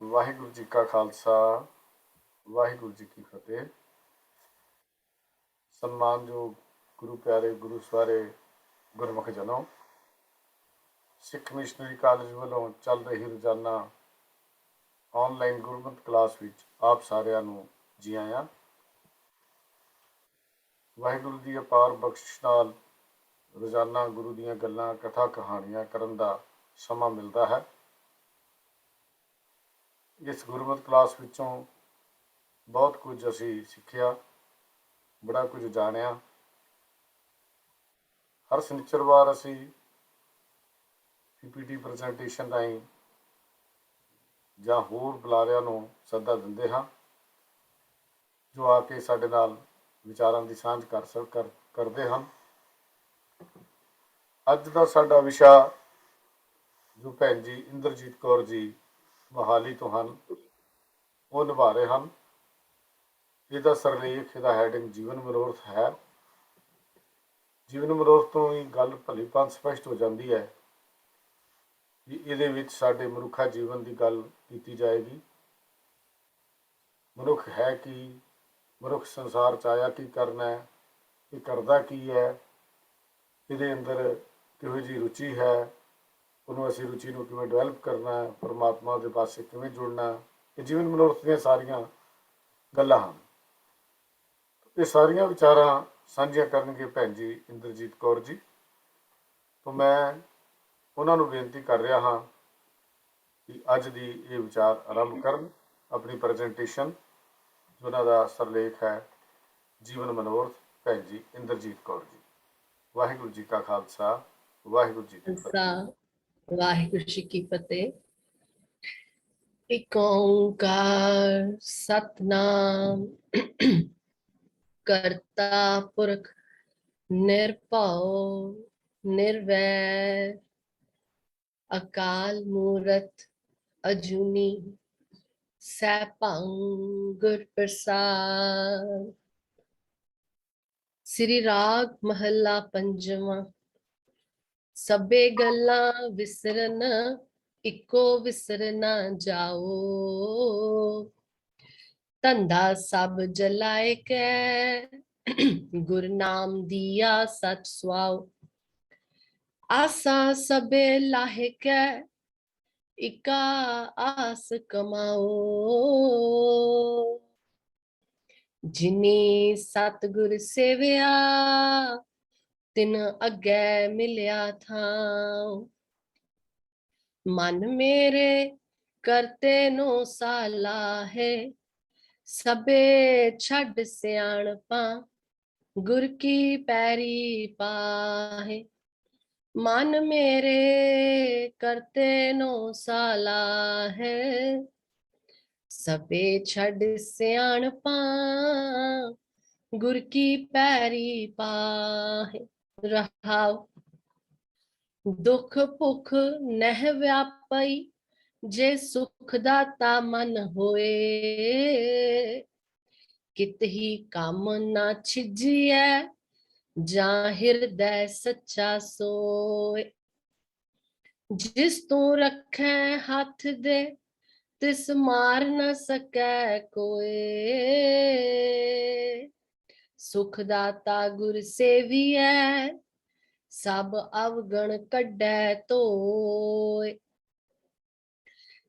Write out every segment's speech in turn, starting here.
ਵਾਹਿਗੁਰੂ ਜੀ ਕਾ ਖਾਲਸਾ ਵਾਹਿਗੁਰੂ ਜੀ ਕੀ ਫਤਿਹ। ਸਨਮਾਨਯੋਗ ਗੁਰੂ ਪਿਆਰੇ ਗੁਰੂ ਸਵਾਰੇ ਗੁਰਮੁਖ ਜਨੋ, ਸਿੱਖ missionary college ਵੱਲੋਂ ਚੱਲ ਰਹੀ ਰੋਜ਼ਾਨਾ ਆਨਲਾਈਨ ਗੁਰਮਤਿ ਕਲਾਸ ਵਿੱਚ ਆਪ ਸਾਰਿਆਂ ਨੂੰ ਜੀ ਆਇਆਂ। ਵਾਹਿਗੁਰੂ ਦੀ ਅਪਾਰ ਬਖਸ਼ਿਸ਼ ਨਾਲ ਰੋਜ਼ਾਨਾ ਗੁਰੂ ਦੀਆਂ ਗੱਲਾਂ, ਕਥਾ ਕਹਾਣੀਆਂ ਕਰਨ ਦਾ ਸਮਾਂ ਮਿਲਦਾ ਹੈ। ਇਸ ਗੁਰਮਤਿ ਕਲਾਸ ਵਿੱਚੋਂ ਬਹੁਤ ਕੁਝ ਅਸੀਂ ਸਿੱਖਿਆ, ਬੜਾ ਕੁਝ ਜਾਣਿਆ। ਹਰ ਸ਼ਨੀਚਰਵਾਰ ਅਸੀਂ PPT ਪ੍ਰੈਜੈਂਟੇਸ਼ਨ ਰਾਹੀਂ ਜਾਂ ਹੋਰ ਬੁਲਾਰਿਆਂ ਨੂੰ ਸੱਦਾ ਦਿੰਦੇ ਹਾਂ, ਜੋ ਆ ਕੇ ਸਾਡੇ ਨਾਲ ਵਿਚਾਰਾਂ ਦੀ ਸਾਂਝ ਕਰਦੇ ਹਨ। ਅੱਜ ਦਾ ਸਾਡਾ ਵਿਸ਼ਾ ਜੋ ਭੈਣ ਜੀ ਇੰਦਰਜੀਤ ਕੌਰ ਜੀ ਮੋਹਾਲੀ ਤੋਂ ਹਨ, ਉਹ ਨਿਭਾ ਰਹੇ ਹਨ। ਇਹਦਾ ਸਰਲੇਖ, ਇਹਦਾ ਹੈਡਿੰਗ ਜੀਵਨ ਮਨੋਰਥ ਹੈ। ਜੀਵਨ ਮਨੋਰਥ ਤੋਂ ਹੀ ਗੱਲ ਭਲੀ ਭਾਂਤ ਸਪਸ਼ਟ ਹੋ ਜਾਂਦੀ ਹੈ ਕਿ ਇਹਦੇ ਵਿੱਚ ਸਾਡੇ ਮਨੁੱਖਾ ਜੀਵਨ ਦੀ ਗੱਲ ਕੀਤੀ ਜਾਏਗੀ। ਮਨੁੱਖ ਹੈ ਕੀ, ਮਨੁੱਖ ਸੰਸਾਰ 'ਚ ਆਇਆ ਕੀ ਕਰਨਾ ਹੈ, ਇਹ ਕਰਦਾ ਕੀ ਹੈ, ਇਹਦੇ ਅੰਦਰ ਕਿਹੋ ਜਿਹੀ ਰੁਚੀ ਹੈ, ਉਹਨੂੰ ਅਸੀਂ ਰੁਚੀ ਨੂੰ ਕਿਵੇਂ ਡਿਵੈਲਪ ਕਰਨਾ ਹੈ, ਪਰਮਾਤਮਾ ਦੇ ਪਾਸੇ ਕਿਵੇਂ ਜੁੜਨਾ। ਇਹ ਜੀਵਨ ਮਨੋਰਥ ਦੀਆਂ ਸਾਰੀਆਂ ਗੱਲਾਂ ਹਨ। ਇਹ ਸਾਰੀਆਂ ਵਿਚਾਰਾਂ ਸਾਂਝੀਆਂ ਕਰਨਗੇ ਭੈਣ ਜੀ ਇੰਦਰਜੀਤ ਕੌਰ ਜੀ। ਤਾਂ ਮੈਂ ਉਹਨਾਂ ਨੂੰ ਬੇਨਤੀ ਕਰ ਰਿਹਾ ਹਾਂ ਕਿ ਅੱਜ ਦੀ ਇਹ ਵਿਚਾਰ ਆਰੰਭ ਕਰਨ ਆਪਣੀ ਪ੍ਰੈਜੈਂਟੇਸ਼ਨ, ਉਹਨਾਂ ਦਾ ਸਰਲੇਖ ਹੈ ਜੀਵਨ ਮਨੋਰਥ, ਭੈਣ ਜੀ ਇੰਦਰਜੀਤ ਕੌਰ ਜੀ। ਵਾਹਿਗੁਰੂ ਜੀ ਕਾ ਖਾਲਸਾ ਵਾਹਿਗੁਰੂ ਜੀ ਕੀ ਫਤਿਹ। ਵਾਹਿਗੁਰੂ ਜੀ ਕੀ ਫਤਿਹ। ਇਕ ਓੰਕਾਰ ਸਤਨਾਮ ਕਰਤਾ ਪੁਰਖ ਨਿਰਭਉ ਨਿਰਵੈਰ ਅਕਾਲ ਮੂਰਤ ਅਜੂਨੀ ਸੈਭੰ ਗੁਰ ਪ੍ਰਸਾਦ। ਸ੍ਰੀ ਰਾਗ ਮਹੱਲਾ ਪੰਜਵਾਂ। ਸਭੇ ਗੱਲਾਂ ਵਿਸਰਨ ਇੱਕੋ ਵਿਸਰ ਨਾ ਜਾਓ, ਧੰਦਾ ਸਭ ਜਲਾਇ ਕੈ ਗੁਰ ਨਾਮ ਦੀਆ ਸਚ ਸੁਆਓ। ਆਸਾ ਸਭੇ ਲਾਹੇ ਕੈ ਇਕਾ ਆਸ ਕਮਾਓ, ਜਿਨੀ ਸਤਿਗੁਰ ਸੇਵਿਆ ਤਿਨ ਅੱਗੇ ਮਿਲਿਆ ਥਾਂ। ਮਨ ਮੇਰੇ ਕਰਤੇ ਨੋ ਸਾਲਾ ਹੈ, ਸਭੇ ਛੱਡ ਸਿਆਣਪਾਂ ਗੁਰ ਕੀ ਪੈਰੀ ਪਾਹੇ। ਮਨ ਮੇਰੇ ਕਰਤੇ ਨੋ ਸਾਲਾ ਹੈ, ਸਭੇ ਛੱਡ ਸਿਆਣਪਾਂ ਗੁਰ ਕੀ ਪੈਰੀ ਪਾਹੇ। ਰਹਾਉ ਦੁਖ ਭੁਖ ਨਹਿ ਵਿਆਪਈ, ਜੇ ਸੁਖ ਦਾਤਾ ਮਨ ਹੋਏ। ਕਿਤਹੀ ਕੰਮ ਨਾ ਛਿਜੀਐ, ਜਾਂ ਹਿਰਦੈ ਸੱਚਾ ਸੋਏ। ਜਿਸ ਤੂੰ ਰੱਖੈ ਹੱਥ ਦੇ, ਤਿਸ ਮਾਰ ਨ ਸਕੈ ਕੋਏ। ਸੁਖ ਦਾਤਾ ਗੁਰ ਸੇਵੀਐ, ਸਭ ਅਵਗਣ ਕੱਢੈ ਧੋਏ।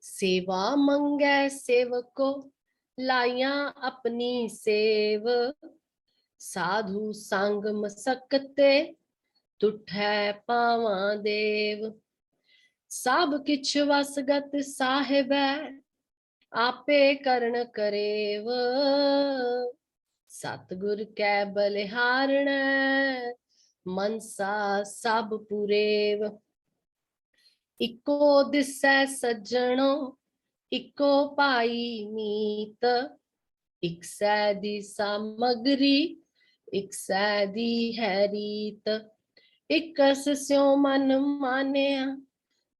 ਸੇਵਾ ਮੰਗੈ ਸੇਵਕੋ, ਲਾਈਆਂ ਆਪਣੀ ਸੇਵ। ਸਾਧੂ ਸੰਗ ਮਸਕਤੇ, ਤੁਠੈ ਪਾਵਾਂ ਦੇਵ। ਸਭ ਕਿਛ ਵਸਗਤ ਸਾਹਿਬੈ, ਆਪੇ ਕਰਨ ਕਰੇਵ। ਸਤਿਗੁਰ ਕੈ ਬਲਿਹਾਰਣੈ, ਮਨਸਾ ਸਭ ਪੁਰੇਵ। ਇਕੋ ਦਿਸੈ ਸੱਜਣੋ, ਇਕੋ ਭਾਈ ਮੀਤ। ਇਕ ਸੈ ਦੀ ਸਾਮਗਰੀ, ਇਕ ਸੈ ਦੀ ਹੈ ਰੀਤ। ਇਕਸ ਸਿਉ ਮਨ ਮਾਨਿਆ,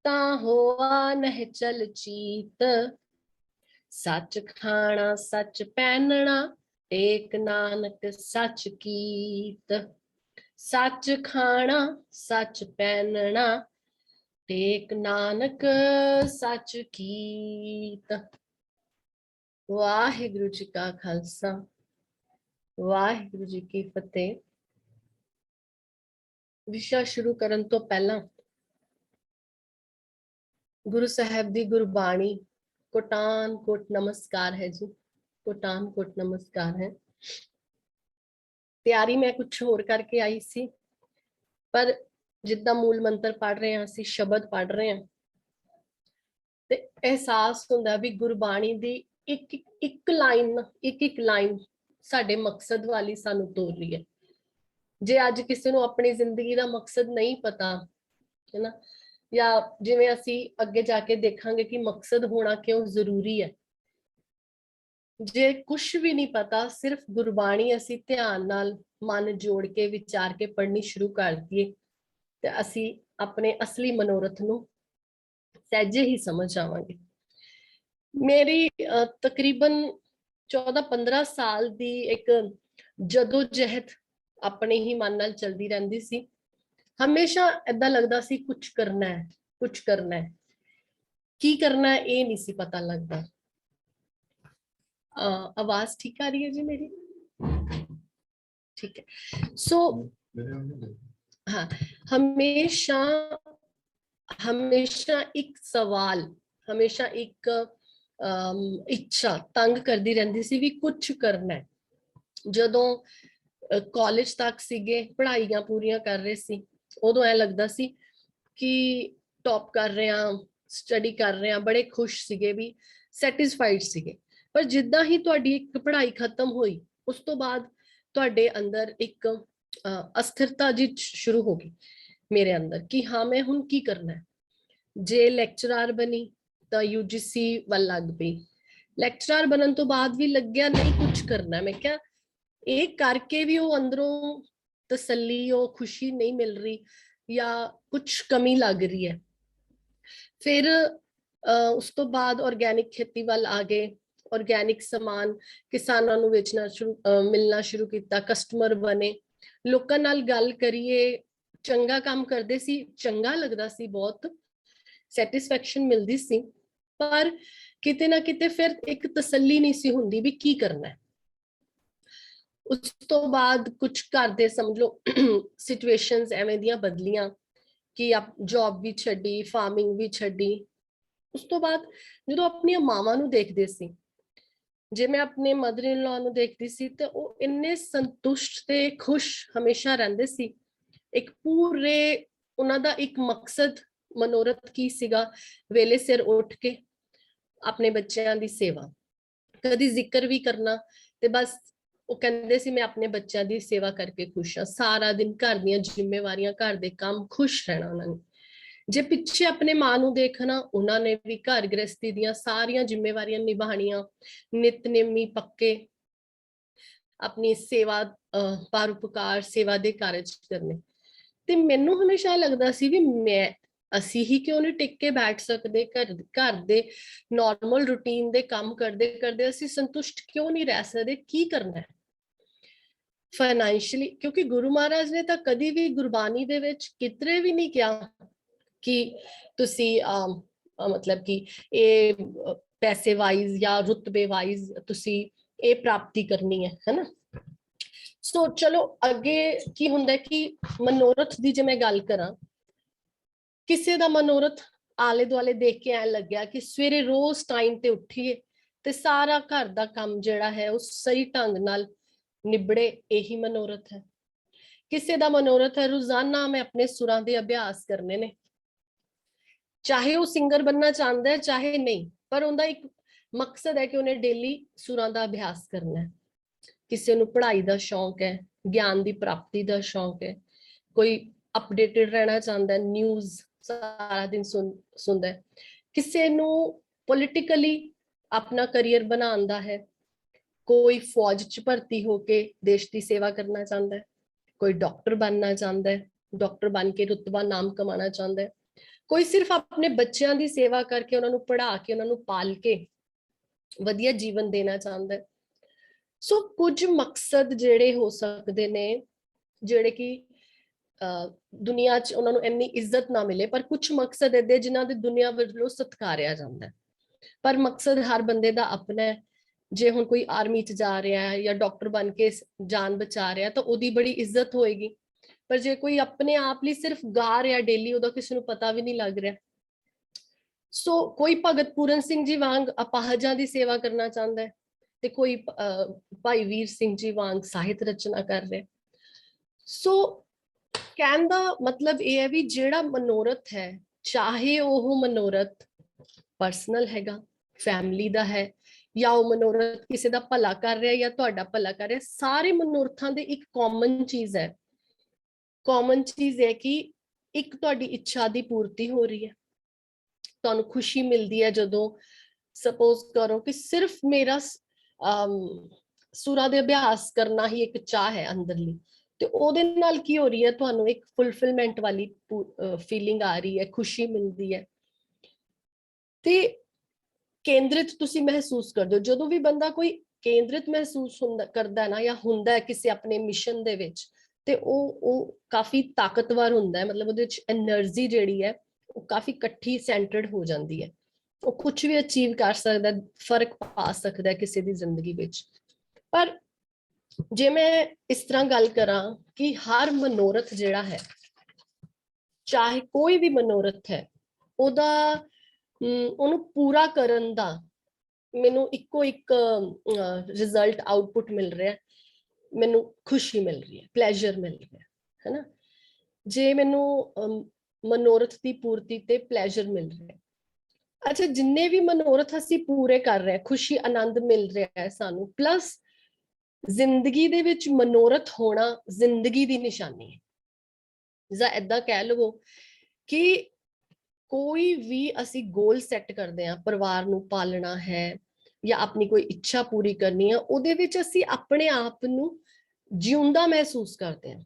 ਤਾਂ ਹੋਆ ਨਹਿ ਚਲ ਚੀਤ। ਸੱਚ ਖਾਣਾ ਸੱਚ ਪਹਿਨਣਾ, ਏਕ ਨਾਨਕ ਸੱਚ ਕੀਤ। ਸੱਚ ਖਾਣਾ ਸੱਚ ਪਹਿਨਣਾ, ਏਕ ਨਾਨਕ ਸੱਚ ਕੀਤ। ਵਾਹਿਗੁਰੂ ਜੀ ਕਾ ਖਾਲਸਾ, ਵਾਹਿਗੁਰੂ ਜੀ ਕੀ ਫਤਿਹ। ਵਿਸ਼ਾ ਸ਼ੁਰੂ ਕਰਨ ਤੋਂ ਪਹਿਲਾਂ ਗੁਰੂ ਸਾਹਿਬ ਦੀ ਗੁਰਬਾਣੀ ਕੋਟਾਨ ਕੋਟ ਨਮਸਕਾਰ ਹੈ ਜੀ, ਕੋਟਾਨ ਕੋਟ ਨਮਸਕਾਰ ਹੈ। ਤਿਆਰੀ ਮੈਂ ਕੁਛ ਹੋਰ ਕਰਕੇ ਆਈ ਸੀ, ਪਰ ਜਿੱਦਾਂ ਮੂਲ ਮੰਤਰ ਪੜ ਰਹੇ ਹਾਂ, ਅਸੀਂ ਸ਼ਬਦ ਪੜ ਰਹੇ ਹਾਂ ਤੇ ਅਹਿਸਾਸ ਹੁੰਦਾ ਵੀ ਗੁਰਬਾਣੀ ਦੀ ਇੱਕ ਲਾਈਨ ਸਾਡੇ ਮਕਸਦ ਵਾਲੀ ਸਾਨੂੰ ਤੋਰ ਰਹੀ ਹੈ। ਜੇ ਅੱਜ ਕਿਸੇ ਨੂੰ ਆਪਣੀ ਜ਼ਿੰਦਗੀ ਦਾ ਮਕਸਦ ਨਹੀਂ ਪਤਾ ਹੈ ਨਾ, ਜਾਂ ਜਿਵੇਂ ਅਸੀਂ ਅੱਗੇ ਜਾ ਕੇ ਦੇਖਾਂਗੇ ਕਿ ਮਕਸਦ ਹੋਣਾ ਕਿਉਂ ਜ਼ਰੂਰੀ ਹੈ, ਜੇ ਕੁਝ ਵੀ ਨਹੀਂ ਪਤਾ, ਸਿਰਫ ਗੁਰਬਾਣੀ ਅਸੀਂ ਧਿਆਨ ਨਾਲ ਮਨ ਜੋੜ ਕੇ ਵਿਚਾਰ ਕੇ ਪੜ੍ਹਨੀ ਸ਼ੁਰੂ ਕਰ ਦਈਏ ਤੇ ਅਸੀਂ ਆਪਣੇ ਅਸਲੀ ਮਨੋਰਥ ਨੂੰ ਸਹਿਜੇ ਹੀ ਸਮਝ ਆਵਾਂਗੇ। ਮੇਰੀ ਤਕਰੀਬਨ 14-15 ਸਾਲ ਦੀ ਇੱਕ ਜਦੋਜਹਿਦ ਆਪਣੇ ਹੀ ਮਨ ਨਾਲ ਚਲਦੀ ਰਹਿੰਦੀ ਸੀ। ਹਮੇਸ਼ਾ ਏਦਾਂ ਲੱਗਦਾ ਸੀ ਕੁਝ ਕਰਨਾ ਹੈ, ਕੁਝ ਕਰਨਾ ਹੈ, ਕੀ ਕਰਨਾ ਹੈ ਇਹ ਨਹੀਂ ਸੀ ਪਤਾ ਲੱਗਦਾ। आवाज ठीक आ रही है जी मेरी? ठीक है। सो हाँ, हमेशा हमेशा एक सवाल, हमेशा एक इच्छा तंग करती रहती सी भी कुछ करना है। जदों कॉलेज तक सीगे, पढ़ाइयां पूरियां कर रहे सी, उदों ऐ लगदा सी कि टॉप कर रहे हैं, स्टडी कर रहे हैं, बड़े खुश सीगे, भी सैटिस्फाइड सीगे। पर जिद्दां ही तुहाडी एक पढ़ाई खत्म हुई, उस तो बाद तुहाडे अंदर एक अस्थिरता जी शुरू हो गई मेरे अंदर कि हाँ मैं हुण की करना है। जे लैक्चरर बनी तो यूजीसी वल लग पई, लैक्चरर बनन तो बाद भी लग्या नहीं कुछ करना। मैं क्या ये करके भी वो अंदरों तसल्ली, वो खुशी नहीं मिल रही या कुछ कमी लग रही है। फिर उस तो बाद ऑर्गेनिक खेती वाल आ गए, ऑर्गेनिक समान किसानों ਨੂੰ ਵੇਚਣਾ ਮਿਲਣਾ ਸ਼ੁਰੂ ਕੀਤਾ, ਕਸਟਮਰ ਬਣੇ, ਲੋਕਾਂ ਨਾਲ ਗੱਲ ਕਰੀਏ, ਚੰਗਾ ਕੰਮ ਕਰਦੇ ਸੀ, ਚੰਗਾ ਲੱਗਦਾ ਸੀ, ਬਹੁਤ ਸੈਟੀਸਫੈਕਸ਼ਨ ਮਿਲਦੀ ਸੀ, ਪਰ ਕਿਤੇ ਨਾ ਕਿਤੇ ਫਿਰ ਇੱਕ ਤਸੱਲੀ ਨਹੀਂ ਸੀ ਹੁੰਦੀ ਵੀ ਕੀ ਕਰਨਾ ਹੈ। ਉਸ ਤੋਂ ਬਾਅਦ ਕੁਝ ਘਰ ਦੇ ਸਮਝ ਲਓ ਸਿਚੁਏਸ਼ਨਸ ਐਵੇਂ ਦੀਆਂ ਬਦਲੀਆਂ ਕਿ ਆਪ ਜੌਬ ਵੀ ਛੱਡੀ, ਫਾਰਮਿੰਗ ਵੀ ਛੱਡੀ। ਉਸ ਤੋਂ ਬਾਅਦ ਜਦੋਂ ਆਪਣੀਆਂ ਮਾਵਾਂ ਨੂੰ ਦੇਖਦੇ ਸੀ, ਜੇ ਮੈਂ ਆਪਣੇ ਮਦਰ ਇਨ ਲਾ ਨੂੰ ਦੇਖਦੀ ਸੀ ਤੇ ਉਹ ਇੰਨੇ ਸੰਤੁਸ਼ਟ ਤੇ ਖੁਸ਼ ਹਮੇਸ਼ਾ ਰਹਿੰਦੇ ਸੀ। ਇੱਕ ਪੂਰੇ ਉਹਨਾਂ ਦਾ ਇੱਕ ਮਕਸਦ, ਮਨੋਰਥ ਕੀ ਸੀਗਾ, ਵੇਲੇ ਸਿਰ ਉੱਠ ਕੇ ਆਪਣੇ ਬੱਚਿਆਂ ਦੀ ਸੇਵਾ, ਕਦੀ ਜ਼ਿਕਰ ਵੀ ਕਰਨਾ ਤੇ ਬਸ ਉਹ ਕਹਿੰਦੇ ਸੀ ਮੈਂ ਆਪਣੇ ਬੱਚਿਆਂ ਦੀ ਸੇਵਾ ਕਰਕੇ ਖੁਸ਼ ਹਾਂ। ਸਾਰਾ ਦਿਨ ਘਰ ਦੀਆਂ ਜ਼ਿੰਮੇਵਾਰੀਆਂ, ਘਰ ਦੇ ਕੰਮ, ਖੁਸ਼ ਰਹਿਣਾ ਉਹਨਾਂ ਨੇ। ਜੇ ਪਿੱਛੇ ਆਪਣੇ ਮਾਂ ਨੂੰ ਦੇਖਣਾ, ਉਹਨਾਂ ਨੇ ਵੀ ਘਰ ਗ੍ਰਸਤੀ ਦੀਆਂ ਸਾਰੀਆਂ ਜ਼ਿੰਮੇਵਾਰੀਆਂ ਨਿਭਾਣੀਆਂ, ਨਿਤਨੇਮੀ ਪੱਕੇ ਆਪਣੀ ਸੇਵਾ, ਪਰਉਪਕਾਰ ਸੇਵਾ ਦੇ ਕਾਰਜ ਕਰਨੇ। ਤੇ ਮੈਨੂੰ ਹਮੇਸ਼ਾ ਲੱਗਦਾ ਸੀ ਵੀ ਅਸੀਂ ਹੀ ਕਿਉਂ ਨਹੀਂ ਟਿਕ ਕੇ ਬੈਠ ਸਕਦੇ, ਘਰ ਦੇ ਨਾਰਮਲ ਰੂਟੀਨ ਦੇ ਕੰਮ ਕਰਦੇ ਕਰਦੇ ਅਸੀਂ ਸੰਤੁਸ਼ਟ ਕਿਉਂ ਨਹੀਂ ਰਹਿ ਸਕਦੇ, ਕੀ ਕਰਨਾ ਹੈ ਫਾਈਨੈਂਸ਼ੀਅਲੀ। ਕਿਉਂਕਿ ਗੁਰੂ ਮਹਾਰਾਜ ਨੇ ਤਾਂ ਕਦੀ ਵੀ ਗੁਰਬਾਣੀ ਦੇ ਵਿੱਚ ਕਿਧਰੇ ਵੀ ਨਹੀਂ ਕਿਹਾ ਕਿ ਤੁਸੀਂ ਮਤਲਬ ਕਿ ਇਹ ਪੈਸੇ ਵਾਈਜ਼ ਜਾਂ ਰੁਤਬੇ ਵਾਈਜ਼ ਤੁਸੀਂ ਇਹ ਪ੍ਰਾਪਤੀ ਕਰਨੀ ਹੈ ਨਾ। ਸੋ ਚਲੋ ਅੱਗੇ ਕੀ ਹੁੰਦਾ ਕਿ ਮਨੋਰਥ ਦੀ ਜੇ ਮੈਂ ਗੱਲ ਕਰਾਂ, ਕਿਸੇ ਦਾ ਮਨੋਰਥ ਆਲੇ ਦੁਆਲੇ ਦੇਖ ਕੇ ਐ ਲੱਗਿਆ ਕਿ ਸਵੇਰੇ ਰੋਜ਼ ਟਾਈਮ ਤੇ ਉੱਠੀਏ ਤੇ ਸਾਰਾ ਘਰ ਦਾ ਕੰਮ ਜਿਹੜਾ ਹੈ ਉਹ ਸਹੀ ਢੰਗ ਨਾਲ ਨਿਬੜੇ, ਇਹੀ ਮਨੋਰਥ ਹੈ। ਕਿਸੇ ਦਾ ਮਨੋਰਥ ਹੈ ਰੋਜ਼ਾਨਾ ਮੈਂ ਆਪਣੇ ਸੁਰਾਂ ਦੇ ਅਭਿਆਸ ਕਰਨੇ ਨੇ, ਚਾਹੇ ਉਹ ਸਿੰਗਰ ਬਣਨਾ ਚਾਹੁੰਦਾ ਹੈ ਚਾਹੇ ਨਹੀਂ, ਪਰ ਉਹਦਾ ਇੱਕ ਮਕਸਦ ਹੈ ਕਿ ਉਹਨੇ ਡੇਲੀ ਸੁਰਾਂ ਦਾ ਅਭਿਆਸ ਕਰਨਾ ਹੈ। ਕਿਸੇ ਨੂੰ ਪੜ੍ਹਾਈ ਦਾ ਸ਼ੌਂਕ ਹੈ, ਗਿਆਨ ਦੀ ਪ੍ਰਾਪਤੀ ਦਾ ਸ਼ੌਂਕ ਹੈ, ਕੋਈ ਅਪਡੇਟਡ ਰਹਿਣਾ ਚਾਹੁੰਦਾ ਹੈ, ਨਿਊਜ਼ ਸਾਰਾ ਦਿਨ ਸੁਣਦਾ ਹੈ, ਕਿਸੇ ਨੂੰ ਪੋਲਿਟਿਕਲੀ ਆਪਣਾ ਕਰੀਅਰ ਬਣਾਉਣ ਦਾ ਹੈ, ਕੋਈ ਫੌਜ 'ਚ ਭਰਤੀ ਹੋ ਕੇ ਦੇਸ਼ ਦੀ ਸੇਵਾ ਕਰਨਾ ਚਾਹੁੰਦਾ ਹੈ, ਕੋਈ ਡਾਕਟਰ ਬਣਨਾ ਚਾਹੁੰਦਾ ਹੈ, ਡਾਕਟਰ ਬਣ ਕੇ ਰੁਤਬਾ ਨਾਮ ਕਮਾਉਣਾ ਚਾਹੁੰਦਾ ਹੈ, ਕੋਈ ਸਿਰਫ ਆਪਣੇ ਬੱਚਿਆਂ ਦੀ ਸੇਵਾ ਕਰਕੇ ਉਹਨਾਂ ਨੂੰ ਪੜ੍ਹਾ ਕੇ ਉਹਨਾਂ ਨੂੰ ਪਾਲ ਕੇ ਵਧੀਆ ਜੀਵਨ ਦੇਣਾ ਚਾਹੁੰਦਾ ਹੈ। ਸੋ ਕੁਝ ਮਕਸਦ ਜਿਹੜੇ ਹੋ ਸਕਦੇ ਨੇ, ਜਿਹੜੇ ਕਿ ਦੁਨੀਆ 'ਚ ਉਹਨਾਂ ਨੂੰ ਇੰਨੀ ਇੱਜ਼ਤ ਨਾ ਮਿਲੇ, ਪਰ ਕੁਝ ਮਕਸਦ ਏਦੇ ਜਿਨ੍ਹਾਂ ਦੇ ਦੁਨੀਆ ਵੱਲੋਂ ਸਤਿਕਾਰਿਆ ਜਾਂਦਾ ਹੈ। ਪਰ ਮਕਸਦ ਹਰ ਬੰਦੇ ਦਾ ਆਪਣਾ ਹੈ। ਜੇ ਹੁਣ ਕੋਈ ਆਰਮੀ ਚ ਜਾ ਰਿਹਾ ਹੈ ਜਾਂ ਡਾਕਟਰ ਬਣ ਕੇ ਜਾਨ ਬਚਾ ਰਿਹਾ ਤਾਂ ਉਹਦੀ ਬੜੀ ਇੱਜ਼ਤ ਹੋਏਗੀ, ਪਰ ਜੇ ਕੋਈ ਆਪਣੇ ਆਪ ਲਈ ਸਿਰਫ ਗਾ ਰਿਹਾ ਡੇਲੀ, ਉਹਦਾ ਕਿਸੇ ਨੂੰ ਪਤਾ ਵੀ ਨਹੀਂ ਲੱਗ ਰਿਹਾ। ਸੋ ਕੋਈ ਭਗਤ ਪੂਰਨ ਸਿੰਘ ਜੀ ਵਾਂਗ ਅਪਾਹਜਾਂ ਦੀ ਸੇਵਾ ਕਰਨਾ ਚਾਹੁੰਦਾ ਹੈ, ਤੇ ਕੋਈ ਭਾਈ ਵੀਰ ਸਿੰਘ ਜੀ ਵਾਂਗ ਸਾਹਿਤ ਰਚਨਾ ਕਰ ਰਿਹਾ। ਸੋ ਕਹਿਣ ਦਾ ਮਤਲਬ ਇਹ ਹੈ ਵੀ ਜਿਹੜਾ ਮਨੋਰਥ ਹੈ, ਚਾਹੇ ਉਹ ਮਨੋਰਥ ਪਰਸਨਲ ਹੈਗਾ, ਫੈਮਿਲੀ ਦਾ ਹੈ, ਜਾਂ ਉਹ ਮਨੋਰਥ ਕਿਸੇ ਦਾ ਭਲਾ ਕਰ ਰਿਹਾ ਜਾਂ ਤੁਹਾਡਾ ਭਲਾ ਕਰ ਰਿਹਾ, ਸਾਰੇ ਮਨੋਰਥਾਂ ਦੇ ਇੱਕ ਕਾਮਨ ਚੀਜ਼ ਹੈ। ਕਾਮਨ ਚੀਜ਼ ਹੈ ਕਿ ਇੱਕ ਤੁਹਾਡੀ ਇੱਛਾ ਦੀ ਪੂਰਤੀ ਹੋ ਰਹੀ ਹੈ, ਤੁਹਾਨੂੰ ਖੁਸ਼ੀ ਮਿਲਦੀ ਹੈ ਜਦੋਂ ਸਪੋਜ਼ ਕਰੋ ਕਿ ਸਿਰਫ ਮੇਰਾ ਸੁਰਾਂ ਦੇ ਅਭਿਆਸ ਕਰਨਾ ਹੀ ਇੱਕ ਚਾਹ ਹੈ ਅੰਦਰਲੀ, ਤੇ ਉਹਦੇ ਨਾਲ ਕੀ ਹੋ ਰਹੀ ਹੈ, ਤੁਹਾਨੂੰ ਇੱਕ ਫੁਲਫਿਲਮੈਂਟ ਵਾਲੀ ਫੀਲਿੰਗ ਆ ਰਹੀ ਹੈ, ਖੁਸ਼ੀ ਮਿਲਦੀ ਹੈ, ਤੇ ਕੇਂਦਰਿਤ ਤੁਸੀਂ ਮਹਿਸੂਸ ਕਰਦੇ ਹੋ। ਜਦੋਂ ਵੀ ਬੰਦਾ ਕੋਈ ਕੇਂਦਰਿਤ ਮਹਿਸੂਸ ਕਰਦਾ ਨਾ ਜਾਂ ਹੁੰਦਾ ਹੈ ਕਿਸੇ ਆਪਣੇ ਮਿਸ਼ਨ ਦੇ ਵਿੱਚ, ਤੇ ਉਹ ਕਾਫੀ ਤਾਕਤਵਰ ਹੁੰਦਾ ਹੈ, ਮਤਲਬ ਉਹਦੇ ਵਿੱਚ એનર્ਜੀ ਜਿਹੜੀ ਹੈ ਉਹ ਕਾਫੀ ਇਕੱਠੀ ਸੈਂਟਰਡ ਹੋ ਜਾਂਦੀ ਹੈ, ਉਹ ਕੁਝ ਵੀ ਅਚੀਵ ਕਰ ਸਕਦਾ, ਫਰਕ ਪਾ ਸਕਦਾ ਕਿਸੇ ਦੀ ਜ਼ਿੰਦਗੀ ਵਿੱਚ। ਪਰ ਜੇ ਮੈਂ ਇਸ ਤਰ੍ਹਾਂ ਗੱਲ ਕਰਾਂ ਕਿ ਹਰ ਮਨੋਰਥ ਜਿਹੜਾ ਹੈ, ਚਾਹੇ ਕੋਈ ਵੀ ਮਨੋਰਥ ਹੈ, ਉਹਨੂੰ ਪੂਰਾ ਕਰਨ ਦਾ ਮੈਨੂੰ ਇੱਕੋ ਇੱਕ ਰਿਜ਼ਲਟ ਆਊਟਪੁੱਟ ਮਿਲ ਰਿਹਾ, ਮੈਨੂੰ ਖੁਸ਼ੀ ਮਿਲ ਰਹੀ ਹੈ, ਪਲੇਜ਼ਰ ਮਿਲ ਰਿਹਾ ਹੈ ਨਾ। ਜੇ ਮੈਨੂੰ ਮਨੋਰਥ ਦੀ ਪੂਰਤੀ ਤੇ ਪਲੇਜ਼ਰ ਮਿਲ ਰਿਹਾ, ਅੱਛਾ ਜਿੰਨੇ ਵੀ ਮਨੋਰਥ ਅਸੀਂ ਪੂਰੇ ਕਰ ਰਹੇ, ਖੁਸ਼ੀ ਆਨੰਦ ਮਿਲ ਰਿਹਾ ਹੈ ਸਾਨੂੰ, ਪਲੱਸ ਜ਼ਿੰਦਗੀ ਦੇ ਵਿੱਚ ਮਨੋਰਥ ਹੋਣਾ ਜ਼ਿੰਦਗੀ ਦੀ ਨਿਸ਼ਾਨੀ ਹੈ। ਜਾਂ ਏਦਾਂ ਕਹਿ ਲਵੋ ਕਿ ਕੋਈ ਵੀ ਅਸੀਂ ਗੋਲ ਸੈੱਟ ਕਰਦੇ ਹਾਂ, ਪਰਿਵਾਰ ਨੂੰ ਪਾਲਣਾ ਹੈ ਜਾਂ ਆਪਣੀ ਕੋਈ ਇੱਛਾ ਪੂਰੀ ਕਰਨੀ ਹੈ, ਉਹਦੇ ਵਿੱਚ ਅਸੀਂ ਆਪਣੇ ਆਪ ਨੂੰ ਜਿਉਂਦਾ ਮਹਿਸੂਸ ਕਰਦੇ ਹਾਂ,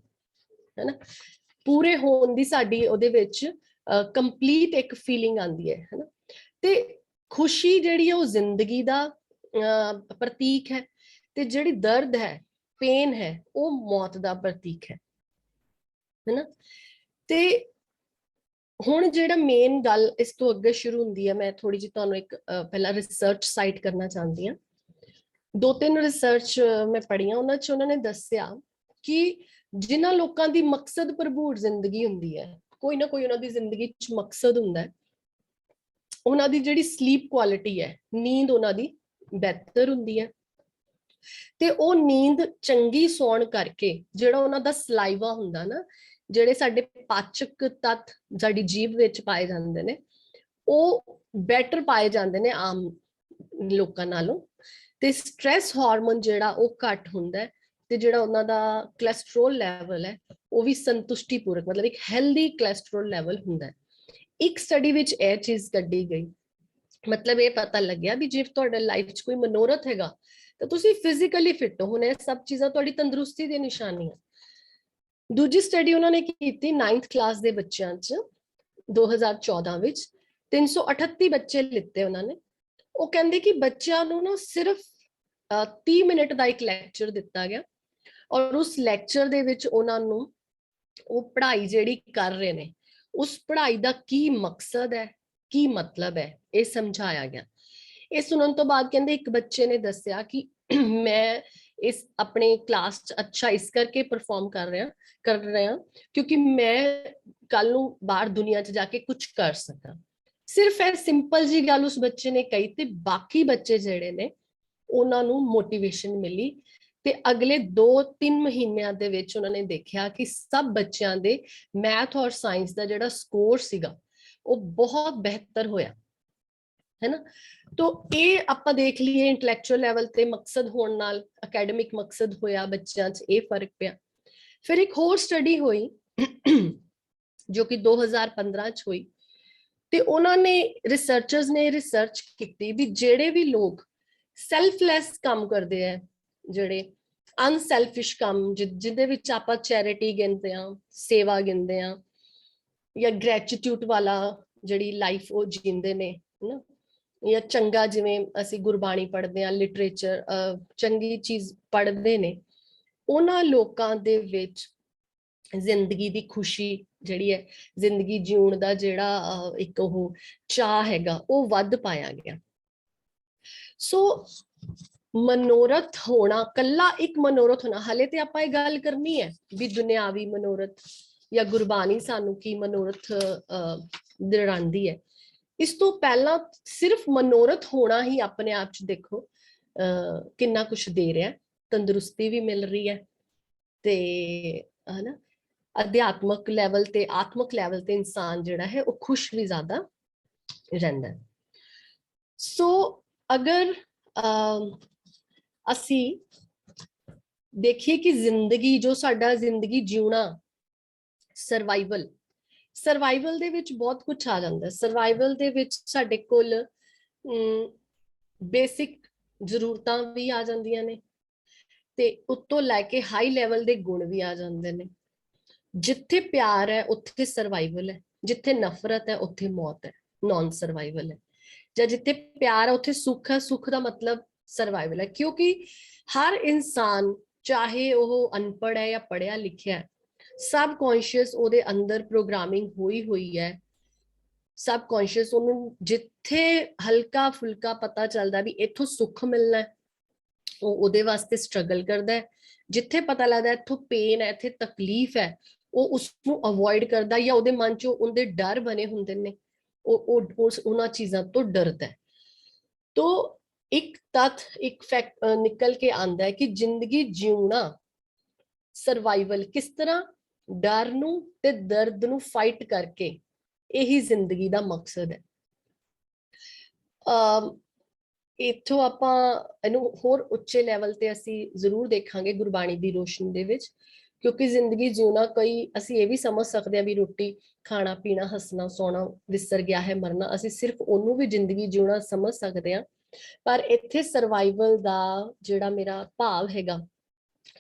ਹੈਨਾ, ਪੂਰੇ ਹੋਣ ਦੀ ਸਾਡੀ ਉਹਦੇ ਵਿੱਚ ਕੰਪਲੀਟ ਇੱਕ ਫੀਲਿੰਗ ਆਉਂਦੀ ਹੈ, ਹੈਨਾ। ਤੇ ਖੁਸ਼ੀ ਜਿਹੜੀ ਹੈ ਉਹ ਜ਼ਿੰਦਗੀ ਦਾ ਪ੍ਰਤੀਕ ਹੈ, ਤੇ ਜਿਹੜੀ ਦਰਦ ਹੈ, ਪੇਨ ਹੈ, ਉਹ ਮੌਤ ਦਾ ਪ੍ਰਤੀਕ ਹੈ, ਹੈਨਾ। ਤੇ ਹੁਣ ਜਿਹੜਾ ਮੇਨ ਗੱਲ ਇਸ ਤੋਂ ਅੱਗੇ ਸ਼ੁਰੂ ਹੁੰਦੀ ਹੈ, ਮੈਂ ਥੋੜੀ ਜਿਹੀ ਤੁਹਾਨੂੰ ਇੱਕ ਪਹਿਲਾਂ ਰਿਸਰਚ ਸਾਈਟ ਕਰਨਾ ਚਾਹੁੰਦੀ ਹਾਂ। 2-3 ਰਿਸਰਚ ਮੈਂ ਪੜ੍ਹੀਆਂ, ਉਹਨਾਂ 'ਚ ਉਹਨਾਂ ਨੇ ਦੱਸਿਆ ਕਿ ਜਿਨ੍ਹਾਂ ਲੋਕਾਂ ਦੀ ਮਕਸਦ ਭਰਪੂਰ ਜ਼ਿੰਦਗੀ ਹੁੰਦੀ ਹੈ, ਕੋਈ ਨਾ ਕੋਈ ਉਹਨਾਂ ਦੀ ਜ਼ਿੰਦਗੀ 'ਚ ਮਕਸਦ ਹੁੰਦਾ ਹੈ, ਉਹਨਾਂ ਦੀ ਜਿਹੜੀ ਸਲੀਪ ਕੁਆਲਿਟੀ ਹੈ, ਨੀਂਦ ਉਹਨਾਂ ਦੀ ਬਿਹਤਰ ਹੁੰਦੀ ਹੈ, ਤੇ ਉਹ ਨੀਂਦ ਚੰਗੀ ਸੌਣ ਕਰਕੇ ਜਿਹੜਾ ਉਹਨਾਂ ਦਾ ਸਲਾਈਵਾ ਹੁੰਦਾ ਨਾ, ਜਿਹੜੇ ਸਾਡੇ ਪਾਚਕ ਤੱਤ ਸਾਡੀ ਜੀਭ ਵਿੱਚ ਪਾਏ ਜਾਂਦੇ ਨੇ, ਉਹ ਬੈਟਰ ਪਾਏ ਜਾਂਦੇ ਨੇ ਆਮ ਲੋਕਾਂ ਨਾਲੋਂ, ਤੇ ਸਟ੍ਰੈਸ ਹਾਰਮੋਨ ਜਿਹੜਾ ਉਹ ਘੱਟ ਹੁੰਦਾ ਹੈ, ਤੇ ਜਿਹੜਾ ਉਹਨਾਂ ਦਾ ਕੋਲੇਸਟ੍ਰੋਲ ਲੈਵਲ ਹੈ ਉਹ ਵੀ ਸੰਤੁਸ਼ਟੀਪੂਰਕ, ਮਤਲਬ ਇੱਕ ਹੈਲਦੀ ਕੋਲੇਸਟ੍ਰੋਲ ਲੈਵਲ ਹੁੰਦਾ ਹੈ। ਇੱਕ ਸਟੱਡੀ ਵਿੱਚ ਇਹ ਚੀਜ਼ ਕੱਢੀ ਗਈ, ਮਤਲਬ ਇਹ ਪਤਾ ਲੱਗਿਆ ਵੀ ਜੇ ਤੁਹਾਡੇ ਲਾਈਫ 'ਚ ਕੋਈ ਮਨੋਰਥ ਹੈਗਾ ਤਾਂ ਤੁਸੀਂ ਫਿਜ਼ੀਕਲੀ ਫਿੱਟ ਹੋ, ਹੁਣ ਇਹ ਸਭ ਚੀਜ਼ਾਂ ਤੁਹਾਡੀ ਤੰਦਰੁਸਤੀ ਦੀ ਨਿਸ਼ਾਨੀਆਂ। ਦੂਜੀ ਸਟੱਡੀ ਉਹਨਾਂ ਨੇ ਕੀਤੀ 9th ਕਲਾਸ ਦੇ ਬੱਚਿਆਂ 'ਚ 2014 ਵਿੱਚ, 338 ਬੱਚੇ ਲਿੱਤੇ ਉਹਨਾਂ ਨੇ। ਉਹ ਕਹਿੰਦੇ ਕਿ ਬੱਚਿਆਂ ਨੂੰ ਨਾ ਸਿਰਫ 30 ਮਿੰਟ ਦਾ ਇੱਕ ਲੈਕਚਰ ਦਿੱਤਾ ਗਿਆ, ਔਰ ਉਸ ਲੈਕਚਰ ਦੇ ਵਿੱਚ ਉਹਨਾਂ ਨੂੰ ਉਹ ਪੜ੍ਹਾਈ ਜਿਹੜੀ ਕਰ ਰਹੇ ਨੇ, ਉਸ ਪੜ੍ਹਾਈ ਦਾ ਕੀ ਮਕਸਦ ਹੈ, ਕੀ ਮਤਲਬ ਹੈ, ਇਹ ਸਮਝਾਇਆ ਗਿਆ। ਇਹ ਸੁਣਨ ਤੋਂ ਬਾਅਦ ਕਹਿੰਦੇ ਇੱਕ ਬੱਚੇ ਨੇ ਦੱਸਿਆ ਕਿ ਮੈਂ ਇਸ ਆਪਣੇ ਕਲਾਸ 'ਚ ਅੱਛਾ ਇਸ ਕਰਕੇ ਪਰਫਾਰਮ ਕਰ ਰਿਹਾ ਕਿਉਂਕਿ ਮੈਂ ਕੱਲ ਨੂੰ ਬਾਹਰ ਦੁਨੀਆ 'ਚ ਜਾ ਕੇ ਕੁਝ ਕਰ ਸਕਾਂ। ਸਿਰਫ ਇਹ ਸਿੰਪਲ ਜੀ ਗੱਲ ਉਸ ਬੱਚੇ ਨੇ ਕਹੀ, ਤੇ ਬਾਕੀ ਬੱਚੇ ਜਿਹੜੇ ਨੇ ਉਹਨਾਂ ਨੂੰ ਮੋਟੀਵੇਸ਼ਨ ਮਿਲੀ, ਤੇ ਅਗਲੇ 2-3 ਮਹੀਨਿਆਂ ਦੇ ਵਿੱਚ ਉਹਨਾਂ ਨੇ ਦੇਖਿਆ ਕਿ ਸਭ ਬੱਚਿਆਂ ਦੇ ਮੈਥ ਔਰ ਸਾਇੰਸ ਦਾ ਜਿਹੜਾ ਸਕੋਰ ਸੀਗਾ ਉਹ ਬਹੁਤ ਬਿਹਤਰ ਹੋਇਆ, ਹੈ ਨਾ। ਤੋ ਇਹ ਆਪਾਂ ਦੇਖ ਲਈਏ ਇੰਟੈਲੈਕਚੁਅਲ ਲੈਵਲ ਤੇ ਮਕਸਦ ਹੋਣ ਨਾਲ ਅਕੈਡਮਿਕ ਮਕਸਦ ਹੋਇਆ ਬੱਚਿਆਂ 'ਚ, ਇਹ ਫਰਕ ਪਿਆ। ਫਿਰ ਇੱਕ ਹੋਰ ਸਟੱਡੀ ਹੋਈ ਜੋ ਕਿ 2015 'ਚ ਹੋਈ, ਤੇ ਉਹਨਾਂ ਨੇ ਰਿਸਰਚਰਸ ਨੇ ਰਿਸਰਚ ਕੀਤੀ ਵੀ ਜਿਹੜੇ ਵੀ ਲੋਕ ਸੈਲਫਲੈਸ ਕੰਮ ਕਰਦੇ ਆ, ਜਿਹੜੇ ਅਨਸੈਲਫਿਸ਼ ਕੰਮ ਜਿਹਦੇ ਵਿੱਚ ਆਪਾਂ ਚੈਰਿਟੀ ਗਿਣਦੇ ਆ, ਸੇਵਾ ਗਿਣਦੇ ਆ, ਜਾਂ ਗ੍ਰੈਟੀਟਿਊਡ ਵਾਲਾ ਜਿਹੜੀ ਲਾਈਫ ਉਹ ਜੀਂਦੇ ਨੇ, ਹਨਾ, ਜਾਂ ਚੰਗਾ ਜਿਵੇਂ ਅਸੀਂ ਗੁਰਬਾਣੀ ਪੜ੍ਹਦੇ ਆ, ਲਿਟਰੇਚਰ ਚੰਗੀ ਚੀਜ਼ ਪੜ੍ਹਦੇ ਨੇ, ਉਹਨਾਂ ਲੋਕਾਂ ਦੇ ਵਿੱਚ ਜ਼ਿੰਦਗੀ ਦੀ ਖੁਸ਼ੀ ਜਿਹੜੀ ਹੈ, ਜ਼ਿੰਦਗੀ ਜਿਉਣ ਦਾ ਜਿਹੜਾ ਇੱਕ ਉਹ ਚਾਹ ਹੈਗਾ, ਉਹ ਵੱਧ ਪਾਇਆ ਗਿਆ। ਸੋ ਮਨੋਰਥ ਹੋਣਾ, ਕੱਲਾ ਇੱਕ ਮਨੋਰਥ ਹੋਣਾ, ਹਲੇ ਤੇ ਆਪਾਂ ਇਹ ਗੱਲ ਕਰਨੀ ਹੈ ਵੀ ਦੁਨਿਆਵੀ ਮਨੋਰਥ ਜਾਂ ਗੁਰਬਾਣੀ ਸਾਨੂੰ ਕੀ ਮਨੋਰਥ ਦਿਖਾਉਂਦੀ ਹੈ। ਇਸ ਤੋਂ ਪਹਿਲਾਂ ਸਿਰਫ ਮਨੋਰਥ ਹੋਣਾ ਹੀ ਆਪਣੇ ਆਪ ਚ ਦੇਖੋ ਕਿੰਨਾ ਕੁਛ ਦੇ ਰਿਹਾ, ਤੰਦਰੁਸਤੀ ਵੀ ਮਿਲ ਰਹੀ ਹੈ ਤੇ ਹਨਾ ਅਧਿਆਤਮਕ ਲੈਵਲ ਤੇ ਆਤਮਿਕ ਲੈਵਲ ਤੇ ਇਨਸਾਨ ਜਿਹੜਾ ਹੈ ਉਹ ਖੁਸ਼ ਵੀ ਜ਼ਿਆਦਾ ਰਹਿੰਦਾ ਹੈ। ਸੋ ਅਗਰ ਅਸੀਂ ਦੇਖੀਏ ਕਿ ਜ਼ਿੰਦਗੀ ਜੋ ਸਾਡਾ ਜ਼ਿੰਦਗੀ ਜਿਉਣਾ ਸਰਵਾਈਵਲ ਦੇ ਵਿੱਚ ਬਹੁਤ ਕੁਝ ਆ ਜਾਂਦਾ। ਸਰਵਾਈਵਲ ਦੇ ਵਿੱਚ ਸਾਡੇ ਕੋਲ ਬੇਸਿਕ ਜ਼ਰੂਰਤਾਂ ਵੀ ਆ ਜਾਂਦੀਆਂ ਨੇ ਤੇ ਉੱਤੋਂ ਲੈ ਕੇ ਹਾਈ ਲੈਵਲ ਦੇ ਗੁਣ ਵੀ ਆ ਜਾਂਦੇ ਨੇ। ਜਿੱਥੇ ਪਿਆਰ ਹੈ ਉੱਥੇ ਸਰਵਾਈਵਲ ਹੈ, ਜਿੱਥੇ ਨਫ਼ਰਤ ਹੈ ਉੱਥੇ ਮੌਤ ਹੈ, ਨॉन ਸਰਵਾਈਵਲ ਹੈ। ਜਾਂ ਜਿੱਥੇ ਪਿਆਰ ਹੈ ਉੱਥੇ ਸੁੱਖ ਹੈ, ਸੁੱਖ ਦਾ ਮਤਲਬ ਸਰਵਾਈਵਲ ਹੈ। ਕਿਉਂਕਿ ਹਰ ਇਨਸਾਨ ਚਾਹੇ ਉਹ ਅਨਪੜ੍ਹ ਹੈ ਜਾਂ ਪੜ੍ਹਿਆ ਲਿਖਿਆ ਹੈ, ਸਬ ਕੌਂਸ਼ੀਅਸ ਉਹਦੇ ਅੰਦਰ ਪ੍ਰੋਗਰਾਮਿੰਗ ਹੋਈ ਹੈ। ਸਬ ਕੌਂਸ਼ੀਅਸ ਉਹਨੂੰ ਜਿੱਥੇ ਹਲਕਾ ਫੁਲਕਾ ਪਤਾ ਚੱਲਦਾ ਵੀ ਇੱਥੋਂ ਸੁੱਖ ਮਿਲਣਾ ਹੈ ਉਹ ਉਹਦੇ ਵਾਸਤੇ ਸਟਰਗਲ ਕਰਦਾ ਹੈ। ਜਿੱਥੇ ਪਤਾ ਲੱਗਦਾ ਇੱਥੋਂ ਪੇਨ ਹੈ, ਇੱਥੇ ਤਕਲੀਫ ਹੈ, ਉਹ ਉਸਨੂੰ ਅਵੋਇਡ ਕਰਦਾ ਜਾਂ ਉਹਦੇ ਮਨ ਚੋਂ ਉਹਦੇ ਡਰ ਬਣੇ ਹੁੰਦੇ ਨੇ, ਉਹ ਉਹਨਾਂ ਚੀਜ਼ਾਂ ਤੋਂ ਡਰਦਾ ਹੈ। ਤੋ ਇੱਕ ਤੱਥ ਇੱਕ ਫੈਕਟ ਨਿਕਲ ਕੇ ਆਂਦਾ ਹੈ ਕਿ ਜ਼ਿੰਦਗੀ ਜਿਉਣਾ ਸਰਵਾਈਵਲ ਕਿਸ ਤਰ੍ਹਾਂ ਡਰ ਨੂੰ ਤੇ ਦਰਦ ਨੂੰ ਫਾਈਟ ਕਰਕੇ ਇਹੀ ਜ਼ਿੰਦਗੀ ਦਾ ਮਕਸਦ ਹੈ। ਇੱਥੋਂ ਆਪਾਂ ਇਹਨੂੰ ਹੋਰ ਉੱਚੇ ਲੈਵਲ ਤੇ ਅਸੀਂ ਜ਼ਰੂਰ ਦੇਖਾਂਗੇ ਗੁਰਬਾਣੀ ਦੀ ਰੋਸ਼ਨੀ ਦੇ ਵਿੱਚ, ਕਿਉਂਕਿ ਜ਼ਿੰਦਗੀ ਜਿਉਣਾ ਕਈ ਅਸੀਂ ਇਹ ਵੀ ਸਮਝ ਸਕਦੇ ਹਾਂ ਵੀ ਰੋਟੀ ਖਾਣਾ ਪੀਣਾ ਹੱਸਣਾ ਸੋਣਾ ਵਿਸਰ ਗਿਆ ਹੈ ਮਰਨਾ, ਅਸੀਂ ਸਿਰਫ ਉਹਨੂੰ ਵੀ ਜ਼ਿੰਦਗੀ ਜਿਉਣਾ ਸਮਝ ਸਕਦੇ ਹਾਂ। ਪਰ ਇੱਥੇ ਸਰਵਾਈਵਲ ਦਾ ਜਿਹੜਾ ਮੇਰਾ ਭਾਵ ਹੈਗਾ,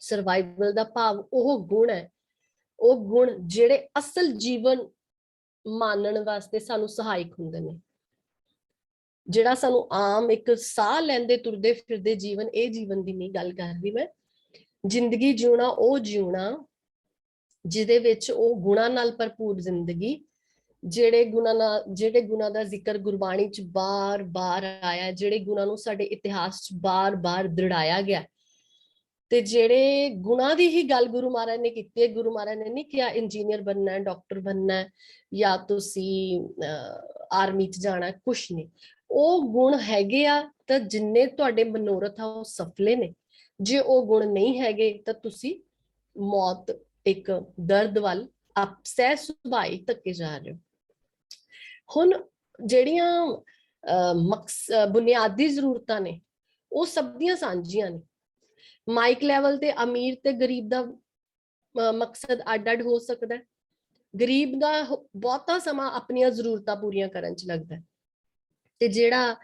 ਸਰਵਾਈਵਲ ਦਾ ਭਾਵ ਉਹ ਗੁਣ ਹੈ, ਉਹ ਗੁਣ ਜਿਹੜੇ ਅਸਲ ਜੀਵਨ ਮਾਨਣ ਵਾਸਤੇ ਸਾਨੂੰ ਸਹਾਇਕ ਹੁੰਦੇ ਨੇ। ਜਿਹੜਾ ਸਾਨੂੰ ਆਮ ਇੱਕ ਸਾਹ ਲੈਂਦੇ ਤੁਰਦੇ ਫਿਰਦੇ ਜੀਵਨ, ਇਹ ਜੀਵਨ ਦੀ ਨਹੀਂ ਗੱਲ ਕਰ ਰਹੀ ਮੈਂ। ਜ਼ਿੰਦਗੀ ਜਿਉਣਾ ਉਹ ਜਿਉਣਾ ਜਿਹਦੇ ਵਿੱਚ ਉਹ ਗੁਣਾਂ ਨਾਲ ਭਰਪੂਰ ਜ਼ਿੰਦਗੀ, ਜਿਹੜੇ ਗੁਣਾਂ ਦਾ ਜ਼ਿਕਰ ਗੁਰਬਾਣੀ ਚ ਬਾਰ-ਬਾਰ ਆਇਆ, ਜਿਹੜੇ ਗੁਣਾਂ ਨੂੰ ਸਾਡੇ ਇਤਿਹਾਸ ਚ ਬਾਰ-ਬਾਰ ਦ੍ਰਿੜਾਇਆ ਗਿਆ, ਤੇ ਜਿਹੜੇ ਗੁਣਾਂ ਦੀ ਹੀ ਗੱਲ ਗੁਰੂ ਮਹਾਰਾਜ ਨੇ ਕੀਤੀ ਹੈ। ਗੁਰੂ ਮਹਾਰਾਜ ਨੇ ਨਹੀਂ ਕਿਹਾ ਇੰਜੀਨੀਅਰ ਬਣਨਾ ਹੈ, ਡਾਕਟਰ ਬਣਨਾ ਹੈ ਜਾਂ ਤੁਸੀਂ ਆਰਮੀ ਚ ਜਾਣਾ, ਕੁਛ ਨਹੀਂ। ਉਹ ਗੁਣ ਹੈਗੇ ਆ ਤਾਂ ਜਿੰਨੇ ਤੁਹਾਡੇ ਮਨੋਰਥ ਆ ਉਹ ਸਫਲੇ ਨੇ, ਜੇ ਉਹ ਗੁਣ ਨਹੀਂ ਹੈਗੇ ਤਾਂ ਤੁਸੀਂ ਮੌਤ ਇੱਕ ਦਰਦ ਵੱਲ ਸਹਿ ਸੁਭਾਈ ਧੱਕੇ ਜਾ ਰਹੇ ਹੋ। ਹੁਣ ਜਿਹੜੀਆਂ ਬੁਨਿਆਦੀ ਜ਼ਰੂਰਤਾਂ ਨੇ ਉਹ ਸਭ ਦੀਆਂ ਸਾਂਝੀਆਂ ਨੇ। ਮਾਈਕ ਲੈਵਲ ਤੇ ਅਮੀਰ ਤੇ ਗਰੀਬ ਦਾ ਮਕਸਦ ਅੱਡ-ਅੱਡ ਹੋ ਸਕਦਾ ਹੈ। ਗਰੀਬ ਦਾ ਬਹੁਤਾ ਸਮਾਂ ਆਪਣੀਆਂ ਜ਼ਰੂਰਤਾਂ ਪੂਰੀਆਂ ਕਰਨ ਚ ਲੱਗਦਾ ਹੈ ਤੇ ਜਿਹੜਾ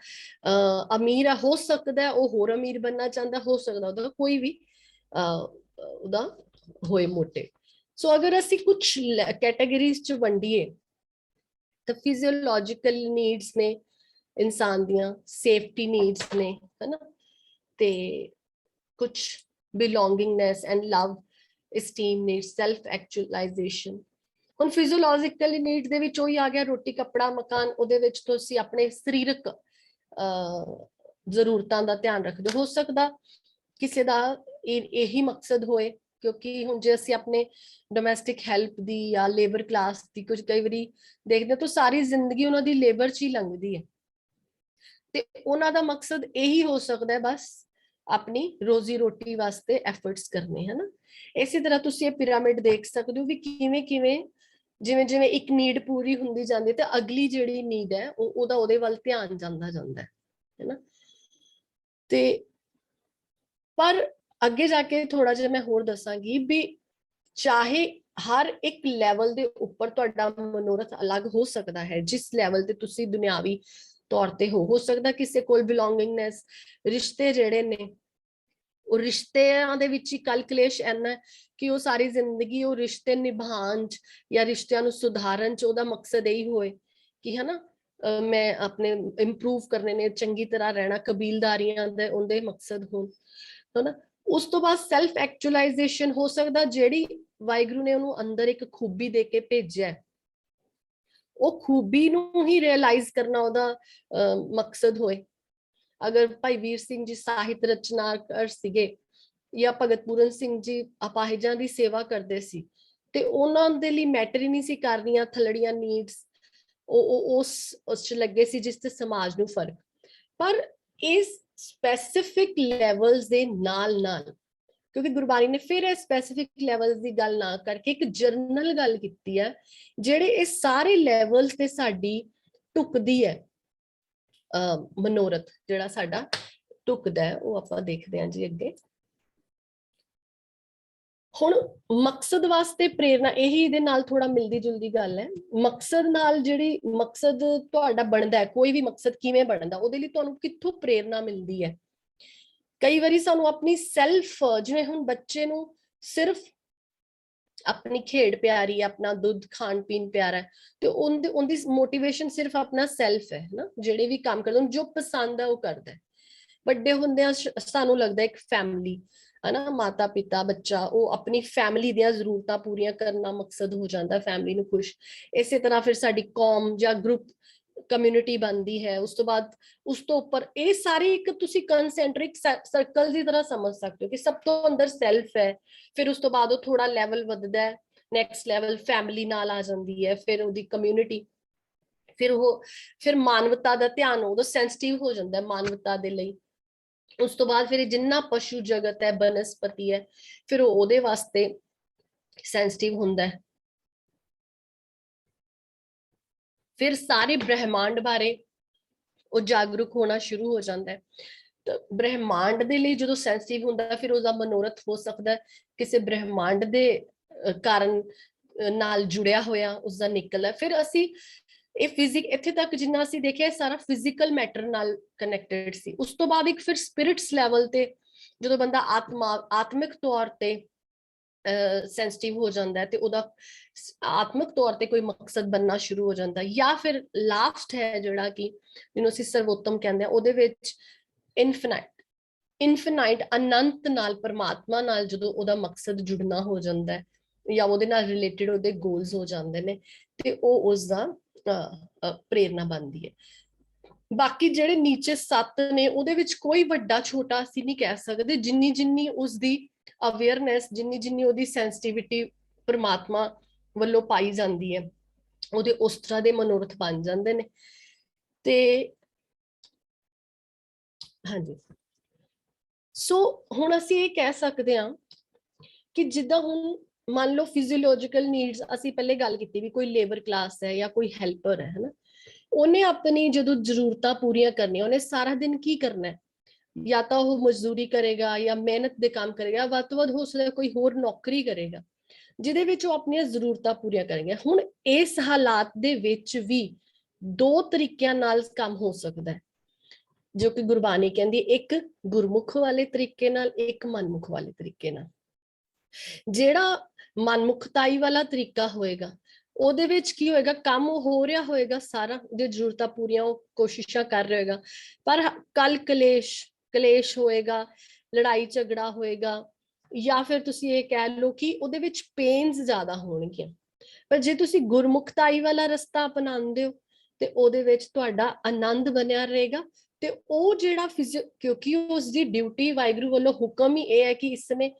ਅਮੀਰ ਆ ਹੋ ਸਕਦਾ ਉਹ ਹੋਰ ਅਮੀਰ ਬਣਨਾ ਚਾਹੁੰਦਾ, ਹੋ ਸਕਦਾ ਉਹਦਾ ਕੋਈ ਵੀ ਉਹਦਾ ਹੋਏ ਮੋਟੇ। ਸੋ ਅਗਰ ਅਸੀਂ ਕੁਝ ਕੈਟਾਗਰੀਜ਼ ਚ ਵੰਡੀਏ ਤਾਂ ਫਿਜ਼ੀਓਲੋਜੀਕਲ ਨੀਡਸ ਨੇ ਇਨਸਾਨ ਦੀਆਂ, ਸੇਫਟੀ ਨੀਡਸ ਨੇ, ਹਨਾ, ਤੇ ਕੁਝ belongingness and love, esteem needs, self actualisation. ਹੁਣ ਫਿਜ਼ੀਓਲੋਜੀਕਲ ਨੀਡ ਦੇ ਵਿੱਚ ਉਹੀ ਆ ਗਿਆ ਰੋਟੀ ਕੱਪੜਾ ਮਕਾਨ, ਉਹਦੇ ਵਿੱਚ ਤੁਸੀਂ ਆਪਣੇ ਸਰੀਰਕ ਜ਼ਰੂਰਤਾਂ ਦਾ ਧਿਆਨ ਰੱਖਦੇ ਹੋ ਸਕਦਾ ਕਿਸੇ ਦਾ ਇਹੀ ਮਕਸਦ ਹੋਏ। ਕਿਉਂਕਿ ਹੁਣ ਜੇ ਅਸੀਂ ਆਪਣੇ ਡੋਮੈਸਟਿਕ ਹੈਲਪ ਦੀ ਜਾਂ ਲੇਬਰ ਕਲਾਸ ਦੀ ਕੁਝ ਕਈ ਵਾਰੀ ਦੇਖਦੇ ਤਾਂ ਸਾਰੀ ਜ਼ਿੰਦਗੀ ਉਹਨਾਂ ਦੀ ਲੇਬਰ ਚ ਹੀ ਲੰਘਦੀ ਹੈ ਤੇ ਉਹਨਾਂ ਦਾ ਮਕਸਦ ਇਹੀ ਹੋ ਸਕਦਾ ਹੈ ਬਸ ਆਪਣੀ ਰੋਜ਼ੀ ਰੋਟੀ ਵਾਸਤੇ ਐਫਰਟਸ ਕਰਨੇ, ਹਨਾ। ਇਸੇ ਤਰ੍ਹਾਂ ਤੁਸੀਂ ਇਹ ਪਿਰਾਮਿਡ ਦੇਖ ਸਕਦੇ ਹੋ ਵੀ ਕਿਵੇਂ ਕਿਵੇਂ ਜਿਵੇਂ ਜਿਵੇਂ ਇੱਕ ਨੀਡ ਪੂਰੀ ਹੁੰਦੀ ਜਾਂਦੀ ਤੇ ਅਗਲੀ ਜਿਹੜੀ ਨੀਡ ਹੈ ਉਹਦੇ ਵੱਲ ਧਿਆਨ ਜਾਂਦਾ ਹੈ, ਹੈਨਾ। ਤੇ ਪਰ ਅੱਗੇ ਜਾ ਕੇ ਥੋੜਾ ਜਿਹਾ ਮੈਂ ਹੋਰ ਦੱਸਾਂਗੀ ਵੀ ਚਾਹੇ ਹਰ ਇੱਕ ਲੈਵਲ ਦੇ ਉੱਪਰ ਤੁਹਾਡਾ ਮਨੋਰਥ ਅਲੱਗ ਹੋ ਸਕਦਾ ਹੈ, ਜਿਸ ਲੈਵਲ ਤੇ ਤੁਸੀਂ ਦੁਨਿਆਵੀ ਤੌਰ ਤੇ ਹੋ ਸਕਦਾ ਕਿਸੇ ਕੋਲ ਬਿਲੋਂਗਿੰਗਨੈਸ, ਰਿਸ਼ਤੇ ਜਿਹੜੇ ਨੇ ਉਹ ਰਿਸ਼ਤਿਆਂ ਦੇ ਵਿੱਚ ਹੀ ਕਲਕਲੇਸ਼ ਇੰਨਾ ਕਿ ਉਹ ਸਾਰੀ ਜ਼ਿੰਦਗੀ ਉਹ ਰਿਸ਼ਤੇ ਨਿਭਾਉਣ ਚ ਜਾਂ ਰਿਸ਼ਤਿਆਂ ਨੂੰ ਸੁਧਾਰਨ ਚ ਉਹਦਾ ਮਕਸਦ ਇਹੀ ਹੋਏ ਕਿ ਹਨਾ ਮੈਂ ਆਪਣੇ ਇੰਪਰੂਵ ਕਰਨੇ ਨੇ, ਚੰਗੀ ਤਰ੍ਹਾਂ ਰਹਿਣਾ, ਕਬੀਲਦਾਰੀਆਂ ਦੇ ਉਹਦੇ ਮਕਸਦ ਹੋਣ, ਹਨਾ। ਉਸ ਤੋਂ ਬਾਅਦ ਸੈਲਫ ਐਕਚੁਅਲਾਈਜੇਸ਼ਨ ਹੋ ਸਕਦਾ, ਜਿਹੜੀ ਵਾਹਿਗੁਰੂ ਨੇ ਉਹਨੂੰ ਅੰਦਰ ਇੱਕ ਖੂਬੀ ਦੇ ਕੇ ਭੇਜਿਆ, ਉਹ ਖੂਬੀ ਨੂੰ ਹੀ ਰਿਅਲਾਈਜ਼ ਕਰਨਾ ਉਹਦਾ ਮਕਸਦ ਹੋਏ। ਅਗਰ ਭਾਈ ਵੀਰ ਸਿੰਘ ਜੀ ਸਾਹਿਤ ਰਚਨਾਕਾਰ ਸੀਗੇ ਜਾਂ ਭਗਤ ਪੂਰਨ ਸਿੰਘ ਜੀ ਅਪਾਹਿਜਾਂ ਦੀ ਸੇਵਾ ਕਰਦੇ ਸੀ, ਤੇ ਉਹਨਾਂ ਦੇ ਲਈ ਮੈਟਰ ਹੀ ਨਹੀਂ ਸੀ ਕਰਨੀਆਂ ਥਲੜੀਆਂ ਨੀਡਸ, ਉਹ ਉਸ ਚ ਲੱਗੇ ਸੀ ਜਿਸ ਤੇ ਸਮਾਜ ਨੂੰ ਫਰਕ। ਪਰ ਇਸ ਸਪੈਸੀਫਿਕ ਲੈਵਲਸ ਦੇ ਨਾਲ ਨਾਲ, ਕਿਉਂਕਿ ਗੁਰਬਾਣੀ ਨੇ ਫਿਰ ਇਹ ਸਪੈਸੀਫਿਕ ਲੈਵਲਸ ਦੀ ਗੱਲ ਨਾ ਕਰਕੇ ਇੱਕ ਜਰਨਲ ਗੱਲ ਕੀਤੀ ਹੈ, ਜਿਹੜੇ ਇਹ ਸਾਰੇ ਲੈਵਲਸ ਤੇ ਸਾਡੀ ਢੁਕਦੀ ਹੈ ਮਨੋਰਥ ਜਿਹੜਾ ਸਾਡਾ ਢੁਕਦਾ ਹੈ, ਉਹ ਆਪਾਂ ਦੇਖਦੇ ਹਾਂ ਜੀ ਅੱਗੇ। ਹੁਣ ਮਕਸਦ ਵਾਸਤੇ ਪ੍ਰੇਰਨਾ, ਇਹੀ ਇਹਦੇ ਨਾਲ ਥੋੜਾ ਮਿਲਦੀ ਜੁਲਦੀ ਗੱਲ ਹੈ। ਮਕਸਦ ਨਾਲ ਜਿਹੜੀ ਮਕਸਦ ਤੁਹਾਡਾ ਬਣਦਾ ਹੈ, ਕੋਈ ਵੀ ਮਕਸਦ ਕਿਵੇਂ ਬਣਦਾ, ਉਹਦੇ ਲਈ ਤੁਹਾਨੂੰ ਕਿੱਥੋਂ ਪ੍ਰੇਰਨਾ ਮਿਲਦੀ ਹੈ। ਕਈ ਵਾਰੀ ਸਾਨੂੰ ਆਪਣੀ ਸੈਲਫ, ਜਿਵੇਂ ਹੁਣ ਬੱਚੇ ਨੂੰ ਸਿਰਫ ਆਪਣੀ ਖੇਡ ਪਿਆਰੀ, ਆਪਣਾ ਦੁੱਧ ਖਾਣ ਪੀਣ ਪਿਆਰਾ ਹੈ, ਤੇ ਉਹਦੀ ਮੋਟੀਵੇਸ਼ਨ ਸਿਰਫ ਆਪਣਾ ਸੈਲਫ ਹੈ ਨਾ, ਜਿਹੜੇ ਵੀ ਕੰਮ ਕਰਦਾ ਜੋ ਪਸੰਦ ਹੈ ਉਹ ਕਰਦਾ ਹੈ। ਵੱਡੇ ਹੁੰਦਿਆਂ ਸਾਨੂੰ ਲੱਗਦਾ ਇੱਕ ਫੈਮਿਲੀ ਹੈ ਨਾ, ਮਾਤਾ ਪਿਤਾ ਬੱਚਾ, ਉਹ ਆਪਣੀ ਫੈਮਿਲੀ ਦੀਆਂ ਜ਼ਰੂਰਤਾਂ ਪੂਰੀਆਂ ਕਰਨਾ ਮਕਸਦ ਹੋ ਜਾਂਦਾ, ਫੈਮਿਲੀ ਨੂੰ ਖੁਸ਼। ਇਸੇ ਤਰ੍ਹਾਂ ਫਿਰ ਸਾਡੀ ਕੌਮ ਜਾਂ ਗਰੁੱਪ ਕਮਿਊਨਿਟੀ ਬਣਦੀ ਹੈ। ਉਸ ਤੋਂ ਬਾਅਦ ਉਸ ਤੋਂ ਉੱਪਰ ਇਹ ਸਾਰੇ ਇੱਕ ਤੁਸੀਂ ਕੰਸੈਂਟਰਿਕ ਸਰਕਲ ਦੀ ਤਰ੍ਹਾਂ ਸਮਝ ਸਕਦੇ ਹੋ ਕਿ ਸਭ ਤੋਂ ਅੰਦਰ ਸੈਲਫ ਹੈ, ਫਿਰ ਉਸ ਤੋਂ ਬਾਅਦ ਉਹ ਥੋੜਾ ਲੈਵਲ ਵੱਧਦਾ ਹੈ, ਨੈਕਸਟ ਲੈਵਲ ਫੈਮਿਲੀ ਨਾਲ ਆ ਜਾਂਦੀ ਹੈ, ਫਿਰ ਉਹਦੀ ਕਮਿਊਨਿਟੀ, ਫਿਰ ਮਾਨਵਤਾ ਦਾ ਧਿਆਨ ਉਦੋਂ ਸੈਂਸਿਟਿਵ ਹੋ ਜਾਂਦਾ ਹੈ ਮਾਨਵਤਾ ਦੇ ਲਈ। ਉਸ ਤੋਂ ਬਾਅਦ ਫਿਰ ਜਿੰਨਾ ਪਸ਼ੂ ਜਗਤ ਹੈ, ਬਨਸਪਤੀ ਹੈ, ਫਿਰ ਉਹਦੇ ਵਾਸਤੇ ਸੈਂਸਿਟਿਵ ਹੁੰਦਾ ਹੈ। ਫਿਰ ਸਾਰੇ ਬ੍ਰਹਿਮੰਡ ਬਾਰੇ ਉਹ ਜਾਗਰੂਕ ਹੋਣਾ ਸ਼ੁਰੂ ਹੋ ਜਾਂਦਾ ਹੈ। ਤਾਂ ਬ੍ਰਹਿਮੰਡ ਦੇ ਲਈ ਜਦੋਂ ਸੈਂਸਿਟਿਵ ਹੁੰਦਾ, ਫਿਰ ਉਹਦਾ ਮਨੋਰਥ ਹੋ ਸਕਦਾ ਕਿਸੇ ਬ੍ਰਹਿਮੰਡ ਦੇ ਕਾਰਨ ਨਾਲ ਜੁੜਿਆ ਹੋਇਆ ਉਸਦਾ ਨਿਕਲ ਹੈ। ਫਿਰ ਅਸੀਂ ਇਹ ਫਿਜ਼ਿਕ, ਇੱਥੇ ਤੱਕ ਜਿੰਨਾ ਅਸੀਂ ਦੇਖਿਆ ਸਾਰਾ ਫਿਜ਼ੀਕਲ ਮੈਟਰ ਨਾਲ ਕਨੈਕਟਡ ਸੀ। ਉਸ ਤੋਂ ਬਾਅਦ ਇੱਕ ਫਿਰ ਸਪਿਰਿਟਸ ਲੈਵਲ ਤੇ ਜਦੋਂ ਬੰਦਾ ਆਤਮਿਕ ਤੌਰ ਤੇ ਸੈਂਸਿਟਿਵ ਹੋ ਜਾਂਦਾ ਹੈ, ਤੇ ਉਹਦਾ ਆਤਮਿਕ ਤੌਰ ਤੇ ਕੋਈ ਮਕਸਦ ਬਣਨਾ ਸ਼ੁਰੂ ਹੋ ਜਾਂਦਾ। ਜਾਂ ਫਿਰ ਲਾਸਟ ਹੈ ਜਿਹੜਾ ਕਿ ਜਿਹਨੂੰ ਅਸੀਂ ਸਰਵੋਤਮ ਕਹਿੰਦੇ ਆ, ਉਹਦੇ ਵਿੱਚ ਇਨਫਿਨਾਈਟ ਅਨੰਤ ਨਾਲ, ਪਰਮਾਤਮਾ ਨਾਲ ਜਦੋਂ ਉਹਦਾ ਮਕਸਦ ਜੁੜਨਾ ਹੋ ਜਾਂਦਾ ਹੈ ਜਾਂ ਉਹਦੇ ਨਾਲ ਰਿਲੇਟਡ ਉਹਦੇ ਗੋਲਸ ਹੋ ਜਾਂਦੇ ਨੇ, ਤੇ ਉਹ ਉਸਦਾ ਪ੍ਰੇਰਨਾ ਬਣਦੀ ਹੈ। ਬਾਕੀ ਜਿਹੜੇ ਨੀਚੇ 7 ਨੇ ਉਹਦੇ ਵਿੱਚ ਕੋਈ ਵੱਡਾ ਛੋਟਾ ਅਸੀਂ ਨਹੀਂ ਕਹਿ ਸਕਦੇ, ਜਿੰਨੀ ਉਸਦੀ ਅਵੇਅਰਨੈਸ, ਜਿੰਨੀ ਉਹਦੀ ਸੈਂਸਿਟਿਵਿਟੀ ਪਰਮਾਤਮਾ ਵੱਲੋਂ ਪਾਈ ਜਾਂਦੀ ਹੈ, ਉਹਦੇ ਉਸ ਤਰ੍ਹਾਂ ਦੇ ਮਨੋਰਥ ਬਣ ਜਾਂਦੇ ਨੇ। ਤੇ ਹਾਂਜੀ, ਸੋ ਹੁਣ ਅਸੀਂ ਇਹ ਕਹਿ ਸਕਦੇ ਹਾਂ ਕਿ ਜਿੱਦਾਂ ਹੁਣ ਮੰਨ ਲਓ ਫਿਜ਼ੀਓਲੋਜੀਕਲ ਨੀਡਸ, ਅਸੀਂ ਪਹਿਲੇ ਗੱਲ ਕੀਤੀ ਵੀ ਕੋਈ ਲੇਬਰ ਕਲਾਸ ਹੈ ਜਾਂ ਕੋਈ ਹੈਲਪਰ ਹੈ ਨਾ, ਉਹਨੇ ਆਪਣੀ ਜਦੋਂ ਜ਼ਰੂਰਤਾਂ ਪੂਰੀਆਂ ਕਰਨੀਆਂ, ਉਹਨੇ ਸਾਰਾ ਦਿਨ ਕੀ ਕਰਨਾ ਹੈ, ਜਾਂ ਤਾਂ ਉਹ ਮਜ਼ਦੂਰੀ ਕਰੇਗਾ ਜਾਂ ਮਿਹਨਤ ਦੇ ਕੰਮ ਕਰੇਗਾ, ਵੱਧ ਤੋਂ ਵੱਧ ਹੋ ਸਕਦਾ ਕੋਈ ਹੋਰ ਨੌਕਰੀ ਕਰੇਗਾ ਜਿਹਦੇ ਵਿੱਚ ਉਹ ਆਪਣੀਆਂ ਜ਼ਰੂਰਤਾਂ ਪੂਰੀਆਂ ਕਰੇਗਾ। ਹੁਣ ਇਸ ਹਾਲਾਤ ਦੇ ਵਿੱਚ ਵੀ 2 ਤਰੀਕਿਆਂ ਨਾਲ ਕੰਮ ਹੋ ਸਕਦਾ ਹੈ, ਜੋ ਕਿ ਗੁਰਬਾਣੀ ਕਹਿੰਦੀ, ਇੱਕ ਗੁਰਮੁਖ ਵਾਲੇ ਤਰੀਕੇ ਨਾਲ, ਇੱਕ ਮਨਮੁਖ ਵਾਲੇ ਤਰੀਕੇ ਨਾਲ। ਜਿਹੜਾ ਮਨਮੁਖਤਾਈ ਵਾਲਾ ਤਰੀਕਾ ਹੋਏਗਾ, ਉਹਦੇ ਵਿੱਚ ਕੀ ਹੋਏਗਾ, ਕੰਮ ਹੋ ਰਿਹਾ ਹੋਏਗਾ ਸਾਰਾ, ਜੋ ਜ਼ਰੂਰਤਾਂ ਪੂਰੀਆਂ ਉਹ ਕੋਸ਼ਿਸ਼ਾਂ ਕਰ ਰਿਹਾ ਹੋਏਗਾ, ਪਰ ਕੱਲ ਕਲੇਸ਼ ਹੋਏਗਾ, ਲੜਾਈ ਝਗੜਾ ਹੋਏਗਾ, ਜਾਂ ਫਿਰ ਤੁਸੀਂ ਇਹ ਕਹਿ ਲਓ ਕਿ ਉਹਦੇ ਵਿੱਚ ਪੇਨਸ ਜ਼ਿਆਦਾ ਹੋਣਗੀਆਂ। ਪਰ ਜੇ ਤੁਸੀਂ ਗੁਰਮੁਖਤਾਈ ਵਾਲਾ ਰਸਤਾ ਅਪਣਾਉਂਦੇ ਹੋ ਤੇ ਉਹਦੇ ਵਿੱਚ ਤੁਹਾਡਾ ਆਨੰਦ ਬਣਿਆ ਰਹੇਗਾ। ਤੇ ਉਹ ਜਿਹੜਾ ਕਿਉਂਕਿ ਉਸ ਦੀ ਡਿਊਟੀ ਵਾਹਿਗੁਰੂ ਵੱਲੋਂ ਹੁਕਮ ਹੀ ਇਹ ਹੈ ਕਿ ਇਸਨੇ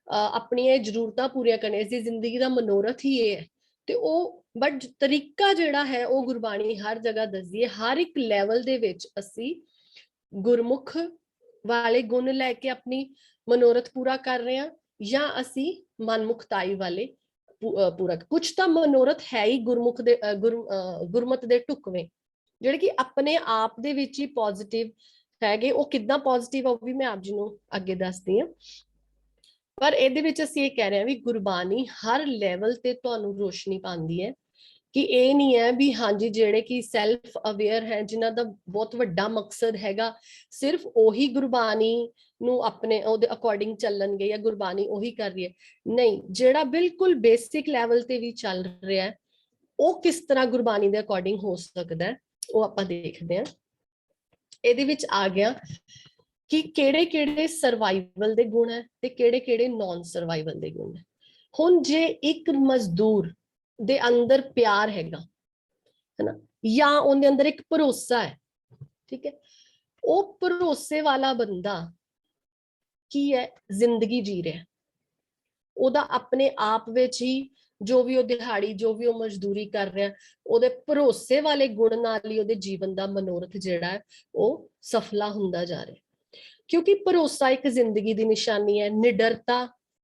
ਆਪਣੀਆਂ ਜ਼ਰੂਰਤਾਂ ਪੂਰੀਆਂ ਕਰਨੀਆਂ, ਇਸ ਦੀ ਜ਼ਿੰਦਗੀ ਦਾ ਮਨੋਰਥ ਹੀ ਇਹ ਹੈ। ਤੇ ਉਹ ਬਟ ਤਰੀਕਾ ਜਿਹੜਾ ਹੈ ਉਹ ਗੁਰਬਾਣੀ ਹਰ ਜਗ੍ਹਾ ਦੱਸਦੀ ਹੈ। ਹਰ ਇੱਕ ਲੈਵਲ ਦੇ ਵਿੱਚ ਅਸੀਂ ਗੁਰਮੁਖ ਵਾਲੇ ਗੁਣ ਲੈ ਕੇ ਆਪਣੀ ਮਨੋਰਥ ਪੂਰਾ ਕਰ ਰਹੇ ਹਾਂ, ਜਾਂ ਅਸੀਂ ਮਨਮੁਖਤਾਈ ਵਾਲੇ ਪੂਰਾ। ਕੁਝ ਤਾਂ ਮਨੋਰਥ ਹੈ ਹੀ ਗੁਰਮੁਖ ਦੇ ਗੁਰਮਤ ਦੇ ਢੁਕਵੇਂ, ਜਿਹੜੇ ਕਿ ਆਪਣੇ ਆਪ ਦੇ ਵਿੱਚ ਹੀ ਪੋਜ਼ਿਟਿਵ ਹੈਗੇ। ਉਹ ਕਿੱਦਾਂ ਪੋਜ਼ਿਟਿਵ ਆ ਉਹ ਵੀ ਮੈਂ ਆਪ ਜੀ ਨੂੰ ਅੱਗੇ ਦੱਸਦੀ ਹਾਂ। ਪਰ ਇਹਦੇ ਵਿੱਚ ਅਸੀਂ ਇਹ ਕਹਿ ਰਹੇ ਹਾਂ ਵੀ ਗੁਰਬਾਣੀ ਹਰ ਲੈਵਲ ਤੇ ਤੁਹਾਨੂੰ ਰੋਸ਼ਨੀ ਪਾਉਂਦੀ ਹੈ, ਕਿ ਇਹ ਨਹੀਂ ਹੈ ਵੀ ਹਾਂਜੀ ਜਿਹੜੇ ਕਿ ਸੈਲਫ ਅਵੇਅਰ ਹੈ, ਜਿਨ੍ਹਾਂ ਦਾ ਬਹੁਤ ਵੱਡਾ ਮਕਸਦ ਹੈਗਾ, ਸਿਰਫ ਉਹੀ ਗੁਰਬਾਣੀ ਨੂੰ ਆਪਣੇ ਉਹਦੇ ਅਕੋਰਡਿੰਗ ਚੱਲਣਗੇ ਜਾਂ ਗੁਰਬਾਣੀ ਉਹੀ ਕਰ ਰਹੀ ਹੈ। ਨਹੀਂ, ਜਿਹੜਾ ਬਿਲਕੁਲ ਬੇਸਿਕ ਲੈਵਲ ਤੇ ਵੀ ਚੱਲ ਰਿਹਾ ਹੈ, ਉਹ ਕਿਸ ਤਰ੍ਹਾਂ ਗੁਰਬਾਣੀ ਦੇ ਅਕੋਰਡਿੰਗ ਹੋ ਸਕਦਾ ਹੈ, ਉਹ ਆਪਾਂ ਦੇਖਦੇ ਹਾਂ। ਇਹਦੇ ਵਿੱਚ ਆ ਗਿਆ ਕਿ ਕਿਹੜੇ ਸਰਵਾਈਵਲ ਦੇ ਗੁਣ ਹੈ ਤੇ ਕਿਹੜੇ ਨਾਨ ਸਰਵਾਈਵਲ ਦੇ ਗੁਣ ਹੈ। ਹੁਣ ਜੇ ਇੱਕ ਮਜ਼ਦੂਰ ਦੇ ਅੰਦਰ ਪਿਆਰ ਹੈਗਾ ਹੈ ਨਾ, ਜਾਂ ਉਹਦੇ ਅੰਦਰ ਇੱਕ ਭਰੋਸਾ ਹੈ, ਠੀਕ ਹੈ, ਉਹ ਭਰੋਸੇ ਵਾਲਾ ਬੰਦਾ ਕੀ ਹੈ, ਜ਼ਿੰਦਗੀ ਜੀ ਰਿਹਾ, ਉਹਦਾ ਆਪਣੇ ਆਪ ਵਿੱਚ ਹੀ ਜੋ ਵੀ ਉਹ ਦਿਹਾੜੀ, ਜੋ ਵੀ ਉਹ ਮਜ਼ਦੂਰੀ ਕਰ ਰਿਹਾ, ਉਹਦੇ ਭਰੋਸੇ ਵਾਲੇ ਗੁਣ ਨਾਲ ਹੀ ਉਹਦੇ ਜੀਵਨ ਦਾ ਮਨੋਰਥ ਜਿਹੜਾ ਹੈ ਉਹ ਸਫਲਾ ਹੁੰਦਾ ਜਾ ਰਿਹਾ। ਕਿਉਂਕਿ ਭਰੋਸਾ ਇੱਕ ਜ਼ਿੰਦਗੀ ਦੀ ਨਿਸ਼ਾਨੀ ਹੈ,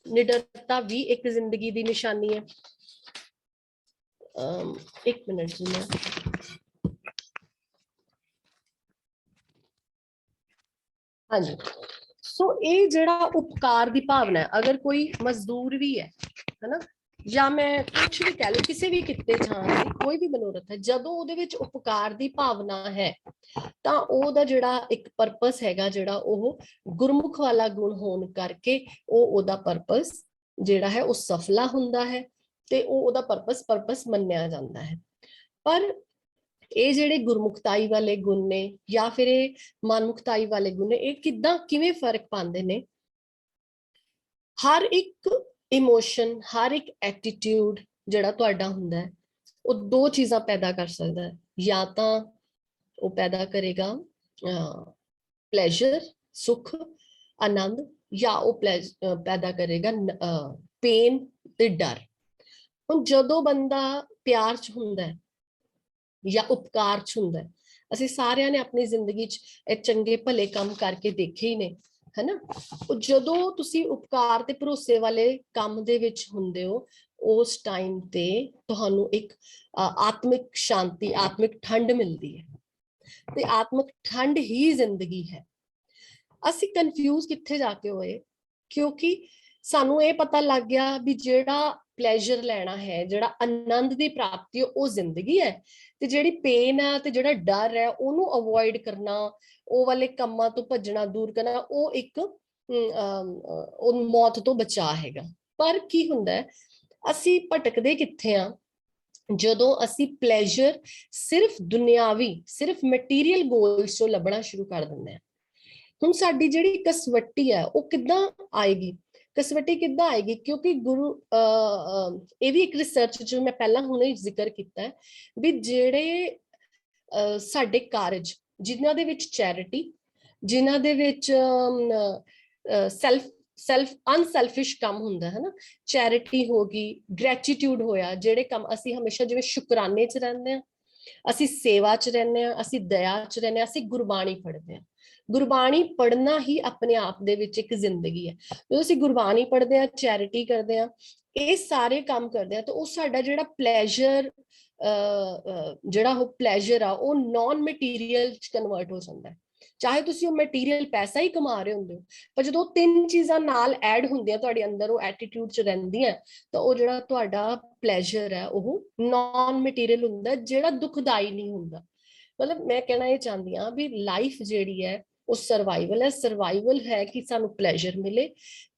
ਨਿਡਰਤਾ ਵੀ ਇੱਕ ਜ਼ਿੰਦਗੀ ਦੀ ਨਿਸ਼ਾਨੀ ਹੈ। ਇੱਕ ਮਿੰਟ ਜੀ, ਮੈਂ ਹਾਂਜੀ, ਸੋ ਇਹ ਜਿਹੜਾ ਉਪਕਾਰ ਦੀ ਭਾਵਨਾ ਹੈ, ਅਗਰ ਕੋਈ ਮਜ਼ਦੂਰ ਵੀ ਹੈ ਹਨਾ, ਜਾਂ ਮੈਂ ਕੁਛ ਵੀ ਕਹਿ ਲਓ, ਕਿਸੇ ਵੀ ਕਿੱਤੇ ਜਾਣ ਦੀ ਕੋਈ ਵੀ ਮਨੋਰਥ ਹੈ, ਜਦੋਂ ਉਹਦੇ ਵਿੱਚ ਉਪਕਾਰ ਦੀ ਭਾਵਨਾ ਹੈ ਤਾਂ ਉਹਦਾ ਜਿਹੜਾ ਇੱਕ ਪਰਪਸ ਹੈਗਾ, ਜਿਹੜਾ ਉਹ ਗੁਰਮੁਖ ਵਾਲਾ ਗੁਣ ਹੋਣ ਕਰਕੇ ਉਹਦਾ ਪਰਪਸ ਜਿਹੜਾ ਹੈ ਉਹ ਸਫਲਾ ਹੁੰਦਾ ਹੈ, ਤੇ ਉਹਦਾ ਪਰਪਸ ਮੰਨਿਆ ਜਾਂਦਾ ਹੈ। ਪਰ ਇਹ ਜਿਹੜੇ ਗੁਰਮੁਖਤਾਈ ਵਾਲੇ ਗੁਣ ਨੇ ਜਾਂ ਫਿਰ ਇਹ ਮਨਮੁਖਤਾਈ ਵਾਲੇ ਗੁਣ ਨੇ, ਇਹ ਕਿਵੇਂ ਫਰਕ ਪਾਉਂਦੇ ਨੇ? ਹਰ ਇੱਕ ਇਮੋਸ਼ਨ, ਹਰ ਇੱਕ ਐਟੀਟਿਊਡ ਜਿਹੜਾ ਤੁਹਾਡਾ ਹੁੰਦਾ ਹੈ, ਉਹ ਦੋ ਚੀਜ਼ਾਂ ਪੈਦਾ ਕਰ ਸਕਦਾ ਹੈ। ਜਾਂ ਤਾਂ ਉਹ ਪੈਦਾ ਕਰੇਗਾ ਪਲੇਜ਼ਰ, ਸੁਖ, ਆਨੰਦ, ਜਾਂ ਉਹ ਪੈਦਾ ਕਰੇਗਾ ਪੇਨ ਤੇ ਡਰ। ਹੁਣ ਜਦੋਂ ਬੰਦਾ ਪਿਆਰ ਚ ਹੁੰਦਾ ਹੈ ਜਾਂ ਉਪਕਾਰ ਚ ਹੁੰਦਾ ਹੈ, ਅਸੀਂ ਸਾਰਿਆਂ ਨੇ ਆਪਣੀ ਜ਼ਿੰਦਗੀ ਚ ਇਹ ਚੰਗੇ ਭਲੇ ਕੰਮ ਕਰਕੇ ਦੇਖੇ ਹੀ ਨੇ, ਹਨਾ। ਉਹ ਜਦੋਂ ਤੁਸੀਂ ਉਪਕਾਰ ਤੇ ਭਰੋਸੇ ਵਾਲੇ ਕੰਮ ਦੇ ਵਿੱਚ ਹੁੰਦੇ ਹੋ, ਉਸ ਟਾਈਮ ਤੇ ਤੁਹਾਨੂੰ ਇੱਕ ਆਤਮਿਕ ਸ਼ਾਂਤੀ, ਆਤਮਿਕ ਠੰਡ ਮਿਲਦੀ ਹੈ, ਤੇ ਆਤਮਿਕ ਠੰਡ ਹੀ ਜ਼ਿੰਦਗੀ ਹੈ। ਅਸੀਂ ਕਨਫਿਊਜ਼ ਕਿੱਥੇ ਜਾ ਕੇ ਹੋਏ? ਕਿਉਂਕਿ ਸਾਨੂੰ ਇਹ ਪਤਾ ਲੱਗ ਗਿਆ ਵੀ ਜਿਹੜਾ ਪਲੇਜ਼ਰ ਲੈਣਾ ਹੈ, ਜਿਹੜਾ ਆਨੰਦ ਦੀ ਪ੍ਰਾਪਤੀ, ਉਹ ਜ਼ਿੰਦਗੀ ਹੈ, ਤੇ ਜਿਹੜੀ ਪੇਨ ਹੈ ਤੇ ਜਿਹੜਾ ਡਰ ਹੈ ਉਹਨੂੰ ਅਵੋਇਡ ਕਰਨਾ, ਉਹ ਵਾਲੇ ਕੰਮਾਂ ਤੋਂ ਭੱਜਣਾ, ਦੂਰ ਕਰਨਾ, ਉਹ ਇੱਕ ਉਹ ਮੌਤ ਤੋਂ ਬਚਾ ਹੈਗਾ। ਪਰ ਕੀ ਹੁੰਦਾ ਹੈ, ਅਸੀਂ ਭਟਕਦੇ ਕਿੱਥੇ ਆ? ਜਦੋਂ ਅਸੀਂ ਪਲੇਜ਼ਰ ਸਿਰਫ ਦੁਨਿਆਵੀ, ਸਿਰਫ ਮਟੀਰੀਅਲ ਗੋਲਸ ਤੋਂ ਲੱਭਣਾ ਸ਼ੁਰੂ ਕਰ ਦਿੰਦੇ ਆ। ਹੁਣ ਸਾਡੀ ਜਿਹੜੀ ਕਸਵੱਟੀ ਹੈ ਉਹ ਕਿੱਦਾਂ ਆਏਗੀ? ਕਸਵੱਟੀ ਕਿੱਦਾਂ ਆਏਗੀ? ਕਿਉਂਕਿ ਗੁਰੂ ਇਹ ਵੀ ਇੱਕ ਰਿਸਰਚ ਜੋ ਮੈਂ ਪਹਿਲਾਂ ਹੁਣੇ ਜ਼ਿਕਰ ਕੀਤਾ ਹੈ ਵੀ ਜਿਹੜੇ ਸਾਡੇ ਕਾਰਜ ਜਿਨ੍ਹਾਂ ਦੇ ਵਿੱਚ ਚੈਰਿਟੀ, ਜਿਨ੍ਹਾਂ ਦੇ ਵਿੱਚ ਅਨਸੈਲਫਿਸ਼ ਕੰਮ ਹੁੰਦਾ ਹੈ ਨਾ, ਚੈਰਿਟੀ ਹੋ ਗਈ, ਗ੍ਰੈਟੀਟਿਊਡ ਹੋਇਆ, ਜਿਹੜੇ ਕੰਮ ਅਸੀਂ ਹਮੇਸ਼ਾ ਜਿਵੇਂ ਸ਼ੁਕਰਾਨੇ ਚ ਰਹਿੰਦੇ ਹਾਂ, ਅਸੀਂ ਸੇਵਾ ਚ ਰਹਿੰਦੇ ਹਾਂ, ਅਸੀਂ ਦਇਆ ਚ ਰਹਿੰਦੇ ਹਾਂ, ਅਸੀਂ ਗੁਰਬਾਣੀ ਪੜ੍ਹਦੇ ਹਾਂ। ਗੁਰਬਾਣੀ ਪੜ੍ਹਨਾ ਹੀ ਆਪਣੇ ਆਪ ਦੇ ਵਿੱਚ ਇੱਕ ਜ਼ਿੰਦਗੀ ਹੈ। ਜਦੋਂ ਅਸੀਂ ਗੁਰਬਾਣੀ ਪੜ੍ਹਦੇ ਹਾਂ, ਚੈਰਿਟੀ ਕਰਦੇ ਹਾਂ, ਇਹ ਸਾਰੇ ਕੰਮ ਕਰਦੇ ਹਾਂ, ਤਾਂ ਉਹ ਸਾਡਾ ਜਿਹੜਾ ਪਲੇਜ਼ਰ, ਜਿਹੜਾ ਉਹ ਪਲੇਜ਼ਰ ਆ, ਉਹ ਨਾਨ ਮਟੀਰੀਅਲ ਚ ਕਨਵਰਟ ਹੋ ਜਾਂਦਾ ਹੈ। ਚਾਹੇ ਤੁਸੀਂ ਉਹ ਮਟੀਰੀਅਲ ਪੈਸਾ ਹੀ ਕਮਾ ਰਹੇ ਹੁੰਦੇ ਹੋ, ਪਰ ਜਦੋਂ ਤਿੰਨ ਚੀਜ਼ਾਂ ਨਾਲ ਐਡ ਹੁੰਦੀਆਂ ਤੁਹਾਡੇ ਅੰਦਰ, ਉਹ ਐਟੀਟਿਊਡ ਚ ਰਹਿੰਦੀਆਂ, ਤਾਂ ਉਹ ਜਿਹੜਾ ਤੁਹਾਡਾ ਪਲੇਜ਼ਰ ਹੈ ਉਹ ਨਾਨ ਮਟੀਰੀਅਲ ਹੁੰਦਾ, ਜਿਹੜਾ ਦੁਖਦਾਈ ਨਹੀਂ ਹੁੰਦਾ। ਮਤਲਬ ਮੈਂ ਕਹਿਣਾ ਇਹ ਚਾਹੁੰਦੀ ਹਾਂ ਵੀ ਲਾਈਫ ਜਿਹੜੀ ਹੈ ਉਹ ਸਰਵਾਈਵਲ ਹੈ। ਸਰਵਾਈਵਲ ਹੈ ਕਿ ਸਾਨੂੰ ਪਲੇਜ਼ਰ ਮਿਲੇ।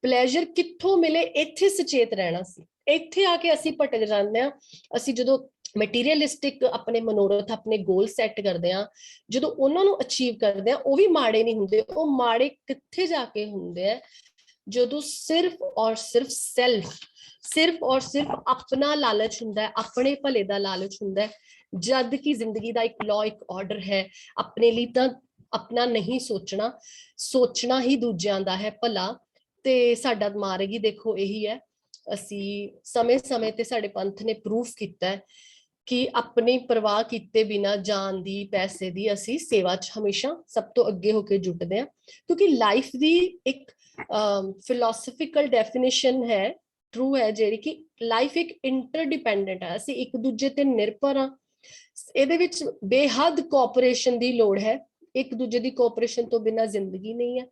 ਪਲੇਜ਼ਰ ਕਿੱਥੋਂ ਮਿਲੇ? ਇੱਥੇ ਸੁਚੇਤ ਰਹਿਣਾ ਸੀ। ਇੱਥੇ ਆ ਕੇ ਅਸੀਂ ਭਟਕ ਜਾਂਦੇ ਹਾਂ। ਅਸੀਂ ਜਦੋਂ ਮਟੀਰੀਅਲਿਸਟਿਕ ਆਪਣੇ ਮਨੋਰਥ, ਆਪਣੇ ਗੋਲ ਸੈੱਟ ਕਰਦੇ ਆ, ਜਦੋਂ ਉਹਨਾਂ ਨੂੰ ਅਚੀਵ ਕਰਦੇ ਆ, ਉਹ ਵੀ ਮਾੜੇ ਨਹੀਂ ਹੁੰਦੇ। ਉਹ ਮਾੜੇ ਕਿੱਥੇ ਜਾ ਕੇ ਹੁੰਦੇ ਆ? ਜਦੋਂ ਸਿਰਫ ਔਰ ਸਿਰਫ ਆਪਣਾ ਲਾਲਚ ਹੁੰਦਾ ਹੈ, ਆਪਣੇ ਭਲੇ ਦਾ ਲਾਲਚ ਹੁੰਦਾ ਹੈ, ਜਦ ਕਿ ਜ਼ਿੰਦਗੀ ਦਾ ਇੱਕ ਲਾਅ, ਇੱਕ ਆਰਡਰ ਹੈ, ਆਪਣੇ ਲਈ ਤਾਂ ਆਪਣਾ ਨਹੀਂ ਸੋਚਣਾ, ਸੋਚਣਾ ਹੀ ਦੂਜਿਆਂ ਦਾ ਹੈ ਭਲਾ। ਤੇ ਸਾਡਾ ਮਾਰਗ ਹੀ ਦੇਖੋ ਇਹੀ ਹੈ। ਅਸੀਂ ਸਮੇਂ-ਸਮੇਂ ਤੇ ਸਾਡੇ ਪੰਥ ਨੇ ਪ੍ਰੂਫ ਕੀਤਾ ਹੈ ਕਿ ਆਪਣੀ ਪਰਵਾਹ ਕੀਤੇ ਬਿਨਾ ਜਾਨ ਦੀ, ਪੈਸੇ ਦੀ, ਅਸੀਂ ਸੇਵਾ 'ਚ ਹਮੇਸ਼ਾ ਸਭ ਤੋਂ ਅੱਗੇ ਹੋ ਕੇ ਜੁਟਦੇ ਹਾਂ। ਕਿਉਂਕਿ ਲਾਈਫ ਦੀ ਇੱਕ ਫਿਲਾਸਫੀਕਲ ਡੈਫੀਨੇਸ਼ਨ ਹੈ, ਟਰੂ ਹੈ, ਜਿਹੜੀ ਕਿ ਲਾਈਫ ਇੱਕ ਇੰਟਰਡਿਪੈਂਡੈਂਟ ਹੈ। ਅਸੀਂ ਇੱਕ ਦੂਜੇ ਤੇ ਨਿਰਭਰ ਹਾਂ। ਇਹਦੇ ਵਿੱਚ ਬੇਹੱਦ ਕੋਆਪਰੇਸ਼ਨ ਦੀ ਲੋੜ ਹੈ। ਇੱਕ ਦੂਜੇ ਦੀ ਕੋਆਪਰੇਸ਼ਨ ਤੋਂ ਬਿਨਾ ਜ਼ਿੰਦਗੀ ਨਹੀਂ ਹੈ।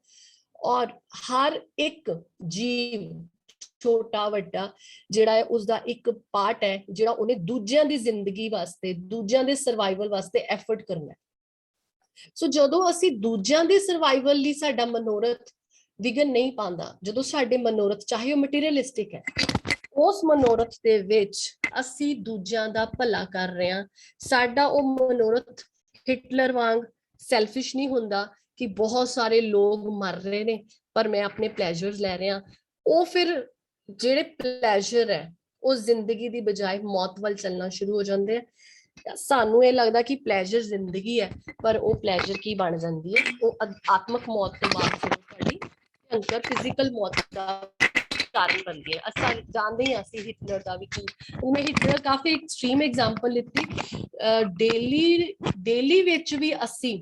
ਔਰ ਹਰ ਇੱਕ ਜੀਵ, ਛੋਟਾ ਵੱਡਾ, ਜਿਹੜਾ ਹੈ ਉਸਦਾ ਇੱਕ ਪਾਰਟ ਹੈ, ਜਿਹੜਾ ਉਹਨੇ ਦੂਜਿਆਂ ਦੀ ਜ਼ਿੰਦਗੀ ਵਾਸਤੇ, ਦੂਜਿਆਂ ਦੇ ਸਰਵਾਈਵਲ ਵਾਸਤੇ ਐਫਰਟ ਕਰਨਾ ਹੈ। ਸੋ ਜਦੋਂ ਅਸੀਂ ਦੂਜਿਆਂ ਦੇ ਸਰਵਾਈਵਲ ਲਈ ਸਾਡਾ ਮਨੋਰਥ ਵਿਗਨ ਨਹੀਂ ਪਾਉਂਦਾ, ਜਦੋਂ ਸਾਡੇ ਮਨੋਰਥ ਚਾਹੇ ਉਹ ਮਟੀਰੀਅਲਿਸਟਿਕ ਹੈ, ਉਸ ਮਨੋਰਥ ਦੇ ਵਿੱਚ ਅਸੀਂ ਦੂਜਿਆਂ ਦਾ ਭਲਾ ਕਰ ਰਹੇ ਹਾਂ, ਸਾਡਾ ਉਹ ਮਨੋਰਥ ਹਿਟਲਰ ਵਾਂਗ ਸੈਲਫਿਸ਼ ਨਹੀਂ ਹੁੰਦਾ ਕਿ ਬਹੁਤ ਸਾਰੇ ਲੋਕ ਮਰ ਰਹੇ ਨੇ ਪਰ ਮੈਂ ਆਪਣੇ ਪਲੇਜ਼ਰਸ ਲੈ ਰਿਹਾ। ਉਹ ਫਿਰ ਜਿਹੜੇ ਪਲੇਜ਼ਰ ਹੈ ਉਹ ਜ਼ਿੰਦਗੀ ਦੀ ਬਜਾਏ ਮੌਤ ਵੱਲ ਚੱਲਣਾ ਸ਼ੁਰੂ ਹੋ ਜਾਂਦੇ ਆ। ਸਾਨੂੰ ਇਹ ਲੱਗਦਾ ਕਿ ਪਲੇਜ਼ਰ ਜ਼ਿੰਦਗੀ ਹੈ, ਪਰ ਉਹ ਪਲੇਜ਼ਰ ਕੀ ਬਣ ਜਾਂਦੀ ਹੈ, ਉਹ ਆਤਮਕ ਮੌਤ ਤੋਂ ਬਾਅਦ ਫਿਰ ਤੁਹਾਡੀ ਭਿਅੰਕਰ ਫਿਜ਼ੀਕਲ ਮੌਤ ਦਾ ਕਾਰਨ ਬਣਦੀ ਹੈ। ਅਸਾਂ ਜਾਣਦੇ ਹੀ ਅਸੀਂ ਹਿਟਲਰ ਦਾ ਵੀ ਕੀ, ਉਹਨੇ ਹਿਟਲਰ ਕਾਫੀ ਐਕਸਟ੍ਰੀਮ ਐਗਜ਼ਾਮਪਲ ਲਿੱਤੀ। ਡੇਲੀ ਵਿੱਚ ਵੀ ਅਸੀਂ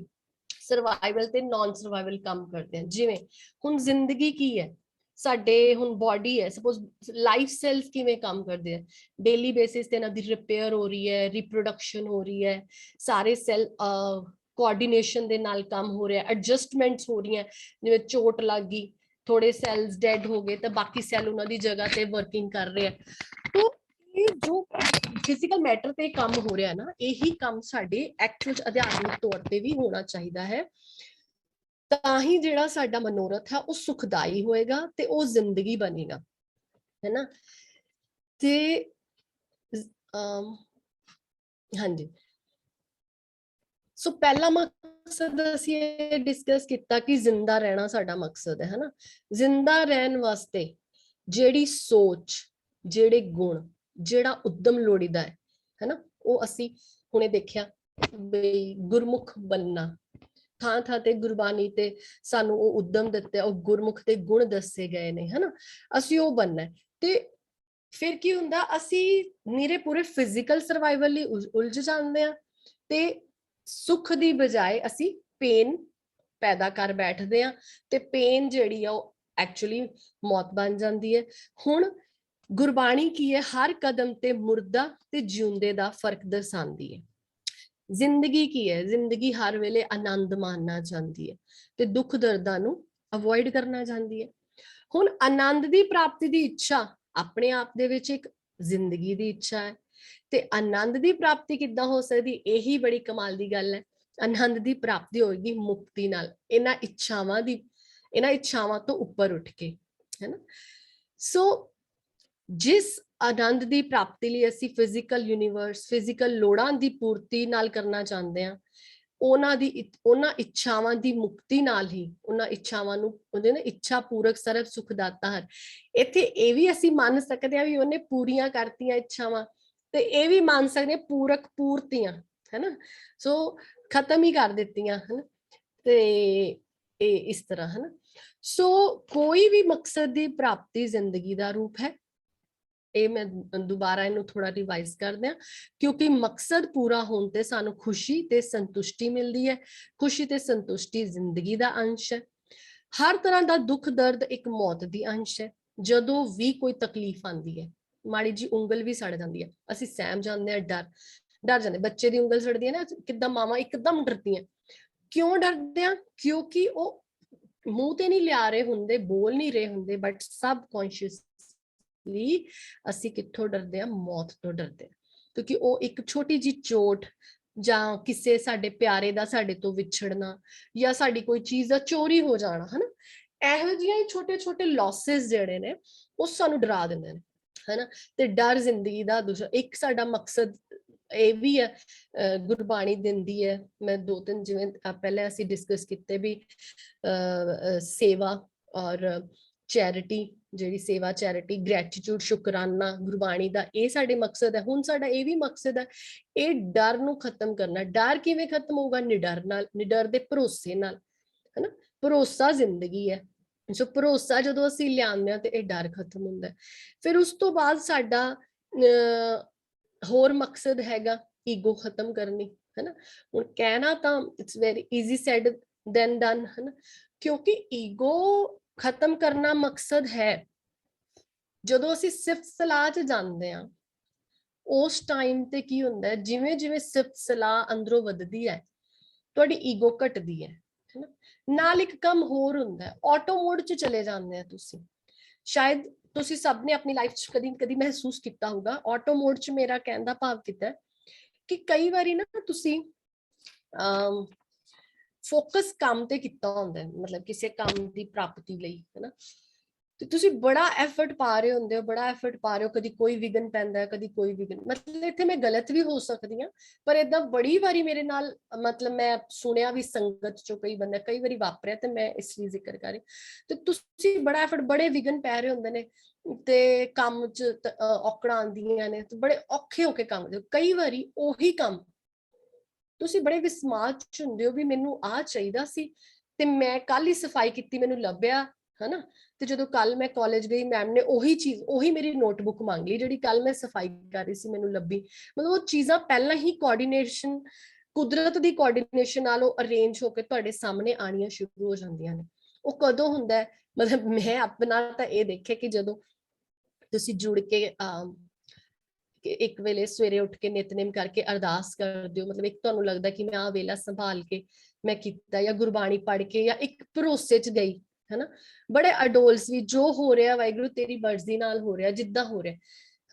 ਸਰਵਾਈਵਲ ਤੇ ਨਾਨ ਸਰਵਾਈਵਲ ਕੰਮ ਕਰਦੇ ਹਾਂ। ਜਿਵੇਂ ਹੁਣ ਜ਼ਿੰਦਗੀ ਕੀ ਹੈ, ਸਾਡੇ ਹੁਣ ਬੋਡੀ ਹੈ, ਸਪੋਜ਼ ਲਾਈਫ ਸੈਲਸ ਕਿਵੇਂ ਕੰਮ ਕਰਦੇ ਆ, ਡੇਲੀ ਬੇਸਿਸ ਤੇ ਇਹਨਾਂ ਦੀ ਰਿਪੇਅਰ ਹੋ ਰਹੀ ਹੈ, ਰੀਪਰੋਡਕਸ਼ਨ ਹੋ ਰਹੀ ਹੈ, ਸਾਰੇ ਸੈਲ ਕੋਆਰਡੀਨੇਸ਼ਨ ਦੇ ਨਾਲ ਕੰਮ ਹੋ ਰਿਹਾ, ਐਡਜਸਟਮੈਂਟਸ ਹੋ ਰਹੀਆਂ, ਜਿਵੇਂ ਚੋਟ ਲੱਗ ਗਈ, ਥੋੜੇ ਸੈਲਸ ਡੈਡ ਹੋ ਗਏ ਤਾਂ ਬਾਕੀ ਸੈਲ ਉਹਨਾਂ ਦੀ ਜਗ੍ਹਾ ਤੇ ਵਰਕਿੰਗ ਕਰ ਰਹੇ ਆ। ਤਾਂ ਇਹ ਜੋ ਫਿਜ਼ੀਕਲ ਮੈਟਰ ਤੇ ਕੰਮ ਹੋ ਰਿਹਾ ਨਾ, ਇਹੀ ਕੰਮ ਸਾਡੇ ਐਕਚੁਅਲ ਅਧਿਆਤਮਿਕ ਤੌਰ ਤੇ ਵੀ ਹੋਣਾ ਚਾਹੀਦਾ ਹੈ। ਤਾਂ ਹੀ ਜਿਹੜਾ ਸਾਡਾ ਮਨੋਰਥ ਹੈ ਉਹ ਸੁਖਦਾਈ ਹੋਏਗਾ ਤੇ ਉਹ ਜ਼ਿੰਦਗੀ ਬਣੇਗਾ, ਹੈ ਨਾ। ਤੇ ਹਾਂਜੀ, ਸੋ ਪਹਿਲਾ ਮਕਸਦ ਅਸੀਂ ਇਹ ਡਿਸਕਸ ਕੀਤਾ ਕਿ ਜ਼ਿੰਦਾ ਰਹਿਣਾ ਸਾਡਾ ਮਕਸਦ ਹੈ ਨਾ। ਜ਼ਿੰਦਾ ਰਹਿਣ ਵਾਸਤੇ ਜਿਹੜੀ ਸੋਚ, ਜਿਹੜੇ ਗੁਣ, ਜਿਹੜਾ ਉਦਮ ਲੋੜੀਦਾ ਹੈ ਨਾ, ਉਹ ਅਸੀਂ ਹੁਣੇ ਦੇਖਿਆ ਬਈ ਗੁਰਮੁਖ ਬਣਨਾ, ਥਾਂ ਥਾਂ ਤੇ ਗੁਰਬਾਣੀ ਤੇ ਸਾਨੂੰ ਉਹ ਉਦਮ ਦਿੱਤੇ, ਉਹ ਗੁਰਮੁਖ ਦੇ ਗੁਣ ਦੱਸੇ ਗਏ ਨੇ, ਹਨਾ। ਅਸੀਂ ਉਹ ਬਣਨਾ। ਤੇ ਫਿਰ ਕੀ ਹੁੰਦਾ, ਅਸੀਂ ਨਿਰੇ ਪੂਰੇ ਫਿਜ਼ੀਕਲ ਸਰਵਾਈਵਲ ਲਈ ਉਲਝ ਜਾਂਦੇ ਆ ਤੇ ਸੁੱਖ ਦੀ ਬਜਾਏ ਅਸੀਂ ਪੇਨ ਪੈਦਾ ਕਰ ਬੈਠਦੇ ਆ, ਤੇ ਪੇਨ ਜਿਹੜੀ ਆ ਉਹ ਐਕਚੁਅਲੀ ਮੌਤ ਬਣ ਜਾਂਦੀ ਹੈ। ਹੁਣ ਗੁਰਬਾਣੀ ਕੀ ਹੈ, ਹਰ ਕਦਮ ਤੇ ਮੁਰਦਾ ਤੇ ਜਿਉਂਦੇ ਦਾ ਫਰਕ ਦਰਸਾਉਂਦੀ ਹੈ। ਜ਼ਿੰਦਗੀ ਕੀ ਹੈ, ਜ਼ਿੰਦਗੀ ਹਰ ਵੇਲੇ ਆਨੰਦ ਮਾਣਨਾ ਚਾਹੁੰਦੀ ਹੈ ਤੇ ਦੁੱਖ ਦਰਦਾਂ ਨੂੰ ਅਵੋਇਡ ਕਰਨਾ ਚਾਹੁੰਦੀ ਹੈ। ਹੁਣ ਆਨੰਦ ਦੀ ਪ੍ਰਾਪਤੀ ਦੀ ਇੱਛਾ ਆਪਣੇ ਆਪ ਦੇ ਵਿੱਚ ਇੱਕ ਜ਼ਿੰਦਗੀ ਦੀ ਇੱਛਾ ਹੈ, ਤੇ ਆਨੰਦ ਦੀ ਪ੍ਰਾਪਤੀ ਕਿੱਦਾਂ ਹੋ ਸਕਦੀ, ਇਹੀ ਬੜੀ ਕਮਾਲ ਦੀ ਗੱਲ ਹੈ। ਆਨੰਦ ਦੀ ਪ੍ਰਾਪਤੀ ਹੋਏਗੀ ਮੁਕਤੀ ਨਾਲ, ਇਹਨਾਂ ਇੱਛਾਵਾਂ ਤੋਂ ਉੱਪਰ ਉੱਠ ਕੇ, ਹੈ ਨਾ। ਸੋ ਜਿਸ ਆਨੰਦ ਦੀ ਪ੍ਰਾਪਤੀ ਲਈ ਅਸੀਂ ਫਿਜ਼ੀਕਲ ਯੂਨੀਵਰਸ, ਫਿਜ਼ੀਕਲ ਲੋੜਾਂ ਦੀ ਪੂਰਤੀ ਨਾਲ ਕਰਨਾ ਚਾਹੁੰਦੇ ਹਾਂ, ਉਹਨਾਂ ਇੱਛਾਵਾਂ ਦੀ ਮੁਕਤੀ ਨਾਲ ਹੀ, ਉਹਨਾਂ ਇੱਛਾਵਾਂ ਨੂੰ ਉਹਦੇ ਨਾ ਇੱਛਾ ਪੂਰਕ ਸਰਬ ਸੁਖਦਾਤਾ ਹਰ, ਇੱਥੇ ਇਹ ਵੀ ਅਸੀਂ ਮੰਨ ਸਕਦੇ ਹਾਂ ਵੀ ਉਹਨੇ ਪੂਰੀਆਂ ਕਰਤੀਆਂ ਇੱਛਾਵਾਂ, ਤੇ ਇਹ ਵੀ ਮੰਨ ਸਕਦੇ ਹਾਂ ਪੂਰਕ ਪੂਰਤੀਆਂ, ਹੈਨਾ। ਸੋ ਖਤਮ ਹੀ ਕਰ ਦਿੱਤੀਆਂ, ਹਨਾ। ਤੇ ਇਹ ਇਸ ਤਰ੍ਹਾਂ, ਹਨਾ। ਸੋ ਕੋਈ ਵੀ ਮਕਸਦ ਦੀ ਪ੍ਰਾਪਤੀ ਜ਼ਿੰਦਗੀ ਦਾ ਰੂਪ ਹੈ। ਇਹ ਮੈਂ ਦੁਬਾਰਾ ਇਹਨੂੰ ਥੋੜਾ ਰਿਵਾਈਜ਼ ਕਰਦੇ ਹਾਂ, ਕਿਉਂਕਿ ਮਕਸਦ ਪੂਰਾ ਹੋਣ ਤੇ ਸਾਨੂੰ ਖੁਸ਼ੀ ਤੇ ਸੰਤੁਸ਼ਟੀ ਮਿਲਦੀ ਹੈ। ਖੁਸ਼ੀ ਤੇ ਸੰਤੁਸ਼ਟੀ ਜ਼ਿੰਦਗੀ ਦਾ ਅੰਸ਼ ਹੈ। ਹਰ ਤਰ੍ਹਾਂ ਦਾ ਦੁੱਖ ਦਰਦ ਇੱਕ ਮੌਤ ਦੀ ਅੰਸ਼ ਹੈ। ਜਦੋਂ ਵੀ ਕੋਈ ਤਕਲੀਫ ਆਉਂਦੀ ਹੈ, ਮਾੜੀ ਜੀ ਉਂਗਲ ਵੀ ਸੜ ਜਾਂਦੀ ਹੈ, ਅਸੀਂ ਸਹਿਮ ਜਾਂਦੇ ਹਾਂ, ਡਰ ਜਾਂਦੇ। ਬੱਚੇ ਦੀ ਉਂਗਲ ਸੜਦੀ ਹੈ ਨਾ, ਕਿੱਦਾਂ ਮਾਵਾਂ ਇੱਕਦਮ ਡਰਦੀਆਂ। ਕਿਉਂ ਡਰਦੇ ਆ? ਕਿਉਂਕਿ ਉਹ ਮੂੰਹ ਤੇ ਨਹੀਂ ਲਿਆ ਰਹੇ ਹੁੰਦੇ, ਬੋਲ ਨਹੀਂ ਰਹੇ ਹੁੰਦੇ, ਬਟ ਸਬਕੌਂਸ਼ੀਅਸ ਅਸੀਂ ਕਿੱਥੋਂ ਡਰਦੇ ਆ? ਮੌਤ ਤੋਂ ਡਰਦੇ ਆ, ਕਿਉਂਕਿ ਉਹ ਇੱਕ ਛੋਟੀ ਜਿਹੀ ਚੋਟ ਜਾਂ ਕਿਸੇ ਸਾਡੇ ਪਿਆਰੇ ਦਾ ਸਾਡੇ ਤੋਂ ਵਿਛੜਨਾ, ਜਾਂ ਸਾਡੀ ਕੋਈ ਚੀਜ਼ ਦਾ ਚੋਰੀ ਹੋ ਜਾਣਾ, ਹਨਾ, ਇਹੋ ਜਿਹੀਆਂ ਛੋਟੇ ਛੋਟੇ ਲੌਸਸ ਜਿਹੜੇ ਨੇ ਉਹ ਸਾਨੂੰ ਡਰਾ ਦਿੰਦੇ ਨੇ, ਹਨਾ। ਤੇ ਡਰ ਜ਼ਿੰਦਗੀ ਦਾ ਦੂਸਰਾ ਇੱਕ ਸਾਡਾ ਮਕਸਦ ਇਹ ਵੀ ਹੈ, ਗੁਰਬਾਣੀ ਦਿੰਦੀ ਹੈ। ਮੈਂ ਦੋ ਤਿੰਨ ਜਿਵੇਂ ਪਹਿਲੇ ਅਸੀਂ ਡਿਸਕਸ ਕੀਤੇ ਵੀ ਸੇਵਾ ਔਰ ਚੈਰਿਟੀ, ਜਿਹੜੀ ਸੇਵਾ, ਚੈਰਿਟੀ, ਗ੍ਰੈਟੀਟਿਊਡ, ਸ਼ੁਕਰਾਨਾ, ਗੁਰਬਾਣੀ ਦਾ ਇਹ ਸਾਡੇ ਮਕਸਦ ਹੈ। ਹੁਣ ਸਾਡਾ ਇਹ ਵੀ ਮਕਸਦ ਹੈ ਇਹ ਡਰ ਨੂੰ ਖਤਮ ਕਰਨਾ। ਡਰ ਕਿਵੇਂ ਖਤਮ ਹੋਊਗਾ? ਨਿਡਰ ਨਾਲ, ਨਿਡਰ ਦੇ ਭਰੋਸੇ ਨਾਲ, ਹਨਾ। ਭਰੋਸਾ ਜ਼ਿੰਦਗੀ ਹੈ। ਸੋ ਭਰੋਸਾ ਜਦੋਂ ਅਸੀਂ ਲਿਆਉਂਦੇ ਹਾਂ ਤੇ ਇਹ ਡਰ ਖਤਮ ਹੁੰਦਾ। ਫਿਰ ਉਸ ਤੋਂ ਬਾਅਦ ਸਾਡਾ ਹੋਰ ਮਕਸਦ ਹੈਗਾ ਈਗੋ ਖਤਮ ਕਰਨੀ, ਹਨਾ। ਹੁਣ ਕਹਿਣਾ ਤਾਂ it's very easy said than done, ਹਨਾ, ਕਿਉਂਕਿ ਈਗੋ ਖਤਮ ਕਰਨਾ ਮਕਸਦ ਹੈ। ਜਦੋਂ ਅਸੀਂ ਸਿਫਤ ਸਲਾਹ 'ਚ ਜਾਂਦੇ ਹਾਂ, ਉਸ ਟਾਈਮ ਤੇ ਕੀ ਹੁੰਦਾ, ਜਿਵੇਂ ਜਿਵੇਂ ਸਿਫਤ ਸਲਾਹ ਅੰਦਰੋਂ ਵੱਧਦੀ ਹੈ, ਤੁਹਾਡੀ ਈਗੋ ਘਟਦੀ ਹੈ, ਹਨਾ। ਨਾਲ ਇੱਕ ਕੰਮ ਹੋਰ ਹੁੰਦਾ, ਆਟੋ ਮੋਡ 'ਚ ਚਲੇ ਜਾਂਦੇ ਆ ਤੁਸੀਂ। ਸ਼ਾਇਦ ਤੁਸੀਂ ਸਭ ਨੇ ਆਪਣੀ ਲਾਈਫ 'ਚ ਕਦੀ ਕਦੀ ਮਹਿਸੂਸ ਕੀਤਾ ਹੋਊਗਾ। ਆਟੋ ਮੋਡ 'ਚ ਮੇਰਾ ਕਹਿਣ ਦਾ ਭਾਵ ਕੀਤਾ ਕਿ ਕਈ ਵਾਰੀ ਨਾ ਤੁਸੀਂ ਫੋਕਸ ਕੰਮ ਤੇ ਕੀਤਾ ਹੁੰਦਾ, ਮਤਲਬ ਕਿਸੇ ਕੰਮ ਦੀ ਪ੍ਰਾਪਤੀ ਲਈ, ਹਨਾ, ਤੇ ਤੁਸੀਂ ਬੜਾ ਐਫਰਟ ਪਾ ਰਹੇ ਹੁੰਦੇ ਹੋ, ਬੜਾ ਐਫਰਟ ਪਾ ਰਹੇ ਹੋ, ਕਦੀ ਕੋਈ ਵਿਘਨ ਪੈਂਦਾ, ਕਦੀ ਕੋਈ ਵਿਘਨ, ਮਤਲਬ ਇੱਥੇ ਮੈਂ ਗਲਤ ਵੀ ਹੋ ਸਕਦੀ ਹਾਂ, ਪਰ ਏਦਾਂ ਬੜੀ ਵਾਰੀ ਮੇਰੇ ਨਾਲ, ਮਤਲਬ ਮੈਂ ਸੁਣਿਆ ਵੀ ਸੰਗਤ ਚੋਂ ਕਈ ਬੰਦੇ, ਕਈ ਵਾਰੀ ਵਾਪਰਿਆ, ਤੇ ਮੈਂ ਇਸ ਲਈ ਜ਼ਿਕਰ ਕਰ ਰਹੀ। ਤੇ ਤੁਸੀਂ ਬੜਾ ਐਫਰਟ, ਬੜੇ ਵਿਘਨ ਪੈ ਰਹੇ ਹੁੰਦੇ ਨੇ, ਤੇ ਕੰਮ 'ਚ ਔਕੜਾਂ ਆਉਂਦੀਆਂ ਨੇ, ਤੇ ਬੜੇ ਔਖੇ ਹੋ ਕੇ ਕੰਮ ਕਰਦੇ ਹੋ। ਕਈ ਵਾਰੀ ਉਹੀ ਕੰਮ ਤੁਸੀਂ ਬੜੇ ਵਿਸਮਾਦ 'ਚ ਹੁੰਦੇ ਹੋ ਵੀ ਮੈਨੂੰ ਆਹ ਚਾਹੀਦਾ ਸੀ ਤੇ ਮੈਂ ਕੱਲ ਹੀ ਸਫਾਈ ਕੀਤੀ, ਮੈਨੂੰ ਲੱਭਿਆ, ਹਨਾ। ਤੇ ਜਦੋਂ ਕੱਲ ਮੈਂ ਕਾਲਜ ਗਈ, ਮੈਮ ਨੇ ਉਹੀ ਚੀਜ਼, ਉਹੀ ਮੇਰੀ ਨੋਟਬੁੱਕ ਮੰਗ ਲਈ ਜਿਹੜੀ ਕੱਲ ਮੈਂ ਸਫਾਈ ਕਰ ਰਹੀ ਸੀ, ਮੈਨੂੰ ਲੱਭੀ। ਮਤਲਬ ਉਹ ਚੀਜ਼ਾਂ ਪਹਿਲਾਂ ਹੀ ਕੋਆਰਡੀਨੇਸ਼ਨ, ਕੁਦਰਤ ਦੀ ਕੋਆਰਡੀਨੇਸ਼ਨ ਨਾਲ ਉਹ ਅਰੇਂਜ ਹੋ ਕੇ ਤੁਹਾਡੇ ਸਾਹਮਣੇ ਆਣੀਆਂ ਸ਼ੁਰੂ ਹੋ ਜਾਂਦੀਆਂ ਨੇ। ਉਹ ਕਦੋਂ ਹੁੰਦਾ ਹੈ? ਮਤਲਬ ਮੈਂ ਆਪਣਾ ਤਾਂ ਇਹ ਦੇਖਿਆ ਕਿ ਜਦੋਂ ਤੁਸੀਂ ਜੁੜ ਕੇ ਇੱਕ ਵੇਲੇ ਸਵੇਰੇ ਉੱਠ ਕੇ ਨਿਤਨੇਮ ਕਰਕੇ ਅਰਦਾਸ ਕਰਦੇ ਹੋ, ਮਤਲਬ ਇੱਕ ਤੁਹਾਨੂੰ ਲੱਗਦਾ ਕਿ ਮੈਂ ਆਹ ਵੇਲਾ ਸੰਭਾਲ ਕੇ ਮੈਂ ਕੀਤਾ, ਜਾਂ ਗੁਰਬਾਣੀ ਪੜ੍ਹ ਕੇ, ਜਾਂ ਇੱਕ ਭਰੋਸੇ 'ਚ ਗਈ, ਹਨਾ। ਬੜੇ ਅਡੋਲਸ ਵੀ, ਜੋ ਹੋ ਰਿਹਾ ਵਾਹਿਗੁਰੂ ਤੇਰੀ ਮਰਜ਼ੀ ਨਾਲ ਹੋ ਰਿਹਾ, ਜਿੱਦਾਂ ਹੋ ਰਿਹਾ,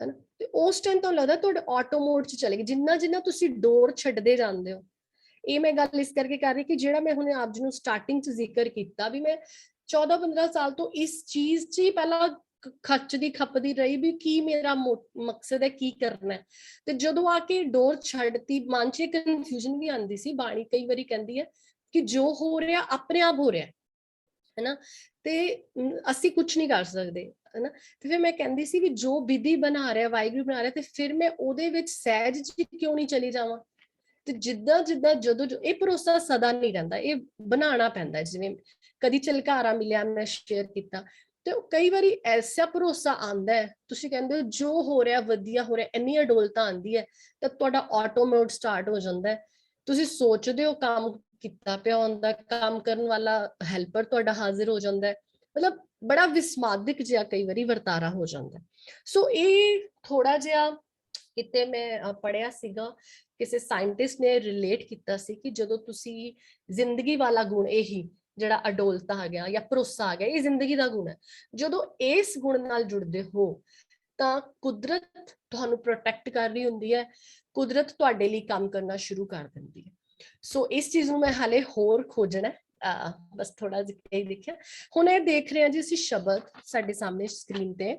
ਹਨਾ। ਤੇ ਉਸ ਟਾਈਮ ਤੁਹਾਨੂੰ ਲੱਗਦਾ ਤੁਹਾਡੇ ਆਟੋ ਮੋਡ 'ਚ ਚਲੇ ਗਏ, ਜਿੰਨਾ ਜਿੰਨਾ ਤੁਸੀਂ ਡੋਰ ਛੱਡਦੇ ਜਾਂਦੇ ਹੋ। ਇਹ ਮੈਂ ਗੱਲ ਇਸ ਕਰਕੇ ਕਰ ਰਹੀ ਕਿ ਜਿਹੜਾ ਮੈਂ ਹੁਣੇ ਆਪ ਜੀ ਨੂੰ ਸਟਾਰਟਿੰਗ 'ਚ ਜ਼ਿਕਰ ਕੀਤਾ ਵੀ ਮੈਂ 14-15 ਸਾਲ ਤੋਂ ਇਸ ਚੀਜ਼ 'ਚ ਹੀ ਪਹਿਲਾਂ ਖੱਚਦੀ ਖੱਪਦੀ ਰਹੀ ਵੀ ਕੀ ਮੇਰਾ ਮਕਸਦ ਹੈ, ਕੀ ਕਰਨਾ ਹੈ। ਤੇ ਜਦੋਂ ਆ ਕੇ ਡੋਰ ਛੱਡਤੀ, ਮਨ 'ਚ ਕਨਫਿਊਜ਼ਨ ਵੀ ਆਉਂਦੀ ਸੀ। ਬਾਣੀ ਕਈ ਵਾਰੀ ਕਹਿੰਦੀ ਹੈ ਕਿ ਜੋ ਹੋ ਰਿਹਾ ਆਪਣੇ ਆਪ ਹੋ ਰਿਹਾ, ਹੈਨਾ, ਤੇ ਅਸੀਂ ਕੁਝ ਨਹੀਂ ਕਰ ਸਕਦੇ, ਹੈਨਾ। ਤੇ ਫਿਰ ਮੈਂ ਕਹਿੰਦੀ ਸੀ ਵੀ ਜੋ ਵਿਧੀ ਬਣਾ ਰਿਹਾ ਵਾਹਿਗੁਰੂ ਬਣਾ ਰਿਹਾ, ਤੇ ਫਿਰ ਮੈਂ ਉਹਦੇ ਵਿੱਚ ਸਹਿਜ 'ਚ ਕਿਉਂ ਨਹੀਂ ਚਲੀ ਜਾਵਾਂ। ਤੇ ਜਿੱਦਾਂ ਜਿੱਦਾਂ ਜਦੋਂ ਇਹ ਭਰੋਸਾ ਸਦਾ ਨਹੀਂ ਰਹਿੰਦਾ, ਇਹ ਬਣਾਉਣਾ ਪੈਂਦਾ। ਜਿਵੇਂ ਕਦੀ ਝਲਕਾਰਾ ਮਿਲਿਆ, ਮੈਂ ਸ਼ੇਅਰ ਕੀਤਾ, ਤੇ ਕਈ ਵਾਰੀ ਐਸਾ ਭਰੋਸਾ ਆਉਂਦਾ ਹੈ, ਤੁਸੀਂ ਕਹਿੰਦੇ ਹੋ ਜੋ ਹੋ ਰਿਹਾ ਵਧੀਆ ਹੋ ਰਿਹਾ, ਇੰਨੀ ਅਡੋਲਤਾ ਆਉਂਦੀ ਹੈ, ਤਾਂ ਤੁਹਾਡਾ ਆਟੋ ਮੋਡ ਸਟਾਰਟ ਹੋ ਜਾਂਦਾ ਹੈ। ਤੁਸੀਂ ਸੋਚਦੇ ਹੋ ਕੰਮ ਕੀਤਾ ਪਿਆ ਹੁੰਦਾ, ਕੰਮ ਕਰਨ ਵਾਲਾ ਹੈਲਪਰ ਤੁਹਾਡਾ ਹਾਜ਼ਰ ਹੋ ਜਾਂਦਾ ਹੈ। ਮਤਲਬ ਬੜਾ ਵਿਸਮਾਦਿਕ ਜਿਹਾ ਕਈ ਵਾਰੀ ਵਰਤਾਰਾ ਹੋ ਜਾਂਦਾ। ਸੋ ਇਹ ਥੋੜਾ ਜਿਹਾ ਕਿਤੇ ਮੈਂ ਪੜਿਆ ਸੀਗਾ, ਕਿਸੇ ਸਾਇੰਟਿਸਟ ਨੇ ਰਿਲੇਟ ਕੀਤਾ ਸੀ ਕਿ ਜਦੋਂ ਤੁਸੀਂ ਜ਼ਿੰਦਗੀ ਵਾਲਾ ਗੁਣ, ਇਹੀ ਜਿਹੜਾ ਅਡੋਲਤਾ ਆ ਗਿਆ ਜਾਂ ਭਰੋਸਾ ਆ ਗਿਆ, ਇਹ ਜ਼ਿੰਦਗੀ ਦਾ ਗੁਣ ਹੈ। ਜਦੋਂ ਇਸ ਗੁਣ ਨਾਲ ਜੁੜਦੇ ਹੋ ਤਾਂ ਕੁਦਰਤ ਤੁਹਾਨੂੰ ਪ੍ਰੋਟੈਕਟ ਕਰ ਰਹੀ ਹੁੰਦੀ ਹੈ, ਕੁਦਰਤ ਤੁਹਾਡੇ ਲਈ ਕੰਮ ਕਰਨਾ ਸ਼ੁਰੂ ਕਰ ਦਿੰਦੀ ਹੈ। ਸੋ ਇਸ ਚੀਜ਼ ਨੂੰ ਮੈਂ ਹਾਲੇ ਹੋਰ ਖੋਜਣਾ, ਬਸ ਥੋੜਾ ਜਿਹਾ ਹੀ ਦੇਖਿਆ। ਹੁਣ ਇਹ ਦੇਖ ਰਹੇ ਹਾਂ ਜੀ ਅਸੀਂ ਸ਼ਬਦ ਸਾਡੇ ਸਾਹਮਣੇ ਸਕਰੀਨ ਤੇ।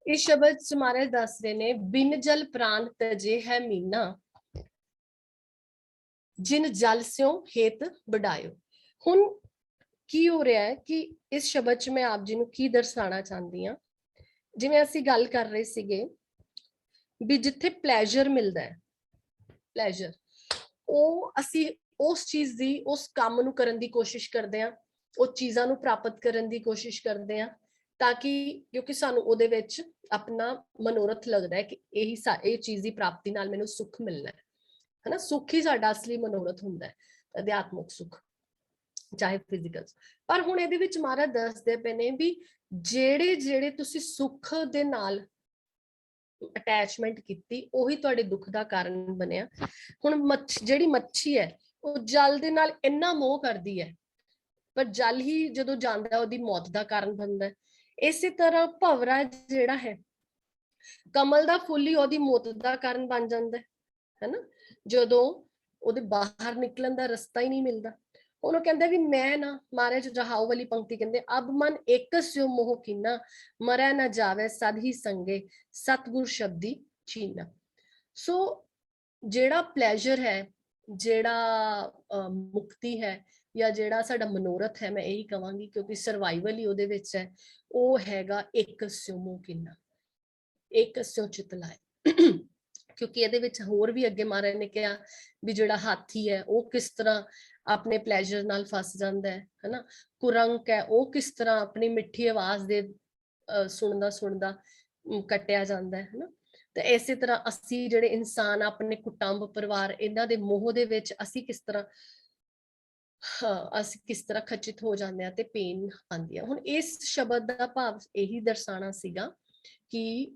ਇਸ ਸ਼ਬਦ ਚ ਮਹਾਰਾਜ ਦੱਸ ਰਹੇ ਨੇ, ਬਿਨ ਜਲ ਪ੍ਰਾਨ ਤਜੇ ਹੈ ਮੀਨਾ, ਜਿਨ ਜਲ ਸਿਓ ਹੇਤ ਬਡਾਇਓ। ਹੁਣ ਕੀ ਹੋ ਰਿਹਾ ਹੈ ਕਿ ਇਸ ਸ਼ਬਦ ਚ ਮੈਂ ਆਪ ਜੀ ਨੂੰ ਕੀ ਦਰਸਾਉਣਾ ਚਾਹੁੰਦੀ ਹਾਂ, ਜਿਵੇਂ ਅਸੀਂ ਗੱਲ ਕਰ ਰਹੇ ਸੀਗੇ ਵੀ ਜਿੱਥੇ ਪਲੇਜ਼ਰ ਮਿਲਦਾ ਹੈ, ਪਲੇਜ਼ਰ, ਉਹ ਅਸੀਂ ਉਸ ਚੀਜ਼ ਦੀ, ਉਸ ਕੰਮ ਨੂੰ ਕਰਨ ਦੀ ਕੋਸ਼ਿਸ਼ ਕਰਦੇ ਹਾਂ, ਉਹ ਚੀਜ਼ਾਂ ਨੂੰ ਪ੍ਰਾਪਤ ਕਰਨ ਦੀ ਕੋਸ਼ਿਸ਼ ਕਰਦੇ ਹਾਂ, ਤਾਂ ਕਿ ਕਿਉਂਕਿ ਸਾਨੂੰ ਉਹਦੇ ਵਿੱਚ ਆਪਣਾ ਮਨੋਰਥ ਲੱਗਦਾ ਹੈ ਕਿ ਇਹ ਚੀਜ਼ ਦੀ ਪ੍ਰਾਪਤੀ ਨਾਲ ਮੈਨੂੰ ਸੁੱਖ ਮਿਲਣਾ ਹੈ, ਹਨਾ। ਸੁੱਖ ਹੀ ਸਾਡਾ ਅਸਲੀ ਮਨੋਰਥ ਹੁੰਦਾ ਹੈ, ਅਧਿਆਤਮਿਕ ਸੁੱਖ, ਚਾਹੇ ਫਿਜ਼ੀਕਲ। ਪਰ ਹੁਣ ਇਹਦੇ ਵਿੱਚ ਮਹਾਰਾਜ ਦੱਸਦੇ ਪਏ ਨੇ ਵੀ ਜਿਹੜੇ ਜਿਹੜੇ ਤੁਸੀਂ ਸੁੱਖ ਦੇ ਨਾਲ ਅਟੈਚਮੈਂਟ ਕੀਤੀ, ਉਹੀ ਤੁਹਾਡੇ ਦੁੱਖ ਦਾ ਕਾਰਨ ਬਣਿਆ। ਹੁਣ ਜਿਹੜੀ ਮੱਛੀ ਹੈ, ਉਹ ਜਲ ਦੇ ਨਾਲ ਇੰਨਾ ਮੋਹ ਕਰਦੀ ਹੈ, ਪਰ ਜਲ ਹੀ ਜਦੋਂ ਜਾਂਦਾ ਉਹਦੀ ਮੌਤ ਦਾ ਕਾਰਨ ਬਣਦਾ ਹੈ। ਇਸੇ ਤਰ੍ਹਾਂ ਭਵਰਾ ਜਿਹੜਾ ਹੈ, ਕਮਲ ਦਾ ਫੁੱਲ ਹੀ ਉਹਦੀ ਮੌਤ ਦਾ ਕਾਰਨ ਬਣ ਜਾਂਦਾ ਹੈ ਨਾ, ਜਦੋਂ ਉਹਦੇ ਬਾਹਰ ਨਿਕਲਣ ਦਾ ਰਸਤਾ ਹੀ ਨਹੀਂ ਮਿਲਦਾ। ਉਹਨੂੰ ਕਹਿੰਦਾ ਵੀ ਮੈਂ ਨਾ, ਮਹਾਰਾਜ ਰਹਾਉ ਵਾਲੀ ਪੰਕਤੀ ਕਹਿੰਦੇ, ਅਬ ਮਨ ਇੱਕ ਸਿਓ ਮੋਹ ਕੀਨਾ, ਮਰੈ ਨਾ ਜਾਵੇ ਸਦ ਹੀ ਸੰਗੇ, ਸਤਿਗੁਰ ਸ਼ਬਦੀ ਚੀਨਾ। ਸੋ ਜਿਹੜਾ ਪਲੇਜ਼ਰ ਹੈ, ਜਿਹੜਾ ਮੁਕਤੀ ਹੈ, ਜਾਂ ਜਿਹੜਾ ਸਾਡਾ ਮਨੋਰਥ ਹੈ, ਮੈਂ ਇਹੀ ਕਹਾਂਗੀ ਕਿਉਂਕਿ ਸਰਵਾਈਵਲ ਹੀ ਉਹਦੇ ਵਿੱਚ ਹੈ, ਉਹ ਹੈਗਾ ਇੱਕ ਸਿਓ ਮੋਹ ਕੀਨਾ, ਇੱਕ ਸਿਓ ਚਿਤ ਲਾਏ। ਕਿਉਂਕਿ ਇਹਦੇ ਵਿੱਚ ਹੋਰ ਵੀ ਅੱਗੇ ਮਹਾਰਾਜ ਨੇ ਕਿਹਾ ਵੀ ਜਿਹੜਾ ਹਾਥੀ ਹੈ ਉਹ ਕਿਸ ਤਰ੍ਹਾਂ ਆਪਣੇ ਪਲੇਜ਼ਰ ਨਾਲ ਫਸ ਜਾਂਦਾ ਹੈ, ਹਨਾ। ਕੁਰੰਕ ਹੈ, ਉਹ ਕਿਸ ਤਰ੍ਹਾਂ ਆਪਣੀ ਮਿੱਠੀ ਆਵਾਜ਼ ਦੇ ਸੁਣਦਾ ਸੁਣਦਾ ਕੱਟਿਆ ਜਾਂਦਾ ਹੈ, ਹਨਾ। ਤੇ ਇਸੇ ਤਰ੍ਹਾਂ ਅਸੀਂ ਜਿਹੜੇ ਇਨਸਾਨ, ਆਪਣੇ ਕੁਟੁੰਬ ਪਰਿਵਾਰ, ਇਹਨਾਂ ਦੇ ਮੋਹ ਦੇ ਵਿੱਚ ਅਸੀਂ ਕਿਸ ਤਰ੍ਹਾਂ ਅਸੀਂ ਕਿਸ ਤਰ੍ਹਾਂ ਖਚਿਤ ਹੋ ਜਾਂਦੇ ਆ ਤੇ ਪੇਨ ਆਉਂਦੀ ਆ। ਹੁਣ ਇਸ ਸ਼ਬਦ ਦਾ ਭਾਵ ਇਹੀ ਦਰਸਾਉਣਾ ਸੀਗਾ ਕਿ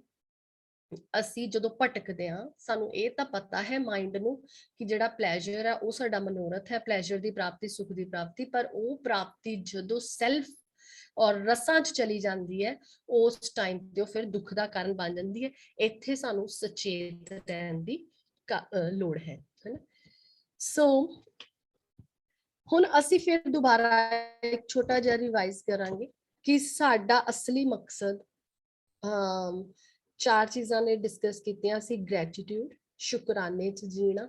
ਅਸੀਂ ਜਦੋਂ ਭਟਕਦੇ ਹਾਂ, ਸਾਨੂੰ ਇਹ ਤਾਂ ਪਤਾ ਹੈ ਮਾਈਂਡ ਨੂੰ ਕਿ ਜਿਹੜਾ ਪਲੇਜ਼ਰ ਹੈ ਉਹ ਸਾਡਾ ਮਨੋਰਥ ਹੈ, ਪਲੇਜ਼ਰ ਦੀ ਪ੍ਰਾਪਤੀ, ਸੁੱਖ ਦੀ ਪ੍ਰਾਪਤੀ, ਪਰ ਉਹ ਪ੍ਰਾਪਤੀ ਜਦੋਂ ਸੈਲਫ ਔਰ ਰਸਾਂ 'ਚ ਚਲੀ ਜਾਂਦੀ ਹੈ, ਉਸ ਟਾਈਮ ਤੇ ਉਹ ਫਿਰ ਦੁੱਖ ਦਾ ਕਾਰਨ ਬਣ ਜਾਂਦੀ ਹੈ। ਇੱਥੇ ਸਾਨੂੰ ਸੁਚੇਤ ਰਹਿਣ ਦੀ ਲੋੜ ਹੈ, ਹੈਨਾ। ਸੋ ਹੁਣ ਅਸੀਂ ਫਿਰ ਦੁਬਾਰਾ ਇੱਕ ਛੋਟਾ ਜਿਹਾ ਰਿਵਾਈਜ਼ ਕਰਾਂਗੇ ਕਿ ਸਾਡਾ ਅਸਲੀ ਮਕਸਦ, ਚਾਰ ਚੀਜ਼ਾਂ ਨੇ ਡਿਸਕਸ ਕੀਤੀਆਂ ਸੀ। ਗ੍ਰੈਟੀਟਿਊਡ, ਸ਼ੁਕਰਾਨੇ 'ਚ ਜੀਣਾ,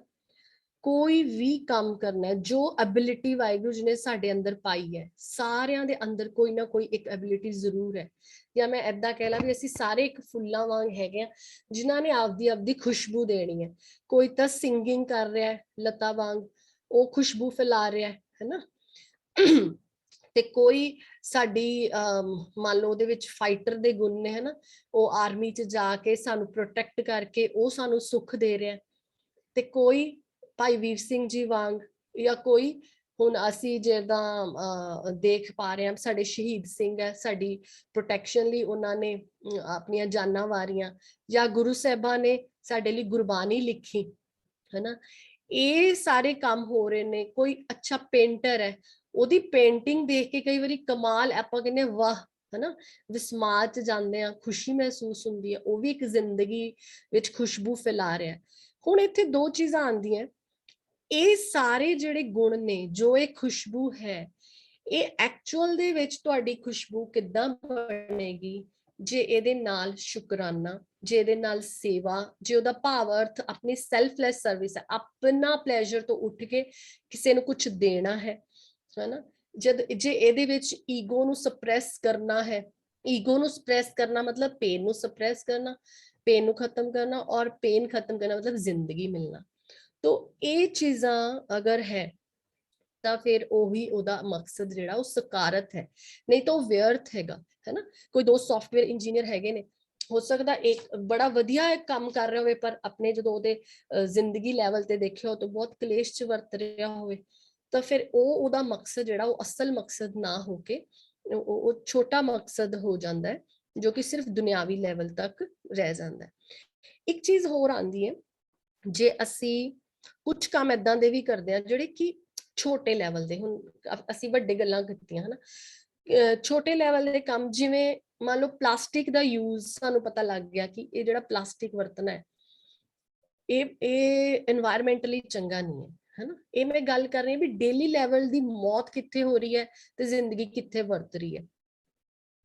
ਕੋਈ ਵੀ ਕੰਮ ਕਰਨਾ ਹੈ, ਜੋ ਐਬਿਲਿਟੀ ਵਾਹਿਗੁਰੂ ਜੀ ਨੇ ਸਾਡੇ ਅੰਦਰ ਪਾਈ ਹੈ, ਸਾਰਿਆਂ ਦੇ ਅੰਦਰ ਕੋਈ ਨਾ ਕੋਈ ਇੱਕ ਐਬਿਲਿਟੀ ਜ਼ਰੂਰ ਹੈ। ਜਾਂ ਮੈਂ ਏਦਾਂ ਕਹਿ ਲਾ ਵੀ ਅਸੀਂ ਸਾਰੇ ਇੱਕ ਫੁੱਲਾਂ ਵਾਂਗ ਹੈਗੇ ਆ, ਜਿਨ੍ਹਾਂ ਨੇ ਆਪਦੀ ਖੁਸ਼ਬੂ ਦੇਣੀ ਹੈ। ਕੋਈ ਤਾਂ ਸਿੰਗਿੰਗ ਕਰ ਰਿਹਾ ਹੈ ਲਤਾ ਵਾਂਗ, ਉਹ ਖੁਸ਼ਬੂ ਫੈਲਾ ਰਿਹਾ ਹੈ ਨਾ। ਤੇ ਕੋਈ ਸਾਡੀ ਮੰਨ ਲਓ ਉਹਦੇ ਵਿੱਚ ਫਾਈਟਰ ਦੇ ਗੁਣ ਨੇ, ਹਨਾ, ਉਹ ਆਰਮੀ 'ਚ ਜਾ ਕੇ ਸਾਨੂੰ ਪ੍ਰੋਟੈਕਟ ਕਰਕੇ ਉਹ ਸਾਨੂੰ ਸੁੱਖ ਦੇ ਰਿਹਾ। ਤੇ ਕੋਈ ਭਾਈ ਵੀਰ ਸਿੰਘ ਜੀ ਵਾਂਗ, ਜਾਂ ਕੋਈ ਹੁਣ ਅਸੀਂ ਜਿੱਦਾਂ ਦੇਖ ਪਾ ਰਹੇ ਹਾਂ ਸਾਡੇ ਸ਼ਹੀਦ ਸਿੰਘ ਹੈ, ਸਾਡੀ ਪ੍ਰੋਟੈਕਸ਼ਨ ਲਈ ਉਹਨਾਂ ਨੇ ਆਪਣੀਆਂ ਜਾਨਾਂ ਵਾਰੀਆਂ, ਜਾਂ ਗੁਰੂ ਸਾਹਿਬਾਂ ਨੇ ਸਾਡੇ ਲਈ ਗੁਰਬਾਣੀ ਲਿਖੀ, ਹਨਾ। ਇਹ ਸਾਰੇ ਕੰਮ ਹੋ ਰਹੇ ਨੇ। ਕੋਈ ਅੱਛਾ ਪੇਂਟਰ ਹੈ, ਉਹਦੀ ਪੇਂਟਿੰਗ ਦੇਖ ਕੇ ਕਈ ਵਾਰੀ ਕਮਾਲ, ਆਪਾਂ ਕਹਿੰਦੇ ਵਾਹ, ਹਨਾ, ਵਿਸਮਾਦ 'ਚ ਜਾਂਦੇ ਆ, ਖੁਸ਼ੀ ਮਹਿਸੂਸ ਹੁੰਦੀ ਹੈ। ਉਹ ਵੀ ਇੱਕ ਜ਼ਿੰਦਗੀ ਵਿੱਚ ਖੁਸ਼ਬੂ ਫੈਲਾ ਰਿਹਾ। ਹੁਣ ਇੱਥੇ ਦੋ ਚੀਜ਼ਾਂ ਆਉਂਦੀਆਂ, ਇਹ ਸਾਰੇ ਜਿਹੜੇ ਗੁਣ ਨੇ, ਜੋ ਇਹ ਖੁਸ਼ਬੂ ਹੈ, ਇਹ ਐਕਚੁਅਲ ਦੇ ਵਿੱਚ ਤੁਹਾਡੀ ਖੁਸ਼ਬੂ ਕਿੱਦਾਂ ਬਣੇਗੀ? ਜੇ ਇਹਦੇ ਨਾਲ ਸ਼ੁਕਰਾਨਾ, ਜੇ ਇਹਦੇ ਨਾਲ ਸੇਵਾ, ਜੇ ਉਹਦਾ ਭਾਵ ਅਰਥ ਆਪਣੀ ਸੈਲਫਲੈਸ ਸਰਵਿਸ ਹੈ, ਆਪਣਾ ਪਲੇਜ਼ਰ ਤੋਂ ਉੱਠ ਕੇ ਕਿਸੇ ਨੂੰ ਕੁਝ ਦੇਣਾ ਹੈ, ਹਨਾ। ਜੇ ਇਹਦੇ ਵਿੱਚ ਈਗੋ ਨੂੰ ਸਪਰੈਸ ਕਰਨਾ ਹੈ, ਈਗੋ ਨੂੰ ਸਪਰੈਸ ਕਰਨਾ ਮਤਲਬ ਪੇਨ ਨੂੰ ਸਪਰੈਸ ਕਰਨਾ, पेन ਨੂੰ खत्म करना, और पेन खत्म करना मतलब जिंदगी मिलना। तो ये चीज़ां अगर है ਤਾਂ ਫਿਰ ਉਹੀ ਉਹਦਾ ਮਕਸਦ ਜਿਹੜਾ ਉਹ ਸਕਾਰਤ ਹੈ, ਨਹੀਂ ਤਾਂ ਉਹ ਵਿਅਰਥ ਹੈਗਾ, ਹੈ ਨਾ। ਕੋਈ ਦੋ ਸੌਫਟਵੇਅਰ ਇੰਜੀਨੀਅਰ ਹੈਗੇ ਨੇ, ਹੋ ਸਕਦਾ ਇੱਕ ਬੜਾ ਵਧੀਆ ਇੱਕ ਕੰਮ ਕਰ ਰਿਹਾ ਹੋਵੇ, ਪਰ ਆਪਣੇ ਜਦੋਂ ਉਹਦੇ ਜ਼ਿੰਦਗੀ ਲੈਵਲ ਤੇ ਦੇਖਿਆ ਹੋ ਤਾਂ ਬਹੁਤ ਕਲੇਸ਼ ਚ ਵਰਤ ਰਿਹਾ ਹੋਵੇ, ਤਾਂ ਫਿਰ ਉਹ ਉਹਦਾ ਮਕਸਦ ਜਿਹੜਾ ਉਹ ਅਸਲ ਮਕਸਦ ਨਾ ਹੋ ਕੇ ਉਹ ਛੋਟਾ ਮਕਸਦ ਹੋ ਜਾਂਦਾ ਹੈ, ਜੋ ਕਿ ਸਿਰਫ ਦੁਨਿਆਵੀ ਲੈਵਲ ਤੱਕ ਰਹਿ ਜਾਂਦਾ ਹੈ। ਇੱਕ ਚੀਜ਼ ਹੋਰ ਆਉਂਦੀ ਹੈ, ਜੇ ਅਸੀਂ ਕੁਝ ਕੰਮ ਏਦਾਂ ਦੇ ਵੀ ਕਰਦੇ ਆ ਜਿਹੜੇ ਕਿ ਛੋਟੇ ਲੈਵਲ ਦੇ, ਹੁਣ ਅਸੀਂ ਵੱਡੇ ਗੱਲਾਂ ਕੀਤੀਆਂ, ਹਨਾ, ਛੋਟੇ ਲੈਵਲ ਦੇ ਕੰਮ, ਜਿਵੇਂ ਮੰਨ ਲਓ ਪਲਾਸਟਿਕ ਦਾ ਯੂਜ਼, ਸਾਨੂੰ ਪਤਾ ਲੱਗ ਗਿਆ ਕਿ ਇਹ ਜਿਹੜਾ ਪਲਾਸਟਿਕ ਵਰਤਣਾ ਹੈ, ਇਹ এনवायरमेंटली ਚੰਗਾ ਨਹੀਂ ਹੈ, ਹਨਾ। ਇਹ ਮੈਂ ਗੱਲ ਕਰ ਰਹੀ ਹਾਂ ਵੀ ਡੇਲੀ ਲੈਵਲ ਦੀ ਮੌਤ ਕਿੱਥੇ ਹੋ ਰਹੀ ਹੈ ਤੇ ਜ਼ਿੰਦਗੀ ਕਿੱਥੇ ਵਰਤ ਰਹੀ ਹੈ।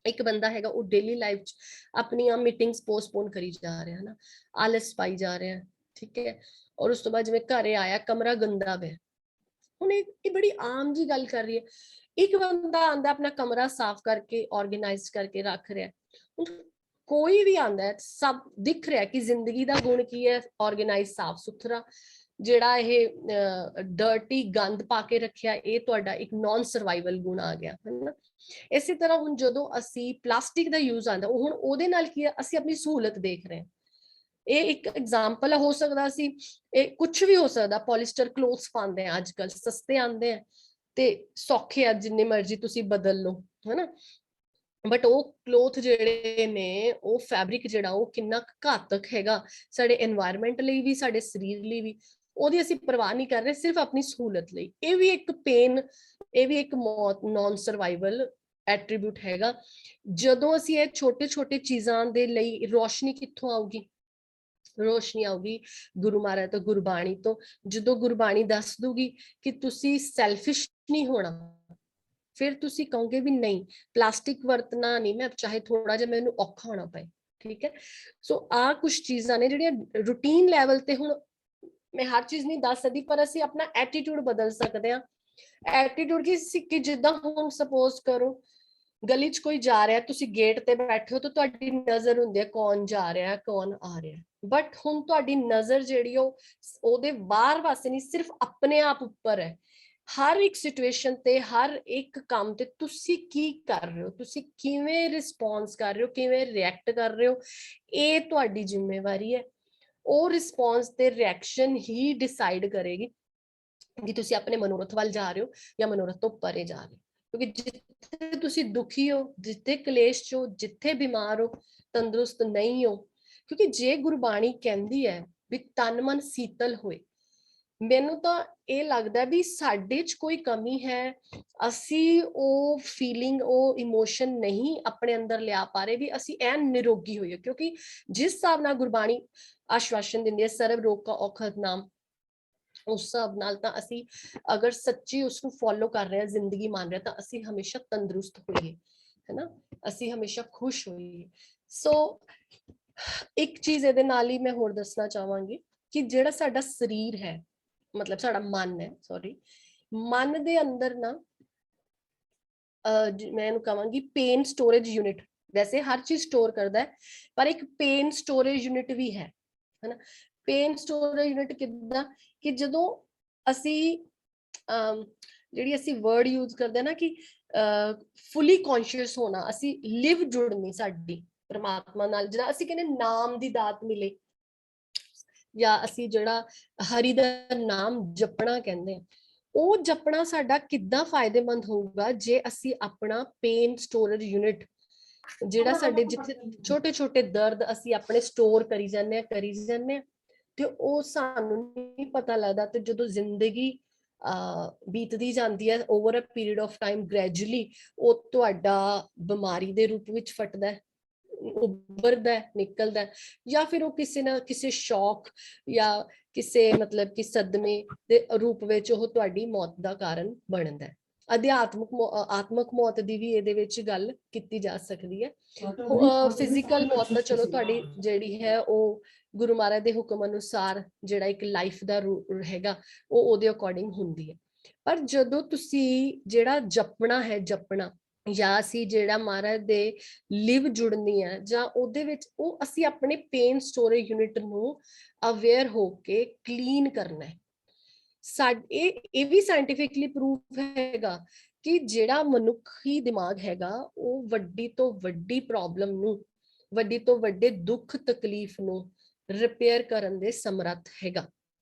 ਇੱਕ ਬੰਦਾ ਹੈਗਾ, ਉਹ ਡੇਲੀ ਲਾਈਫ 'ਚ ਆਪਣੀਆਂ ਮੀਟਿੰਗਸ ਪੋਸਟਪੋਨ ਕਰੀ ਜਾ ਰਿਹਾ, ਹਨਾ, ਆਲਸ ਪਾਈ ਜਾ ਰਿਹਾ, ਠੀਕ ਹੈ। ਔਰ ਉਸ ਤੋਂ ਬਾਅਦ ਜਿਵੇਂ ਘਰੇ ਆਇਆ, ਕਮਰਾ ਗੰਦਾ ਪਿਆ। ਹੁਣ ਇਹ ਬੜੀ ਆਮ ਜੀ ਗੱਲ ਕਰ ਰਹੀ ਹੈ। ਇੱਕ ਬੰਦਾ ਆਂਦਾ ਆਪਣਾ ਕਮਰਾ ਸਾਫ਼ ਕਰਕੇ ਆਰਗੇਨਾਈਜ਼ ਕਰਕੇ ਰੱਖ ਰਿਹਾ, ਕੋਈ ਵੀ ਆਂਦਾ ਸਭ ਦਿਖ ਰਿਹਾ ਕਿ ਜ਼ਿੰਦਗੀ ਦਾ ਗੁਣ ਕੀ ਹੈ, ਆਰਗੇਨਾਈਜ਼ ਸਾਫ਼ ਸੁਥਰਾ। ਜਿਹੜਾ ਇਹ ਡਰਟੀ ਗੰਦ ਪਾ ਕੇ ਰੱਖਿਆ, ਇਹ ਤੁਹਾਡਾ ਇੱਕ ਨੌਨ ਸਰਵਾਈਵਲ ਗੁਣ ਆ ਗਿਆ, ਹਨਾ। ਇਸੇ ਤਰ੍ਹਾਂ ਹੁਣ ਜਦੋਂ ਅਸੀਂ ਪਲਾਸਟਿਕ ਦਾ ਯੂਜ਼ ਆਂਦਾ, ਹੁਣ ਉਹਦੇ ਨਾਲ ਕੀ ਹੈ, ਅਸੀਂ ਆਪਣੀ ਸਹੂਲਤ ਦੇਖ ਰਹੇ ਹਾਂ। ਇਹ ਇੱਕ ਐਗਜ਼ਾਮਪਲ ਹੋ ਸਕਦਾ ਸੀ, ਇਹ ਕੁਝ ਵੀ ਹੋ ਸਕਦਾ। ਪੋਲੀਸਟਰ ਕਲੋਥਸ ਪਾਉਂਦੇ ਆ ਅੱਜ ਕੱਲ, ਸਸਤੇ ਆਉਂਦੇ ਆ ਤੇ ਸੌਖੇ ਆ, ਜਿੰਨੇ ਮਰਜ਼ੀ ਤੁਸੀਂ ਬਦਲ ਲਓ, ਹਨਾ। ਬਟ ਉਹ ਕਲੋਥ ਜਿਹੜੇ ਨੇ, ਉਹ ਫੈਬਰਿਕ ਜਿਹੜਾ ਉਹ ਕਿੰਨਾ ਘਾਤਕ ਹੈਗਾ ਸਾਡੇ এনवायरमेंट ਲਈ ਵੀ, ਸਾਡੇ ਸਰੀਰ ਲਈ ਵੀ, ਉਹਦੀ ਅਸੀਂ ਪਰਵਾਹ ਨਹੀਂ ਕਰ ਰਹੇ, ਸਿਰਫ ਆਪਣੀ ਸਹੂਲਤ ਲਈ। ਇਹ ਵੀ ਇੱਕ ਪੇਨ, ਇਹ ਵੀ ਇੱਕ ਮੌਤ, ਨੌਨ ਸਰਵਾਈਵਲ ਐਟਰੀਬਿਊਟ ਹੈਗਾ। ਜਦੋਂ ਅਸੀਂ ਇਹ ਛੋਟੇ ਛੋਟੇ ਚੀਜ਼ਾਂ ਦੇ ਲਈ, ਰੋਸ਼ਨੀ ਕਿੱਥੋਂ ਆਊਗੀ? ਰੋਸ਼ਨੀ ਆਊਗੀ ਗੁਰੂ ਮਹਾਰਾਜ ਤੋਂ, ਗੁਰਬਾਣੀ ਤੋਂ। ਜਦੋਂ ਗੁਰਬਾਣੀ ਦੱਸ ਦੂਗੀ ਕਿ ਤੁਸੀਂ ਸੈਲਫਿਸ਼ ਨਹੀਂ ਹੋਣਾ, ਫਿਰ ਤੁਸੀਂ ਕਹੋਗੇ ਵੀ ਨਹੀਂ, ਪਲਾਸਟਿਕ ਵਰਤਣਾ ਨਹੀਂ ਮੈਂ, ਚਾਹੇ ਥੋੜਾ ਜਿਹਾ ਮੈਨੂੰ ਔਖਾ ਹੋਣਾ ਪਏ, ਠੀਕ ਹੈ। ਸੋ ਆ ਕੁਝ ਚੀਜ਼ਾਂ ਨੇ ਜਿਹੜੀਆਂ ਰੂਟੀਨ ਲੈਵਲ ਤੇ, ਹੁਣ ਮੈਂ ਹਰ ਚੀਜ਼ ਨਹੀਂ ਦੱਸ ਸਕਦੀ, ਪਰ ਅਸੀਂ ਆਪਣਾ ਐਟੀਟਿਊਡ ਬਦਲ ਸਕਦੇ ਹਾਂ। ਐਟੀਟਿਊਡ ਕਿ ਜਿੱਦਾਂ ਹੁਣ ਸਪੋਜ਼ ਕਰੋ ਗਲੀ 'ਚ ਕੋਈ ਜਾ ਰਿਹਾ, ਤੁਸੀਂ ਗੇਟ ਤੇ ਬੈਠੇ ਹੋ ਤਾਂ ਤੁਹਾਡੀ ਨਜ਼ਰ ਹੁੰਦੀ ਹੈ ਕੌਣ ਜਾ ਰਿਹਾ ਕੌਣ ਆ ਰਿਹਾ, ਬਟ ਹੁਣ ਤੁਹਾਡੀ ਨਜ਼ਰ ਜਿਹੜੀ ਉਹ ਉਹਦੇ ਬਾਹਰ ਵਾਸਤੇ ਨਹੀਂ, ਸਿਰਫ ਆਪਣੇ ਆਪ ਉੱਪਰ ਹੈ। ਹਰ ਇੱਕ ਸਿਚੁਏਸ਼ਨ ਤੇ, ਹਰ ਇੱਕ ਕੰਮ ਤੇ ਤੁਸੀਂ ਕੀ ਕਰ ਰਹੇ ਹੋ, ਤੁਸੀਂ ਕਿਵੇਂ ਰਿਸਪੌਂਸ ਕਰ ਰਹੇ ਹੋ, ਕਿਵੇਂ ਰਿਐਕਟ ਕਰ ਰਹੇ ਹੋ, ਇਹ ਤੁਹਾਡੀ ਜ਼ਿੰਮੇਵਾਰੀ ਹੈ। ਉਹ ਰਿਸਪੌਂਸ ਤੇ ਰਿਐਕਸ਼ਨ ਹੀ ਡਿਸਾਈਡ ਕਰੇਗੀ ਕਿ ਤੁਸੀਂ ਆਪਣੇ ਮਨੋਰਥ ਵੱਲ ਜਾ ਰਹੇ ਹੋ ਜਾਂ ਮਨੋਰਥ ਤੋਂ ਪਰੇ ਜਾ ਰਹੇ ਹੋ। ਕਿਉਂਕਿ ਜਿੱਥੇ ਤੁਸੀਂ ਦੁਖੀ ਹੋ, ਜਿੱਥੇ ਕਲੇਸ਼ ਚ ਹੋ, ਜਿੱਥੇ ਬਿਮਾਰ ਹੋ, ਤੰਦਰੁਸਤ ਨਹੀਂ ਹੋ, ਕਿਉਂਕਿ ਜੇ ਗੁਰਬਾਣੀ ਕਹਿੰਦੀ ਹੈ ਵੀ ਤਨ ਮਨ ਸੀਤਲ ਹੋਏ, ਮੈਨੂੰ ਤਾਂ ਇਹ ਲੱਗਦਾ ਵੀ ਸਾਡੇ 'ਚ ਕੋਈ ਕਮੀ ਹੈ, ਅਸੀਂ ਉਹ ਫੀਲਿੰਗ, ਉਹ ਇਮੋਸ਼ਨ ਨਹੀਂ ਆਪਣੇ ਅੰਦਰ ਲਿਆ ਪਾ ਰਹੇ ਵੀ ਅਸੀਂ ਐਨ ਨਿਰੋਗੀ ਹੋਈਏ। ਕਿਉਂਕਿ ਜਿਸ ਹਿਸਾਬ ਨਾਲ ਗੁਰਬਾਣੀ ਆਸ਼ਵਾਸਨ ਦਿੰਦੀ ਹੈ, ਸਰਬ ਰੋਗ ਕਾ ਔਖਦ ਨਾਮ, ਉਸ ਹਿਸਾਬ ਨਾਲ ਤਾਂ ਅਸੀਂ ਅਗਰ ਸੱਚੀ ਉਸਨੂੰ ਫੋਲੋ ਕਰ ਰਹੇ ਹਾਂ, ਜ਼ਿੰਦਗੀ ਮੰਨ ਰਹੇ ਤਾਂ ਅਸੀਂ ਹਮੇਸ਼ਾ ਤੰਦਰੁਸਤ ਹੋਈਏ, ਹੈਨਾ, ਅਸੀਂ ਹਮੇਸ਼ਾ ਖੁਸ਼ ਹੋਈਏ। ਸੋ ਇੱਕ ਚੀਜ਼ ਇਹਦੇ ਨਾਲ ਹੀ ਮੈਂ ਹੋਰ ਦੱਸਣਾ ਚਾਹਾਂਗੀ ਕਿ ਜਿਹੜਾ ਸਾਡਾ ਸਰੀਰ ਹੈ, ਮਤਲਬ ਸਾਡਾ ਮਨ ਹੈ, ਸੌਰੀ, ਮਨ ਦੇ ਅੰਦਰ ਨਾ ਮੈਂ ਇਹਨੂੰ ਕਹਾਂਗੀ ਪੇਨ ਸਟੋਰੇਜ ਯੂਨਿਟ। ਵੈਸੇ ਹਰ ਚੀਜ਼ ਸਟੋਰ ਕਰਦਾ ਹੈ, ਪਰ ਇੱਕ ਪੇਨ ਸਟੋਰੇਜ ਯੂਨਿਟ ਵੀ ਹੈ ਨਾ। ਪੇਨ ਸਟੋਰੇਜ ਯੂਨਿਟ ਕਿੱਦਾਂ ਕਿ ਜਦੋਂ ਅਸੀਂ ਜਿਹੜੀ ਅਸੀਂ ਵਰਡ ਯੂਜ਼ ਕਰਦੇ ਨਾ ਕਿ ਫੁੱਲੀ ਕੌਨਸ਼ੀਅਸ ਹੋਣਾ, ਅਸੀਂ ਲਿਵ ਜੁੜਨੀ ਸਾਡੀ ਪਰਮਾਤਮਾ ਨਾਲ, ਜਿਹੜਾ ਅਸੀਂ ਕਹਿੰਦੇ ਨਾਮ ਦੀ ਦਾਤ ਮਿਲੇ, ਜਾਂ ਅਸੀਂ ਜਿਹੜਾ ਹਰੀ ਦਾ ਨਾਮ ਜਪਣਾ ਕਹਿੰਦੇ ਆ, ਉਹ ਜਪਣਾ ਸਾਡਾ ਕਿੱਦਾਂ ਫਾਇਦੇਮੰਦ ਹੋਊਗਾ ਜੇ ਅਸੀਂ ਆਪਣਾ ਪੇਨ ਸਟੋਰੇਜ ਯੂਨਿਟ, ਜਿਹੜਾ ਸਾਡੇ ਜਿੱਥੇ ਛੋਟੇ ਛੋਟੇ ਦਰਦ ਅਸੀਂ ਆਪਣੇ ਸਟੋਰ ਕਰੀ ਜਾਂਦੇ ਆ ਤੇ ਉਹ ਸਾਨੂੰ ਨਹੀਂ ਪਤਾ ਲੱਗਦਾ, ਤੇ ਜਦੋਂ ਜ਼ਿੰਦਗੀ ਬੀਤਦੀ ਜਾਂਦੀ ਹੈ over a period of time, gradually ਉਹ ਤੁਹਾਡਾ ਬਿਮਾਰੀ ਦੇ ਰੂਪ ਵਿੱਚ ਫਟਦਾ ਹੈ, ਉੱਭਰਦਾ, ਨਿਕਲਦਾ, ਜਾਂ ਫਿਰ ਉਹ ਕਿਸੇ ਨਾ ਕਿਸੇ ਸ਼ੌਕ ਜਾਂ ਕਿਸੇ ਮਤਲਬ ਕਿ ਸਦਮੇ ਦੇ ਰੂਪ ਵਿੱਚ ਉਹ ਤੁਹਾਡੀ ਮੌਤ ਦਾ ਕਾਰਨ ਬਣਦਾ ਹੈ। ਆਤਮਕ ਮੌਤ ਦੀ ਵੀ ਇਹਦੇ ਵਿੱਚ ਗੱਲ ਕੀਤੀ ਜਾ ਸਕਦੀ ਹੈ। ਫਿਜ਼ੀਕਲ ਮੌਤ ਤਾਂ ਚਲੋ ਤੁਹਾਡੀ ਜਿਹੜੀ ਹੈ ਉਹ ਗੁਰੂ ਮਹਾਰਾਜ ਦੇ ਹੁਕਮ ਅਨੁਸਾਰ ਜਿਹੜਾ ਇੱਕ ਲਾਈਫ ਦਾ ਹੈਗਾ ਉਹ ਉਹਦੇ ਅਕੋਰਡਿੰਗ ਹੁੰਦੀ ਹੈ। ਪਰ ਜਦੋਂ ਤੁਸੀਂ ਜਿਹੜਾ ਜਪਣਾ ਹੈ, ਜਪਣਾ ਜਾਂ ਅਸੀਂ ਜਿਹੜਾ ਮਹਾਰਾਜ ਦੇ ਲਿਵ ਜੁੜਨੀ ਹੈ, ਜਾਂ ਉਹਦੇ ਵਿੱਚ ਉਹ ਅਸੀਂ ਆਪਣੇ ਪੇਨ ਸਟੋਰੇਜ ਯੂਨਿਟ ਨੂੰ ਅਵੇਅਰ ਹੋ ਕੇ ਕਲੀਨ ਕਰਨਾ ਹੈ। ਇਹ ਵੀ ਸਾਇੰਟੀਫਿਕਲੀ ਪ੍ਰੂਫ ਹੈਗਾ ਕਿ ਜਿਹੜਾ ਮਨੁੱਖੀ ਦਿਮਾਗ ਹੈਗਾ ਉਹ ਵੱਡੀ ਤੋਂ ਵੱਡੀ ਪ੍ਰੋਬਲਮ ਨੂੰ, ਵੱਡੀ ਤੋਂ ਵੱਡੇ ਦੁੱਖ ਤਕਲੀਫ ਨੂੰ ਰਿਪੇਅਰ ਕਰਨ ਦੇ ਸਮਰੱਥ ਹੈਗਾ।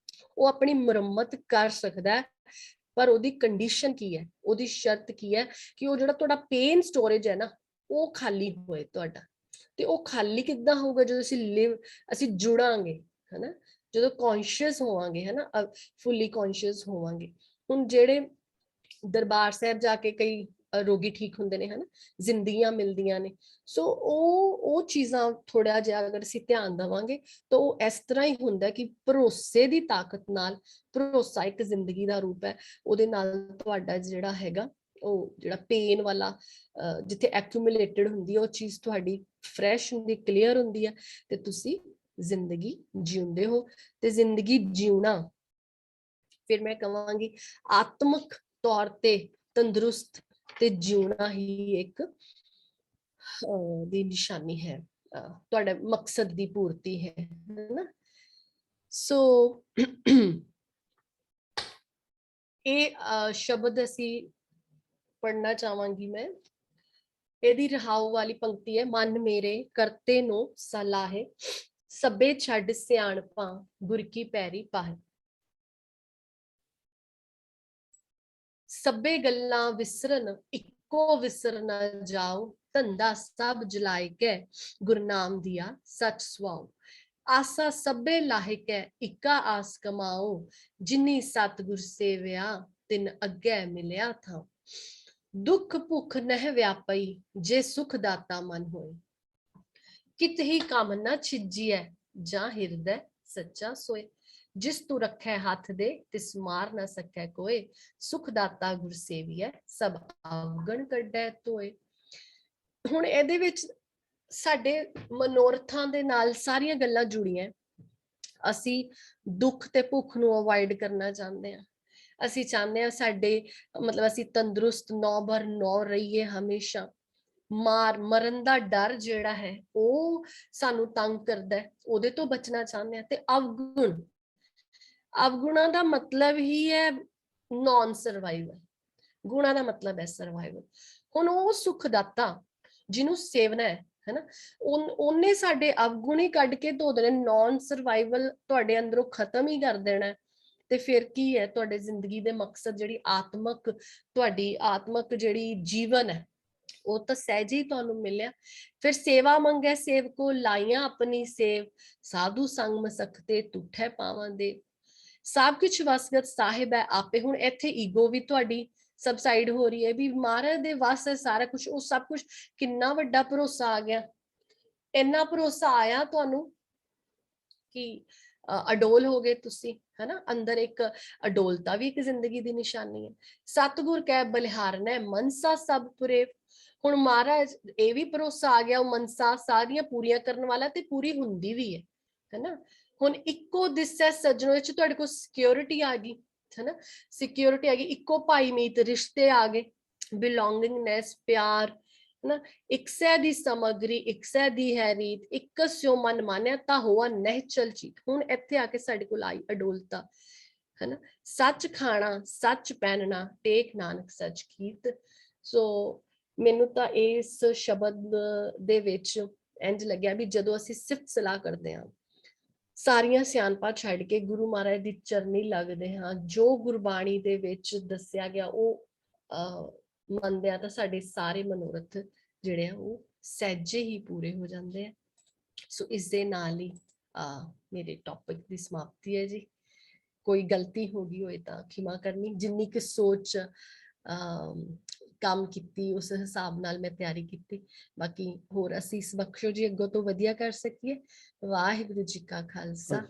ਉਹ ਆਪਣੀ ਮੁਰੰਮਤ ਕਰ ਸਕਦਾ ਹੈ, ਪਰ ਉਹਦੀ ਕੰਡੀਸ਼ਨ ਕੀ ਹੈ, ਉਹਦੀ ਸ਼ਰਤ ਕੀ ਹੈ ਕਿ ਉਹ ਜਿਹੜਾ ਤੁਹਾਡਾ ਪੇਨ ਸਟੋਰੇਜ ਹੈ ਨਾ ਉਹ ਖਾਲੀ ਹੋਏ ਤੁਹਾਡਾ। ਤੇ ਉਹ ਖਾਲੀ ਕਿੱਦਾਂ ਹੋਊਗਾ? ਜਦੋਂ ਅਸੀਂ ਜੁੜਾਂਗੇ, ਹਨਾ, ਜਦੋਂ ਕੌਨਸ਼ੀਅਸ ਹੋਵਾਂਗੇ, ਹਨਾ, ਫੁੱਲੀ ਕੌਨਸ਼ੀਅਸ ਹੋਵਾਂਗੇ। ਹੁਣ ਜਿਹੜੇ ਦਰਬਾਰ ਸਾਹਿਬ ਜਾ ਕੇ ਕਈ ਰੋਗੀ ਠੀਕ ਹੁੰਦੇ ਨੇ, ਹਨਾ, ਜ਼ਿੰਦਗੀਆਂ ਮਿਲਦੀਆਂ ਨੇ, ਸੋ ਉਹ ਚੀਜ਼ਾਂ ਥੋੜਾ ਜਿਹਾ ਅਗਰ ਅਸੀਂ ਧਿਆਨ ਦੇਵਾਂਗੇ ਤਾਂ ਉਹ ਇਸ ਤਰ੍ਹਾਂ ਹੀ ਹੁੰਦਾ ਕਿ ਭਰੋਸੇ ਦੀ ਤਾਕਤ ਨਾਲ, ਭਰੋਸਾ ਇੱਕ ਜ਼ਿੰਦਗੀ ਦਾ ਰੂਪ ਹੈ, ਉਹਦੇ ਨਾਲ ਤੁਹਾਡਾ ਜਿਹੜਾ ਹੈਗਾ ਉਹ ਜਿਹੜਾ ਪੇਨ ਵਾਲਾ ਜਿੱਥੇ ਐਕੂਮੂਲੇਟਡ ਹੁੰਦੀ ਹੈ ਉਹ ਚੀਜ਼ ਤੁਹਾਡੀ ਫਰੈਸ਼ ਹੁੰਦੀ, ਕਲੀਅਰ ਹੁੰਦੀ ਹੈ, ਤੇ ਤੁਸੀਂ ਜ਼ਿੰਦਗੀ ਜਿਉਂਦੇ ਹੋ। ਤੇ ਜ਼ਿੰਦਗੀ ਜਿਉਣਾ, ਫਿਰ ਮੈਂ ਕਹਾਂਗੀ ਆਤਮਿਕ ਤੌਰ ਤੇ ਤੰਦਰੁਸਤ ਤੇ ਜਿਉਣਾ ਹੀ ਇੱਕ ਦੀ ਨਿਸ਼ਾਨੀ ਹੈ, ਤੁਹਾਡਾ ਮਕਸਦ ਦੀ ਪੂਰਤੀ ਹੈ ਨਾ। ਸੋ ਇਹ ਸ਼ਬਦ ਅਸੀਂ ਪੜ੍ਹਨਾ ਚਾਹਾਂਗੀ ਮੈਂ। ਇਹਦੀ ਰਹਾਉ ਵਾਲੀ ਪੰਕਤੀ ਹੈ, ਮਨ ਮੇਰੇ ਕਰਤੇ ਨੂੰ ਸਲਾਹੇ, ਸਭੇ ਛੱਡ ਸਿਆਣਪਾਂ ਗੁਰ ਕੀ ਪੈਰੀ ਪਾਹੇ। ਸਭੇ ਗੱਲਾਂ ਵਿਸਰਨ ਇੱਕੋ ਵਿਸਰ ਨਾ ਜਾਓ, ਧੰਦਾ ਸਭ ਜਲਾਇ ਕੈ ਗੁਰਨਾਮ ਦਿਆ ਸਚ ਸੁਆਓ। ਆਸਾ ਸਭੇ ਲਾਹੇ ਕੈ ਇੱਕਾ ਆਸ ਕਮਾਓ, ਜਿਨੀ ਸਤਿਗੁਰ ਸੇਵਿਆ ਤਿਨ ਅੱਗੇ ਮਿਲਿਆ ਥਾ। ਦੁੱਖ ਭੁੱਖ ਨਹਿ ਵਿਆਪਈ, ਜੇ ਸੁਖ ਦਾਤਾ ਮਨ ਹੋਏ। ਕਿਤ ਹੀ ਕੰਮ ਨਾ ਛਿਜੀਐ, ਜਾਂ ਹਿਰਦੈ ਸੱਚਾ ਸੋਏ। ਜਿਸ ਤੂੰ ਰੱਖੈ ਹੱਥ ਦੇ, ਤਿਸ ਮਾਰ ਨਾ ਸਕੈ ਕੋਏ। ਸੁਖ ਦਾਤਾ ਗੁਰ ਸੇਵੀਐ, ਸਭ ਆਵਗਣ ਕੱਢੈ ਤੋਏ। ਹੁਣ ਇਹਦੇ ਵਿੱਚ ਸਾਡੇ ਮਨੋਰਥਾਂ ਦੇ ਨਾਲ ਸਾਰੀਆਂ ਗੱਲਾਂ ਜੁੜੀਆਂ। ਅਸੀਂ ਦੁੱਖ ਤੇ ਭੁੱਖ ਨੂੰ ਅਵੋਇਡ ਕਰਨਾ ਚਾਹੁੰਦੇ ਹਾਂ। ਅਸੀਂ ਚਾਹੁੰਦੇ ਹਾਂ ਸਾਡੇ ਮਤਲਬ ਅਸੀਂ ਤੰਦਰੁਸਤ 9/9 ਰਹੀਏ ਹਮੇਸ਼ਾ। ਮਰਨ ਦਾ ਡਰ ਜਿਹੜਾ ਹੈ ਉਹ ਸਾਨੂੰ ਤੰਗ ਕਰਦਾ ਹੈ, ਉਹਦੇ ਤੋਂ ਬਚਣਾ ਚਾਹੁੰਦੇ ਹਾਂ। ਤੇ ਅਵਗੁਣਾਂ ਦਾ ਮਤਲਬ ਹੀ ਹੈ ਨੌਨ ਸਰਵਾਈਵਲ। ਗੁਣਾ ਦਾ ਮਤਲਬ ਹੈ ਸਰਵਾਈਵਲ। ਹੁਣ ਉਹ ਸੁਖਦਾਤਾ ਜਿਹਨੂੰ ਸੇਵਨਾ ਹੈ ਹਨਾ, ਉਹਨੇ ਸਾਡੇ ਅਵਗੁਣ ਹੀ ਕੱਢ ਕੇ ਧੋ ਦੇਣੇ, ਨੌਨ ਸਰਵਾਈਵਲ ਤੁਹਾਡੇ ਅੰਦਰੋਂ ਖਤਮ ਹੀ ਕਰ ਦੇਣਾ। ਤੇ ਫਿਰ ਕੀ ਹੈ ਤੁਹਾਡੇ ਜ਼ਿੰਦਗੀ ਦੇ ਮਕਸਦ, ਜਿਹੜੀ ਤੁਹਾਡੀ ਆਤਮਕ ਜਿਹੜੀ ਜੀਵਨ ਹੈ ਉਹ ਤਾਂ ਸਹਿਜ ਹੀ ਤੁਹਾਨੂੰ ਮਿਲਿਆ। ਫਿਰ ਸੇਵਾ ਮੰਗੈ ਸੇਵਕੋ, ਲਾਈਆਂ ਆਪਣੀ ਸੇਵ, ਸਾਧੂ ਸੰਗ ਮਸਖਤੇ ਤੁਠੈ ਪਾਵਾਂ ਦੇ। ਸਭ ਕੁਛ ਵਸਗਤ ਸਾਹਿਬ ਹੈ ਆਪੇ। ਹੁਣ ਇੱਥੇ ਈਗੋ ਵੀ ਤੁਹਾਡੀ ਸਬਸਾਈਡ ਹੋ ਰਹੀ ਹੈ ਵੀ ਮਹਾਰਾਜ ਦੇ ਵਸ ਹੈ ਸਾਰਾ ਕੁਝ। ਉਹ ਸਭ ਕੁਝ ਕਿੰਨਾ ਵੱਡਾ ਭਰੋਸਾ ਆ ਗਿਆ, ਇੰਨਾ ਭਰੋਸਾ ਆਇਆ ਤੁਹਾਨੂੰ ਕਿ ਅਡੋਲ ਹੋ ਗਏ ਤੁਸੀਂ, ਹਨਾ। ਅੰਦਰ ਇੱਕ ਅਡੋਲਤਾ ਵੀ ਇੱਕ ਜ਼ਿੰਦਗੀ ਦੀ ਨਿਸ਼ਾਨੀ ਹੈ। ਸਤਿਗੁਰ ਕੈ ਬਲਿਹਾਰਨੈ, ਮਨਸਾ ਸਭ ਪੁਰੇ। ਹੁਣ ਮਹਾਰਾਜ ਇਹ ਵੀ ਭਰੋਸਾ ਆ ਗਿਆ, ਉਹ ਮਨਸਾ ਸਾਰੀਆਂ ਪੂਰੀਆਂ ਕਰਨ ਵਾਲਾ, ਤੇ ਪੂਰੀ ਹੁੰਦੀ ਵੀ ਹੈ, ਹਨਾ। ਹੁਣ ਇੱਕੋ ਦਿਸੈ ਸੱਜਣੋ, ਵਿੱਚ ਤੁਹਾਡੇ ਕੋਲ ਸਿਕਿਉਰਿਟੀ ਆ ਗਈ। है ना, सिक्योरिटी आ गई, इको भाई मीत रिश्ते आ गए, बिलोंगिंगनेस, प्यार, है ना, इकसै दी समग्री इकसै दी है रीत, इक स्यो मन मान्या ता होआ नहचल चीत। हुण इत्थे आके साडे कोल आई अडोलता, है ना, सच खाना सच पहनना, टेक नानक सच कीत। सो ਮੈਨੂੰ ਤਾਂ ਇਸ ਸ਼ਬਦ ਦੇ ਵਿੱਚ ਇੰਜ ਲੱਗਿਆ ਵੀ ਜਦੋਂ ਅਸੀਂ ਸਿਫਤ ਸਲਾਹ ਕਰਦੇ ਹਾਂ, ਸਾਰੀਆਂ ਸਿਆਣਪਾਂ ਛੱਡ ਕੇ ਗੁਰੂ ਮਹਾਰਾਜ ਦੀ ਚਰਨੀ ਲੱਗਦੇ ਹਾਂ, ਜੋ ਗੁਰਬਾਣੀ ਦੇ ਵਿੱਚ ਦੱਸਿਆ ਗਿਆ ਉਹ ਮੰਨਦੇ ਆ, ਤਾਂ ਸਾਡੇ ਸਾਰੇ ਮਨੋਰਥ ਜਿਹੜੇ ਆ ਉਹ ਸਹਿਜੇ ਹੀ ਪੂਰੇ ਹੋ ਜਾਂਦੇ ਆ। ਸੋ ਇਸ ਦੇ ਨਾਲ ਹੀ ਮੇਰੇ ਟੌਪਿਕ ਦੀ ਸਮਾਪਤੀ ਹੈ ਜੀ। ਕੋਈ ਗਲਤੀ ਹੋ ਗਈ ਹੋਏ ਤਾਂ ਖਿਮਾ ਕਰਨੀ, ਜਿੰਨੀ ਕਿ ਸੋਚ ਕੰਮ ਕੀਤੀ ਉਸ ਹਿਸਾਬ ਨਾਲ ਮੈਂ ਤਿਆਰੀ ਕੀਤੀ। ਬਾਕੀ ਹੋਰ ਅਸੀਸ ਬਖਸ਼ੋ ਜੀ, ਅੱਗੋਂ ਤੋਂ ਵਧੀਆ ਕਰ ਸਕੀਏ। ਵਾਹਿਗੁਰੂ ਜੀ ਕਾ ਖਾਲਸਾ।